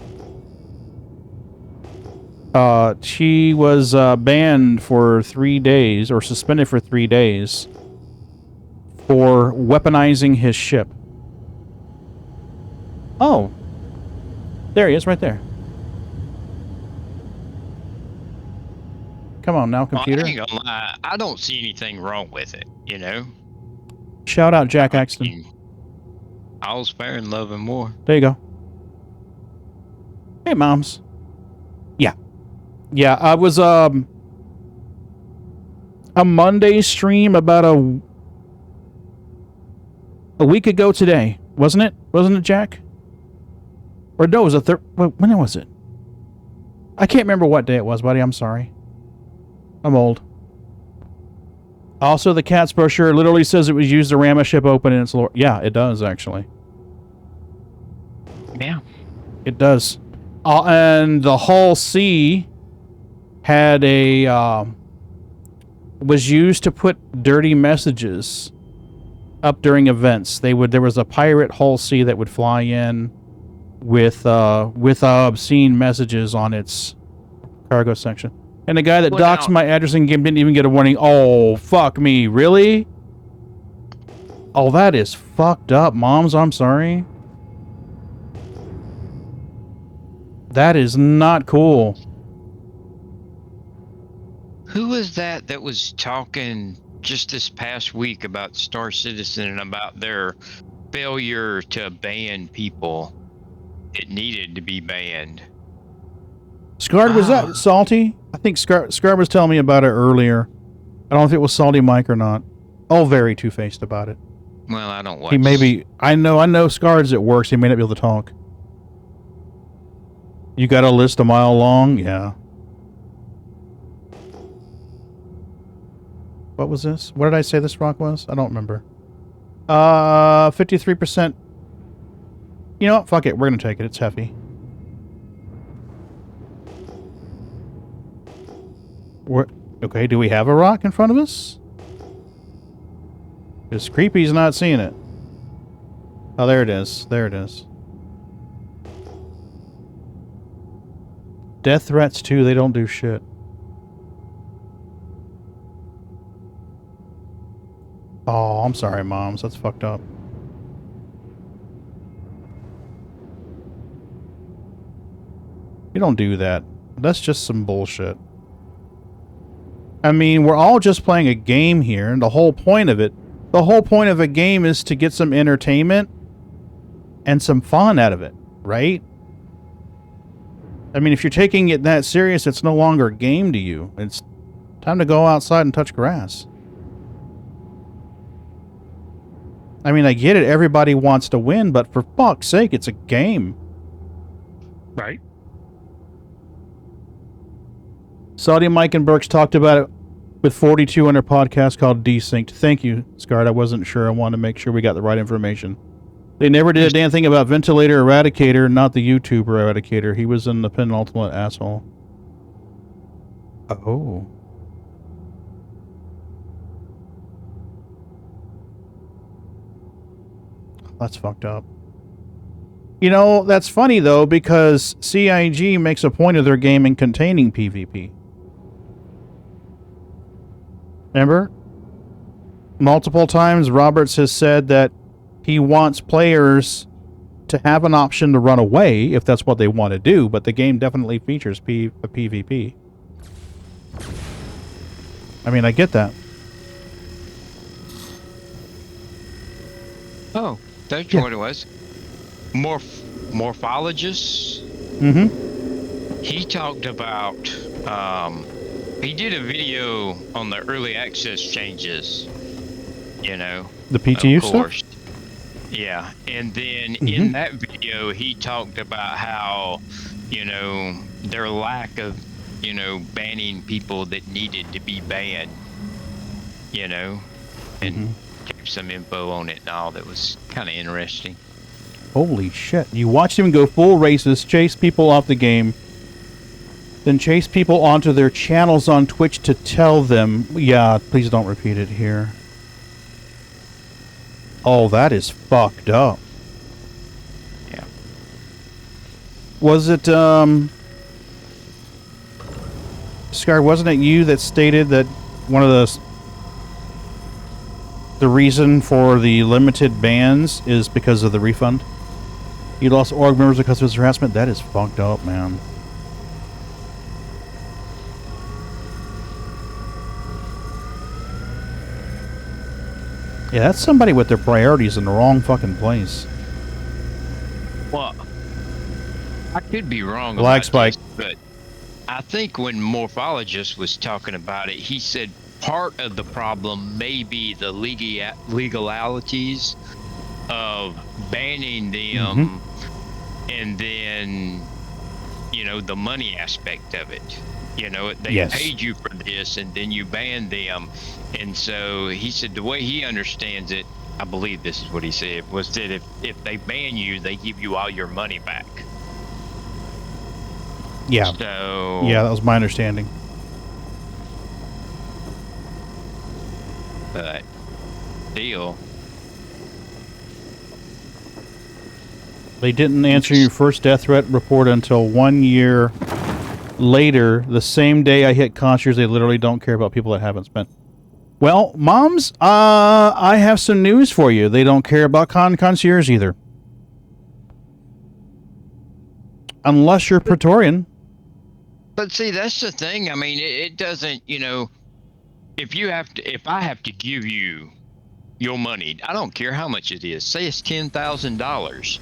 She was banned for 3 days, or suspended for 3 days, for weaponizing his ship. Oh. There he is, right there. Come on now, computer. I ain't gonna lie, I don't see anything wrong with it, you know? Shout out Jack Axton. All's fair in love and war. There you go. Hey, Moms. Yeah, I was, a Monday stream about a week ago today, wasn't it? Wasn't it, Jack? Or no, it was when was it? I can't remember what day it was, buddy. I'm sorry. I'm old. Also, the cat's brochure literally says it was used to ram a ship open in its lore. Yeah, it does, actually. Yeah. It does. And the Hull C had a was used to put dirty messages up during events. There was a pirate Hull C that would fly in with obscene messages on its cargo section. And the guy that doxed my address in game didn't even get a warning. Oh, fuck me. Really? Oh, that is fucked up, Moms. I'm sorry. That is not cool. Who was that was talking just this past week about Star Citizen and about their failure to ban people that needed to be banned? Scarred, was that Salty? I think Scar was telling me about it earlier. I don't know if it was Salty Mike or not. Oh, very two-faced about it. Well, I don't watch. He may be... I know Scarred's at work, so he may not be able to talk. You got a list a mile long? Yeah. What was this? What did I say this rock was? I don't remember. 53%. You know what? Fuck it. We're going to take it. It's heavy. Okay, do we have a rock in front of us? Because Creepy's not seeing it. Oh, there it is. There it is. Death threats, too. They don't do shit. Oh, I'm sorry, Moms. That's fucked up. You don't do that. That's just some bullshit. I mean, we're all just playing a game here, and the whole point of a game is to get some entertainment and some fun out of it, right? I mean, if you're taking it that serious, it's no longer a game to you. It's time to go outside and touch grass. I mean, I get it. Everybody wants to win, but for fuck's sake, it's a game. Right. Saudi Mike and Burks talked about it with 42 on their podcast called Desynced. Thank you, Scarred. I wasn't sure. I wanted to make sure we got the right information. They never did a damn thing about Ventilator Eradicator, not the YouTuber Eradicator. He was in the penultimate asshole. Oh. That's fucked up. You know, that's funny, though, because CIG makes a point of their gaming containing PvP. Remember? Multiple times, Roberts has said that he wants players to have an option to run away if that's what they want to do, but the game definitely features PvP. I mean, I get that. Oh, that's what it was. Morphologist. Mm-hmm. He talked about. He did a video on the early access changes. You know, the PTU stuff. Yeah, and then in that video, he talked about how, you know, their lack of, you know, banning people that needed to be banned. You know, and gave some info on it and all that was kind of interesting. Holy shit. You watched him go full racist, chase people off the game, then chase people onto their channels on Twitch to tell them, yeah, please don't repeat it here. Oh, that is fucked up. Yeah. Was it, Scar, wasn't it you that stated that one of the reason for the limited bans is because of the refund? You lost org members because of his harassment? That is fucked up, man. Yeah, that's somebody with their priorities in the wrong fucking place. Well, I could be wrong Black about Spike. this, but I think when Morphologist was talking about it, he said part of the problem may be the legalities of banning them, and then, you know, the money aspect of it. You know, they paid you for this, and then you banned them. And so he said the way he understands it, I believe this is what he said, was that if they ban you, they give you all your money back. Yeah. So Yeah, that was my understanding. But still, They didn't answer your first death threat report until 1 year later. The same day I hit concierge, they literally don't care about people that haven't spent. Well, moms, I have some news for you. They don't care about concierge either. Unless you're Praetorian. but see, that's the thing. I mean, it doesn't, if I have to give you your money, I don't care how much it is. Say it's $10,000.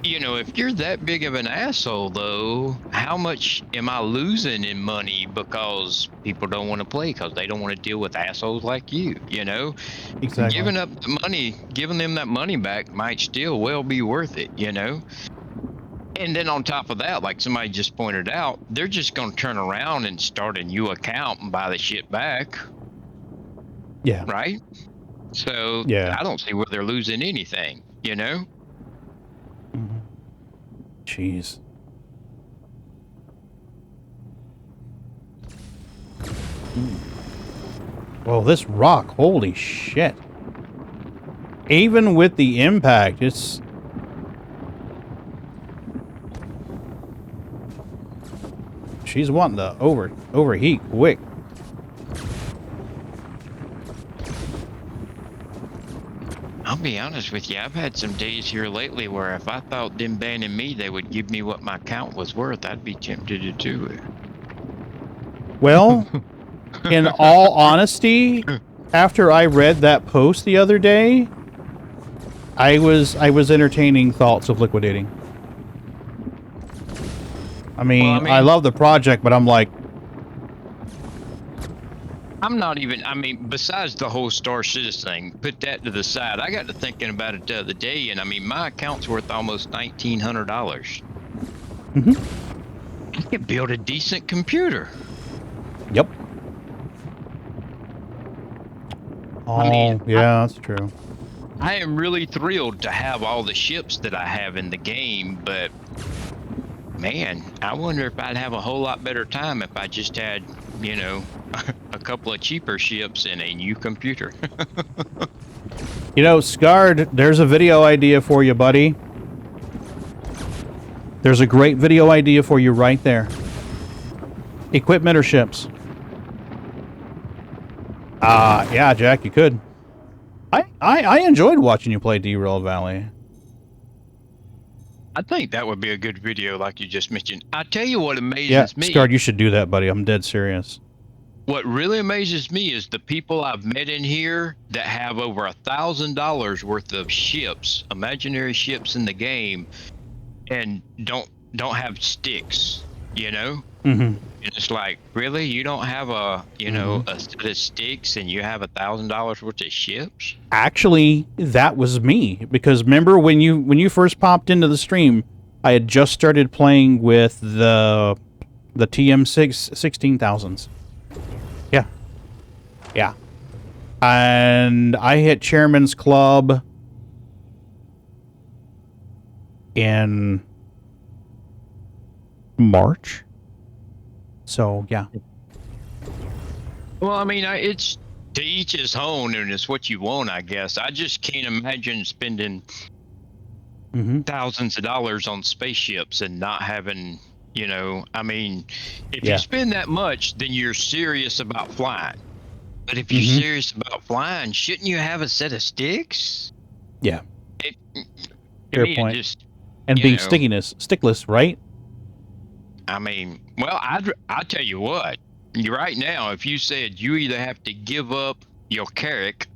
If you're that big of an asshole, though, how much am I losing in money because people don't want to play because they don't want to deal with assholes like you? Exactly. Giving up the money, giving them that money back might still well be worth it. And then on top of that, like somebody just pointed out, they're just going to turn around and start a new account and buy the shit back. Yeah. Right? So yeah. I don't see where they're losing anything, Jeez. Well, this rock, holy shit. Even with the impact, it's... She's wanting to overheat quick. I'll be honest with you, I've had some days here lately where if I thought them banning me, they would give me what my count was worth, I'd be tempted to do it. Well, in all honesty, after I read that post the other day, I was entertaining thoughts of liquidating. I mean, I love the project, but I'm like... I'm not even, besides the whole Star Citizen thing, put that to the side. I got to thinking about it the other day, and my account's worth almost $1,900. Mm-hmm. I could build a decent computer. Yep. Oh, yeah, that's true. I am really thrilled to have all the ships that I have in the game, but man, I wonder if I'd have a whole lot better time if I just had, a couple of cheaper ships and a new computer. Scarred, there's a video idea for you, buddy. There's a great video idea for you right there. Equipment or ships? Yeah, Jack, you could. I enjoyed watching you play Derail Valley. I think that would be a good video, like you just mentioned. I tell you what amazes me. Scarred, you should do that, buddy. I'm dead serious. What really amazes me is the people I've met in here that have over $1,000 worth of ships, imaginary ships in the game, and don't have sticks. Mm-hmm. And it's like, really, you don't have a set of sticks, and you have $1,000 worth of ships? Actually, that was me, because remember when you first popped into the stream, I had just started playing with the TM6 16,000s. Yeah. And I hit Chairman's Club in March. So, yeah. Well, it's to each his own, and it's what you want, I guess. I just can't imagine spending thousands of dollars on spaceships and not having, if you spend that much, then you're serious about flying. But if you're serious about flying, shouldn't you have a set of sticks? Yeah. Fair point. And being stickless, right? Well, I'll tell you what. Right now, if you said you either have to give up your carrack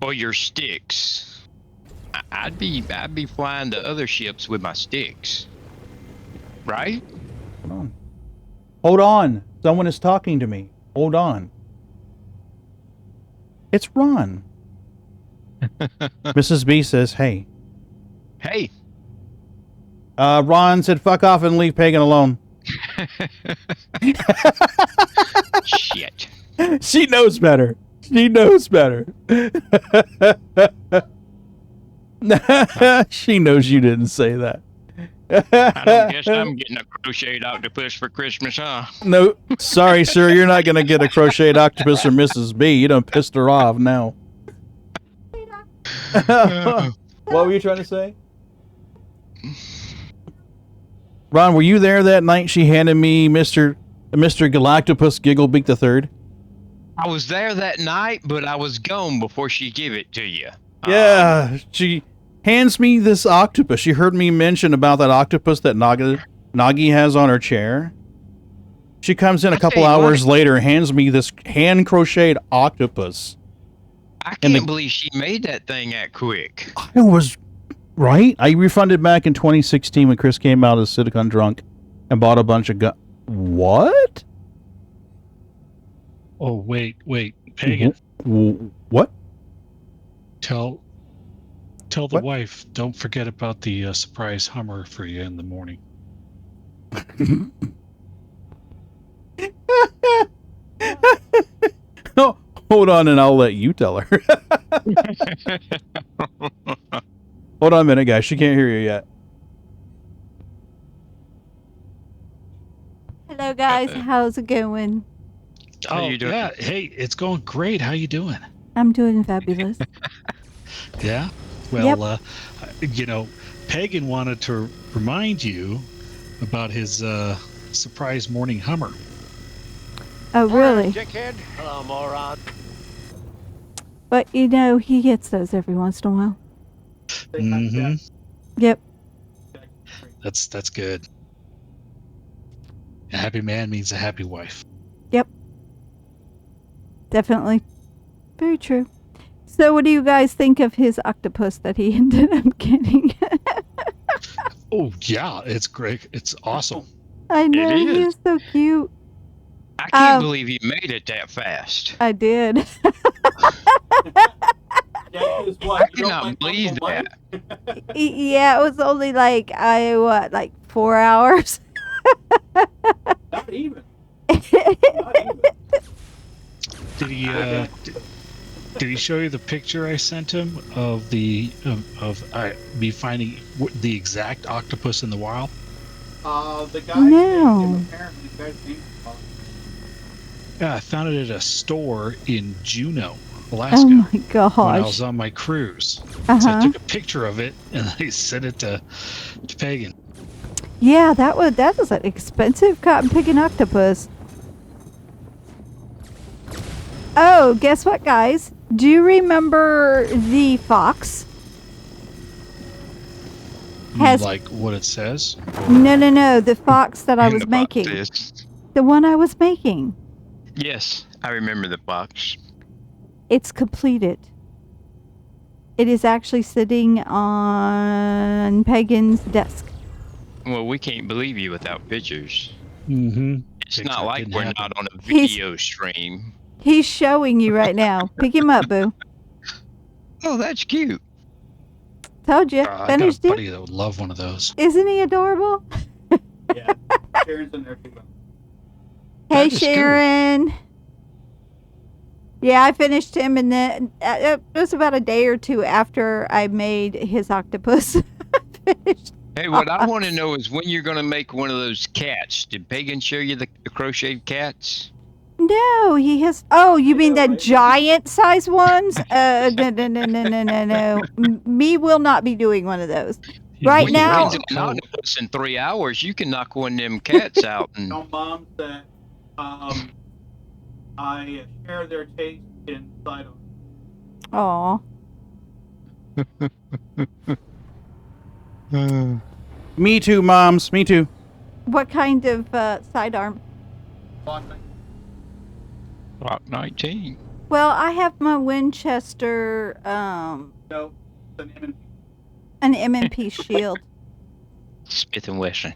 or your sticks, I'd be flying the other ships with my sticks. Right? Hold on. Someone is talking to me. Hold on. It's Ron. Mrs. B says, hey. Hey. Ron said, fuck off and leave Pagan alone. Shit. She knows better. She knows better. She knows you didn't say that. I don't guess I'm getting a crocheted octopus for Christmas, huh? No, sorry, sir. You're not going to get a crocheted octopus from Mrs. B. You done pissed her off now. What were you trying to say? Ron, were you there that night she handed me Mr. Galactopus Gigglebeak the Third? I was there that night, but I was gone before she gave it to you. Yeah, she hands me this octopus. She heard me mention about that octopus that Nagi has on her chair. She comes in a couple hours later and hands me this hand-crocheted octopus. I can't believe she made that thing that quick. I was right. I refunded back in 2016 when Chris came out as Silicon Drunk and bought a bunch of What? Oh, wait. Pagan. What? Tell the wife, don't forget about the surprise Hummer for you in the morning. Oh, hold on and I'll let you tell her. Hold on a minute, guys. She can't hear you yet. Hello, guys. How's it going? How you doing? Yeah. Hey, it's going great. How you doing? I'm doing fabulous. Yeah? Well, Pagan wanted to remind you about his surprise morning Hummer. Oh, really? Dickhead. Hello, moron. But, he gets those every once in a while. Mm-hmm. Yep. That's good. A happy man means a happy wife. Yep. Definitely. Very true. So what do you guys think of his octopus that he ended up getting? Oh, yeah. It's great. It's awesome. I know. He's so cute. I can't believe you made it that fast. I did. I cannot believe that. Yeah, it was only like 4 hours. Not even. Did he show you the picture I sent him of me finding the exact octopus in the wild? The guy no. Yeah, I found it at a store in Juneau, Alaska. Oh my gosh! When I was on my cruise, so I took a picture of it and I sent it to Pagan. Yeah, that was an expensive cotton picking octopus. Oh, guess what, guys? Do you remember the fox? Like what it says? No. The fox that I was making. The one I was making. Yes, I remember the box. It's completed. It is actually sitting on Pagan's desk. Well, we can't believe you without pictures. Mm-hmm. It's not like we're not on a video stream. He's showing you right now. Pick him up, boo. Oh, that's cute. Told you. I got a Finished buddy it. that would love one of those. Isn't he adorable? Yeah. Sharon's in there too. Hey, Sharon. Yeah, I finished him, and then it was about a day or two after I made his octopus. Finished. Hey, what I want to know is when you're going to make one of those cats. Did Pagan show you the crocheted cats? No, he has. Oh, you mean the giant size ones? No. Me will not be doing one of those. Right now. In 3 hours, you can knock one of them cats out. And... Tell Mom that I share their taste in sidearms. Aw. Me too, Moms. Me too. What kind of sidearm? Block 19. Well, I have my Winchester. No, an M&P shield. Smith & Wesson.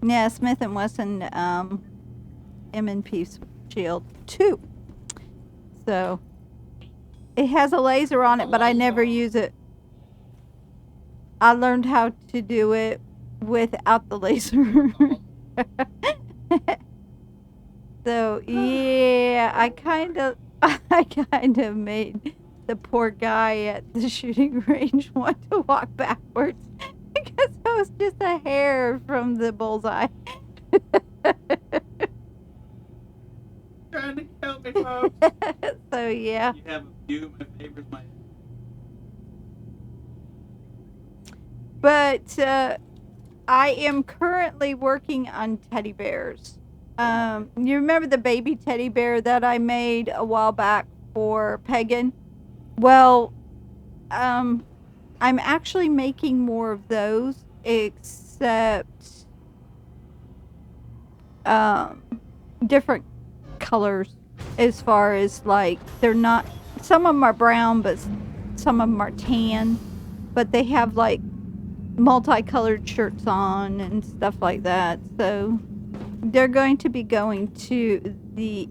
Yeah, Smith & Wesson M&P shield 2. So it has a laser on it, but I never use it. I learned how to do it without the laser. So yeah, I kind of made the poor guy at the shooting range want to walk backwards because I was just a hair from the bullseye. Trying to kill me, folks. So yeah. You have a few of my favorites. But I am currently working on teddy bears. You remember the baby teddy bear that I made a while back for Pagan? Well, I'm actually making more of those, except different colors as far as like they're not, some of them are brown, but some of them are tan, but they have like multicolored shirts on and stuff like that. So they're going to be going to the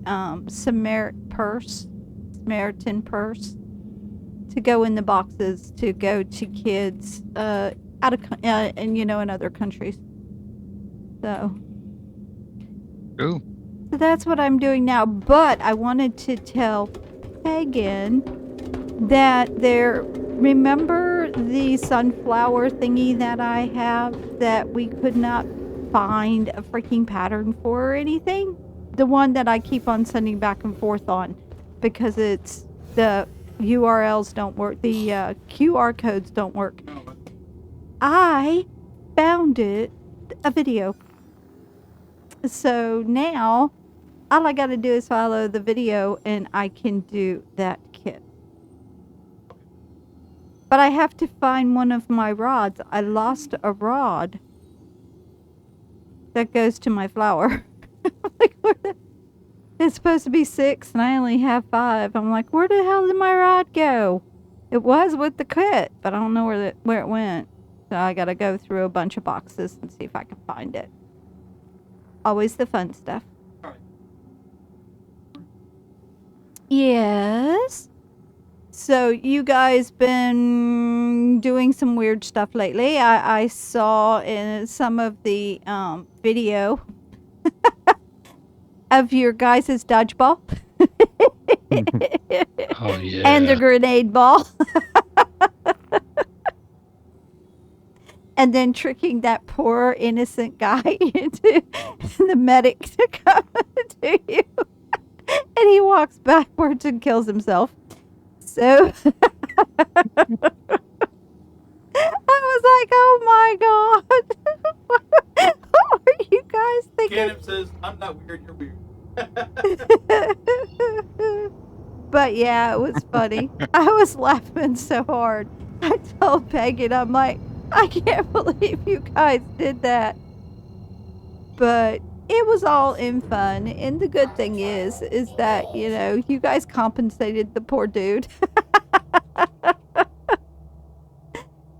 Samaritan purse to go in the boxes to go to kids out of and in other countries. So Ooh. So that's what I'm doing now. But I wanted to tell Pagan that remember the sunflower thingy that I have that we could not find a freaking pattern for or anything? The one that I keep on sending back and forth on because it's the URLs don't work, the QR codes don't work. I found a video. So now all I got to do is follow the video and I can do that kit. But I have to find one of my rods. I lost a rod that goes to my flower. Like, it's supposed to be 6 and I only have 5. I'm like, where the hell did my rod go? It was with the kit, but I don't know where it went. So I got to go through a bunch of boxes and see if I can find it. Always the fun stuff. Yes. So you guys been doing some weird stuff lately. I saw in some of the video of your guys' dodgeball. Oh yeah. And the grenade ball. And then tricking that poor innocent guy into the medic to come to you. And he walks backwards and kills himself. So I was like, oh my God. What were you guys thinking? Ganem says, I'm not weird, you're weird. But yeah, it was funny. I was laughing so hard. I told Pagan, I'm like, I can't believe you guys did that. But it was all in fun. And the good thing is that, you guys compensated the poor dude.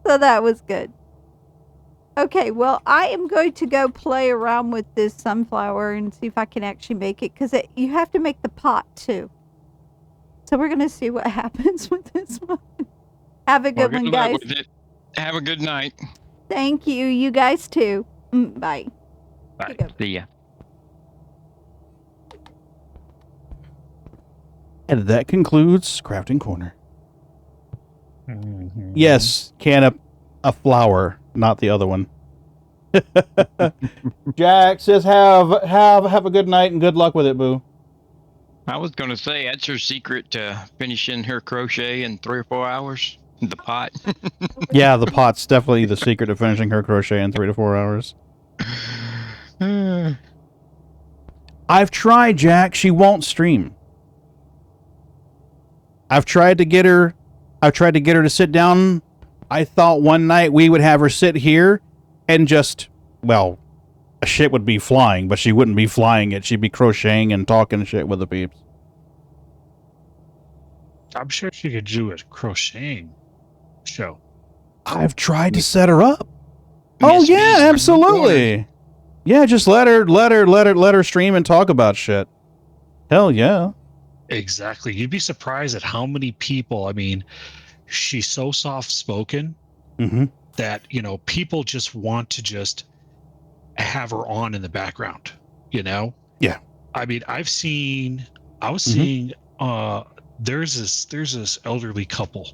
So that was good. Okay, well, I am going to go play around with this sunflower and see if I can actually make it. Because you have to make the pot, too. So we're going to see what happens with this one. Have a good one, guys. Have a good night. Thank you. You guys, too. Bye. Bye. See ya. And that concludes Crafting Corner. Mm-hmm. Yes, can a flower, not the other one. Jack says, have a good night and good luck with it, boo. I was going to say, that's her secret to finishing her crochet in 3 or 4 hours. The pot. Yeah, the pot's definitely the secret to finishing her crochet in 3 to 4 hours. I've tried, Jack. She won't stream. I've tried to get her to sit down. I thought one night we would have her sit here and just, well, a shit would be flying, but she wouldn't be flying it. She'd be crocheting and talking shit with the peeps. I'm sure she could do a crocheting show. I've tried to set her up. Oh yeah, absolutely. Yeah, just let her stream and talk about shit. Hell yeah. Exactly. You'd be surprised at how many people, I mean, she's so soft-spoken that, people just want to just have her on in the background, Yeah. I mean, I was seeing, there's this elderly couple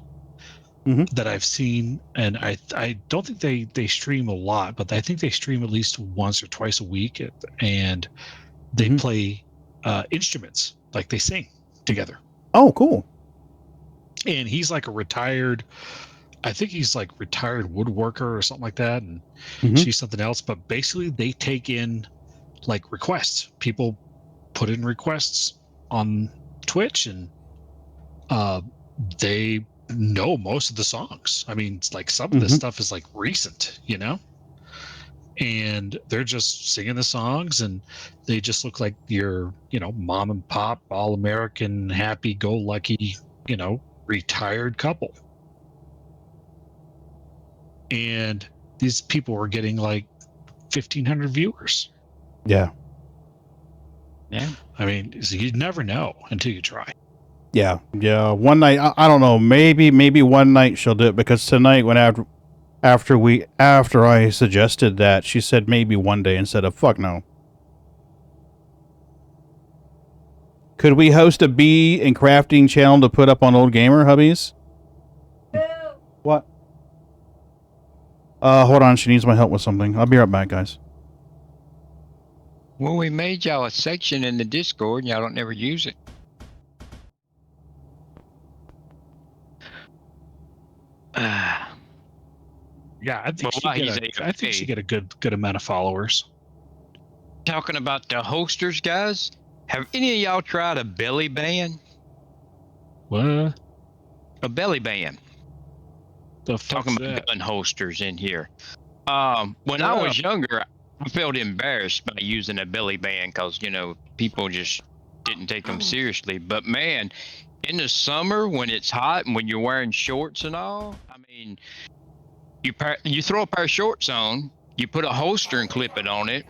that I've seen, and I don't think they stream a lot, but I think they stream at least once or twice a week, and they play instruments, like they sing together. Oh, cool. And he's like a retired, I think he's like retired woodworker or something like that, and she's something else. But basically, they take in like requests. People put in requests on Twitch, and they know most of the songs. I mean, it's like some of this stuff is like recent, you know, and they're just singing the songs, and they just look like your, you know, mom and pop, all American, happy go lucky, you know, retired couple. And these people were getting like 1,500 viewers. Yeah. Yeah. I mean, you never know until you try. Yeah. Yeah. One night, I don't know. Maybe one night she'll do it, because tonight, when after I suggested that, she said maybe one day instead of fuck no. Could we host a bee and crafting channel to put up on Old Gamer, hubbies? What? Hold on. She needs my help with something. I'll be right back, guys. Well, we made y'all a section in the Discord, and y'all don't never use it. Yeah, I think she get a good amount of followers. Talking about the holsters, guys. Have any of y'all tried a belly band? What? A belly band. The talking about that? gun holsters in here. When I was younger, I felt embarrassed by using a belly band because, you know, people just didn't take them seriously. But man, in the summer when it's hot and when you're wearing shorts and all, I mean, you throw a pair of shorts on, you put a holster and clip it on it,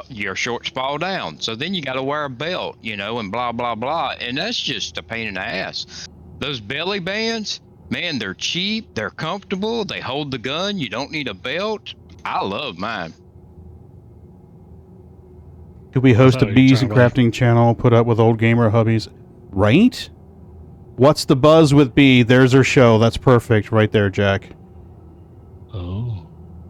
your shorts fall down. So then you got to wear a belt, you know, and blah, blah, blah. And that's just a pain in the ass. Those belly bands, man, they're cheap, they're comfortable, they hold the gun, you don't need a belt. I love mine. Could we host a bees and crafting channel put up with Old Gamer hubbies? Right? What's the buzz with B? There's her show. That's perfect right there, Jack. Oh.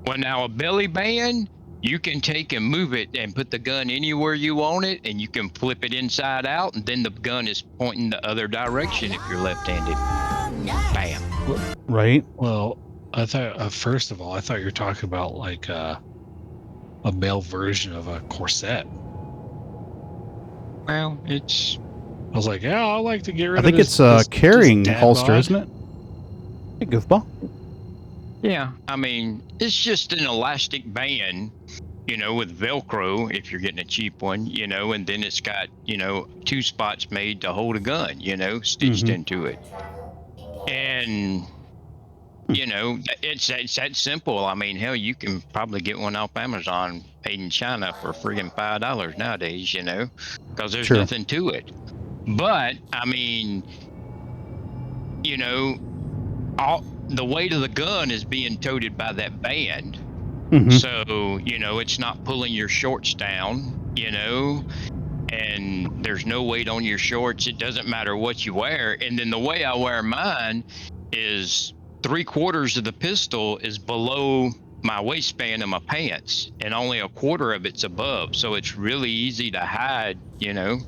Well, now a belly band, you can take and move it and put the gun anywhere you want it, and you can flip it inside out, and then the gun is pointing the other direction if you're left-handed. Bam. Right? Well, I thought, first of all, I thought you were talking about like a male version of a corset. Well, it's... I was like, yeah, I like to get rid of I think it's a carrying holster, isn't it? Hey, goofball. Yeah, I mean, it's just an elastic band, you know, with Velcro, if you're getting a cheap one, you know, and then it's got, you know, 2 spots made to hold a gun, you know, stitched into it. And, you know, it's that simple. I mean, hell, you can probably get one off Amazon made in China for friggin' $5 nowadays, you know, because there's nothing to it. But, I mean, you know, the weight of the gun is being toted by that band. So, you know, it's not pulling your shorts down, you know, and there's no weight on your shorts. It doesn't matter what you wear. And then the way I wear mine is 3/4 of the pistol is below my waistband of my pants, and only 1/4 of it's above. So it's really easy to hide, you know.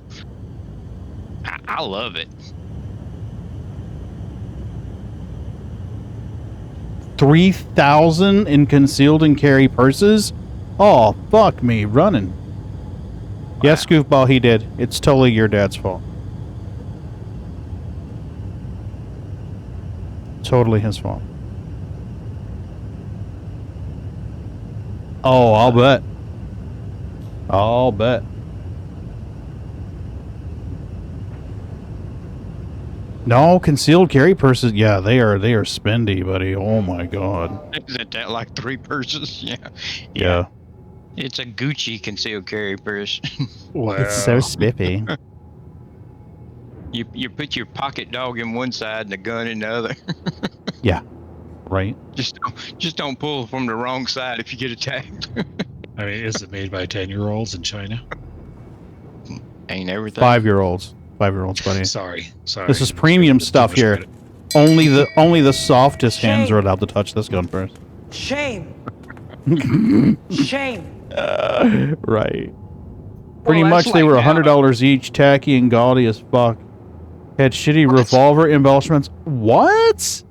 I love it. 3,000 in concealed and carry purses? Oh, fuck me, running. Wow. Yes, Goofball, he did. It's totally your dad's fault. Totally his fault. Oh, I'll bet. I'll bet. No, concealed carry purses. Yeah, they are spendy, buddy. Oh my god. Isn't that like 3 purses? Yeah. It's a Gucci concealed carry purse. Wow. It's so spiffy. You put your pocket dog in one side and the gun in the other. Yeah. Right. Just don't pull from the wrong side if you get attacked. I mean, is it made by 10-year-olds in China? Ain't everything. 5-year-olds. 5-year-olds, buddy. Sorry. This is premium stuff here. Only the softest hands are allowed to touch this gun first. Shame. Shame. Right. Pretty much, that's they like were now- $100 each, tacky and gaudy as fuck. Had shitty revolver embellishments. What?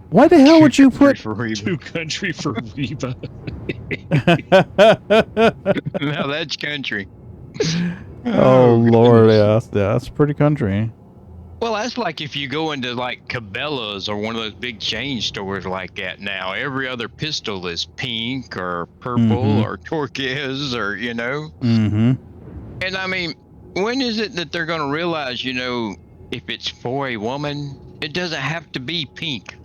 Why the hell would you put? Two country for Reba. Now that's country. Oh Lord, yeah, that's pretty country. Well, that's like if you go into like Cabela's or one of those big chain stores like that now. Every other pistol is pink or purple or turquoise or, you know. Mm-hmm. And I mean, when is it that they're going to realize, you know, if it's for a woman, it doesn't have to be pink.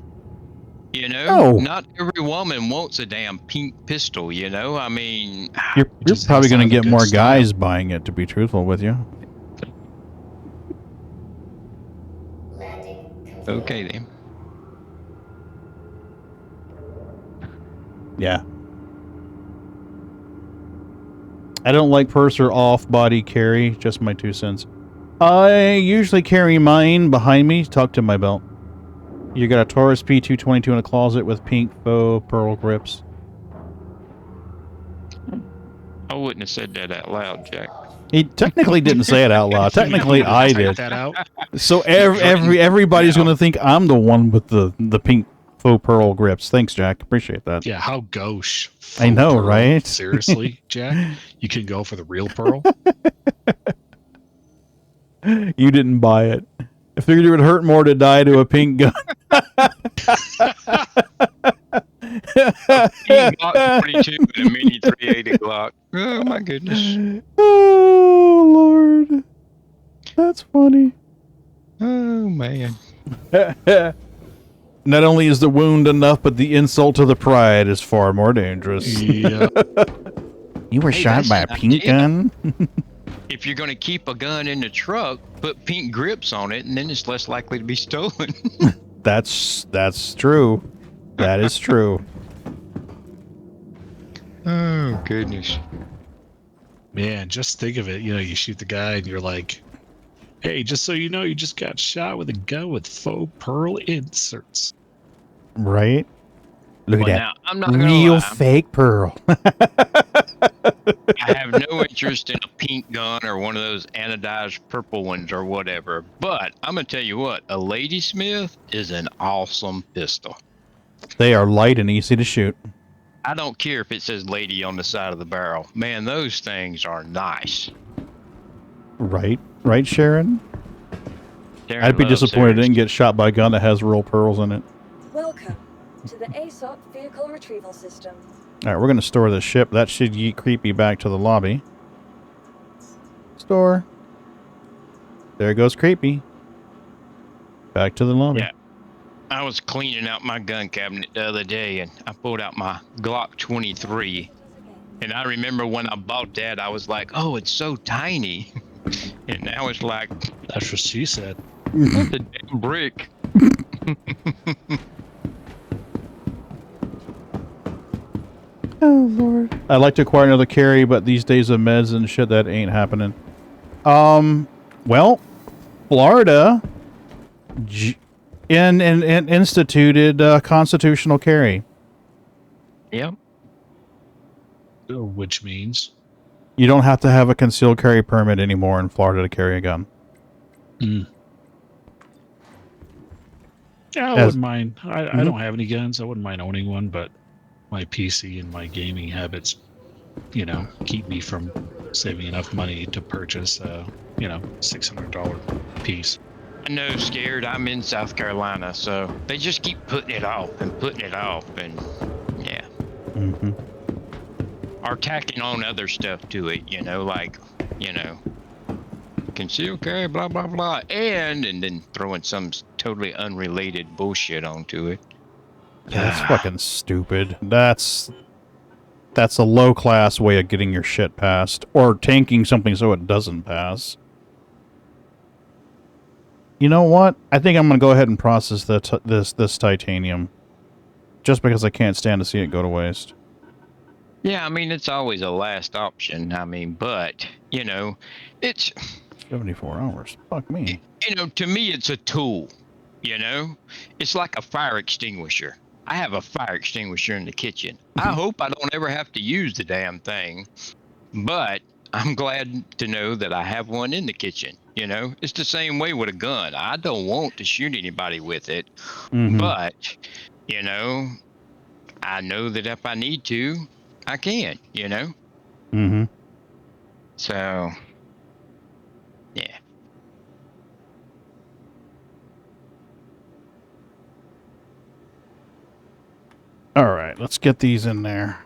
You know, No. Not every woman wants a damn pink pistol, you know? I mean, You're just probably has to going to have a get good more style. guys buying it, to be truthful with you. okay then. Yeah. I don't like purse or off-body carry, just my 2 cents. I usually carry mine behind me, tucked in my belt. You got a Taurus P222 in a closet with pink faux pearl grips. I wouldn't have said that out loud, Jack. He technically didn't say it out loud. Technically, I Type did. that out. So everybody's going to think I'm the one with the pink faux pearl grips. Thanks, Jack. Appreciate that. Yeah, how gauche. I know, Faux pearl. right? Seriously, Jack? You can go for the real pearl? You didn't buy it. I figured it would hurt more to die to a pink gun. Pink Glock 42 and a mini 380 Glock. Oh my goodness. Oh, Lord. That's funny. Oh man. Not only is the wound enough, but the insult to the pride is far more dangerous. Yeah. You were Hey, shot by a that's pink not it. gun? If you're going to keep a gun in the truck, put pink grips on it, and then it's less likely to be stolen. That's true. That is true. Oh goodness. Man, just think of it. You know, you shoot the guy and you're like, hey, just so you know, you just got shot with a gun with faux pearl inserts. Right? Look Well, at now, I'm that not gonna real lie. fake pearl. I have no interest in a pink gun or one of those anodized purple ones or whatever. But I'm going to tell you what, a Ladysmith is an awesome pistol. They are light and easy to shoot. I don't care if it says lady on the side of the barrel. Man, those things are nice. Right? Right, Sharon? Darren I'd be loves disappointed I theirs. didn't get shot by a gun that has real pearls in it. Welcome to the ASOP Vehicle Retrieval System. Alright, we're going to store this ship. That should yeet Creepy back to the lobby. Store. There goes Creepy. Back to the lobby. Yeah. I was cleaning out my gun cabinet the other day, and I pulled out my Glock 23. And I remember when I bought that, I was like, oh, it's so tiny. And now it's like, That's what she said. that's a damn brick. Oh, Lord. I'd like to acquire another carry, but these days of meds and shit, that ain't happening. Well, Florida instituted constitutional carry. Yep. Which means? You don't have to have a concealed carry permit anymore in Florida to carry a gun. Mm. Yeah, I wouldn't mind. I don't have any guns. I wouldn't mind owning one, but my PC and my gaming habits, you know, keep me from saving enough money to purchase you know, $600 piece. I know, scared. I'm in South Carolina, so they just keep putting it off and putting it off, and yeah. Mm-hmm. Or tacking on other stuff to it, you know, like, you know, concealed carry, blah, blah, blah, and then throwing some totally unrelated bullshit onto it. Yeah, that's fucking stupid. That's a low-class way of getting your shit passed, or tanking something so it doesn't pass. You know what? I think I'm going to go ahead and process this titanium, just because I can't stand to see it go to waste. Yeah, I mean, it's always a last option. I mean, but, you know, it's... 74 hours. Fuck me. You know, to me, it's a tool. You know, it's like a fire extinguisher. I have a fire extinguisher in the kitchen. I hope I don't ever have to use the damn thing, but I'm glad to know that I have one in the kitchen. You know, it's the same way with a gun. I don't want to shoot anybody with it, but, you know, I know that if I need to, I can, you know? So, yeah. All right, let's get these in there.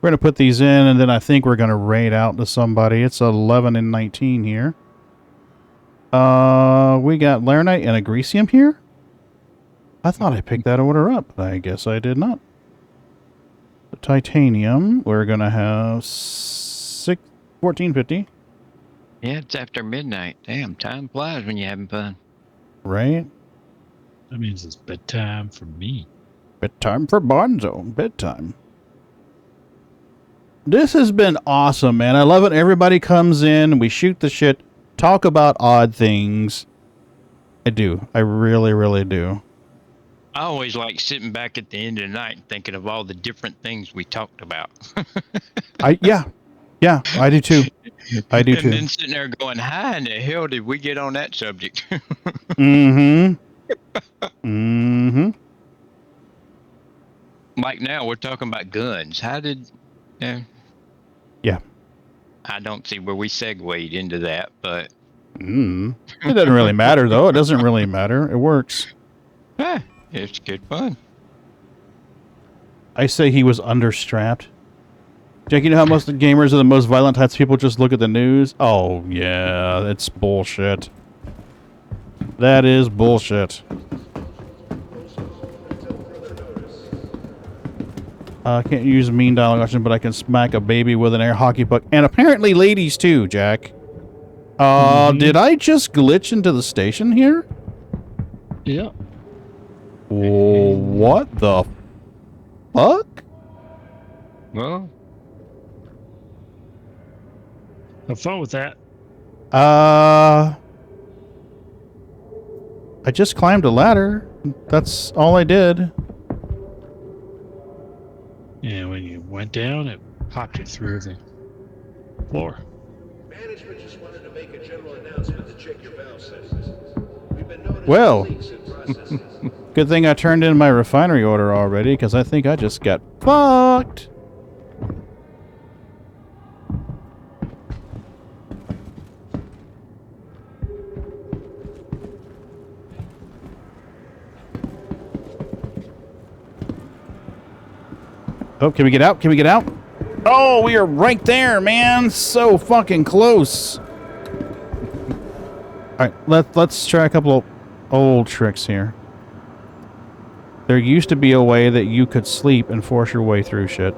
We're going to put these in, and then I think we're going to raid out to somebody. It's 11 and 19 here. We got Laranite and Agresium here? I thought I picked that order up. I guess I did not. The titanium, we're going to have 1450. Yeah, it's after midnight. Damn, time flies when you're having fun. Right? That means it's bedtime for me. Bedtime for Bonzo. Bedtime. This has been awesome, man. I love it. Everybody comes in, we shoot the shit, talk about odd things. I do. I really, really do. I always like sitting back at the end of the night and thinking of all the different things we talked about. Yeah, I do too. I do too. And then sitting there going, how in the hell did we get on that subject? Like now, we're talking about guns. How did... Yeah. I don't see where we segued into that, but... It doesn't really matter, though. It doesn't really matter. It works. It's good fun. I say he was understrapped. Jack, you know how most of the gamers are the most violent types of people just look at the news? Oh, yeah. That's bullshit. That is bullshit. I can't use a mean dialogue option, but I can smack a baby with an air hockey puck. And apparently ladies, too, Jack. Did I just glitch into the station here? Yeah. What the fuck? Well, have fun with that. I just climbed a ladder. That's all I did. And when you went down, it popped you through the floor. Management just wanted to make a general announcement to check your valve settings. We've been noticing Well, leaks in processes. good thing I turned in my refinery order already, because I think I just got fucked. Oh, can we get out? Can we get out? Oh, we are right there, man. So fucking close. All right, let's try a couple of old tricks here. There used to be a way that you could sleep and force your way through shit.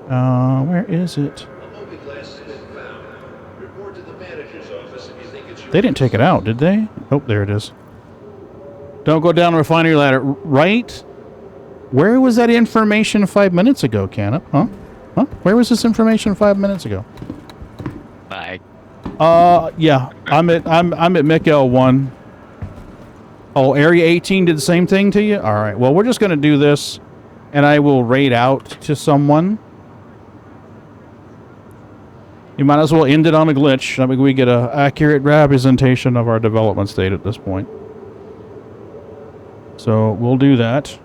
Where is it? They didn't take it out, did they? Oh, there it is. Don't go down the refinery ladder. Right? Where was that information 5 minutes ago, Canop? Huh? Where was this information 5 minutes ago? Bye. Yeah. I'm at Mick 1. Oh, Area 18 did the same thing to you? All right. Well, we're just going to do this, and I will raid out to someone. You might as well end it on a glitch. I mean, we get an accurate representation of our development state at this point. So we'll do that.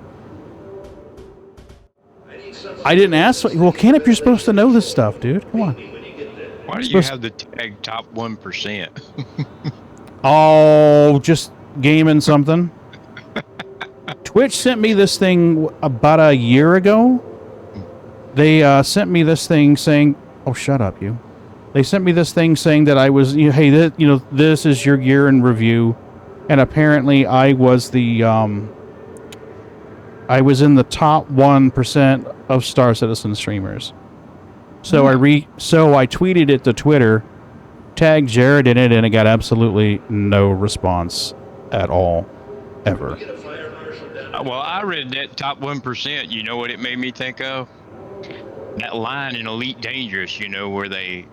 I didn't ask. Well, Canop, you're supposed to know this stuff, dude. Come on. Why do you have the tag top 1%? Oh, just gaming something. Twitch sent me this thing about a year ago. They sent me this thing saying, "Oh, shut up, you." They sent me this thing saying that I was, hey, this is your year in review, and apparently I was the, I was in the top 1% of Star Citizen streamers. So I tweeted it to Twitter, tagged Jared in it, and it got absolutely no response at all, ever. Well, I read that top 1%. You know what it made me think of? That line in Elite Dangerous, where they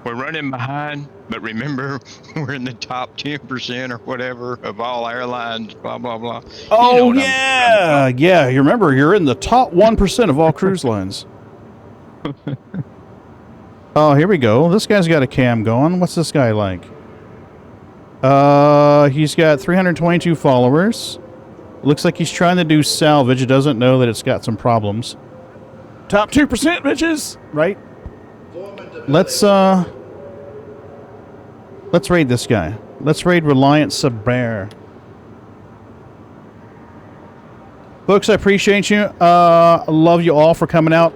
We're running behind, but remember, we're in the top 10% or whatever of all airlines, blah, blah, blah. Oh, You know what yeah. Yeah, you remember, you're in the top 1% of all cruise lines. Oh, here we go. This guy's got a cam going. What's this guy like? He's got 322 followers. Looks like he's trying to do salvage. He doesn't know that it's got some problems. Top 2%, bitches! Right? Let's raid this guy. Let's raid Reliant Subbear. Folks, I appreciate you. I love you all for coming out.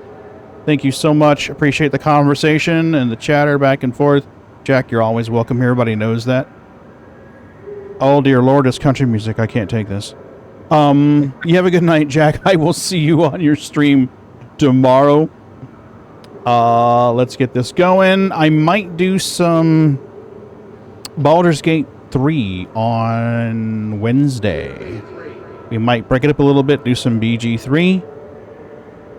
Thank you so much. Appreciate the conversation and the chatter back and forth. Jack, you're always welcome here. Everybody knows that. Oh, dear Lord, it's country music. I can't take this. You have a good night, Jack. I will see you on your stream tomorrow. Let's get this going. I might do some Baldur's Gate 3 on Wednesday. We might break it up a little bit, do some BG3,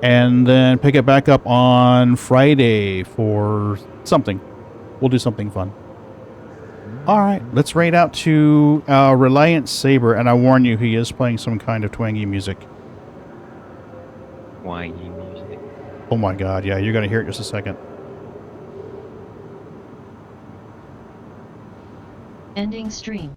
and then pick it back up on Friday for something. We'll do something fun. All right, let's raid out to Reliant Saber, and I warn you, he is playing some kind of twangy music. Twangy music. Oh my god, yeah, you're going to hear it in just a second. Ending stream.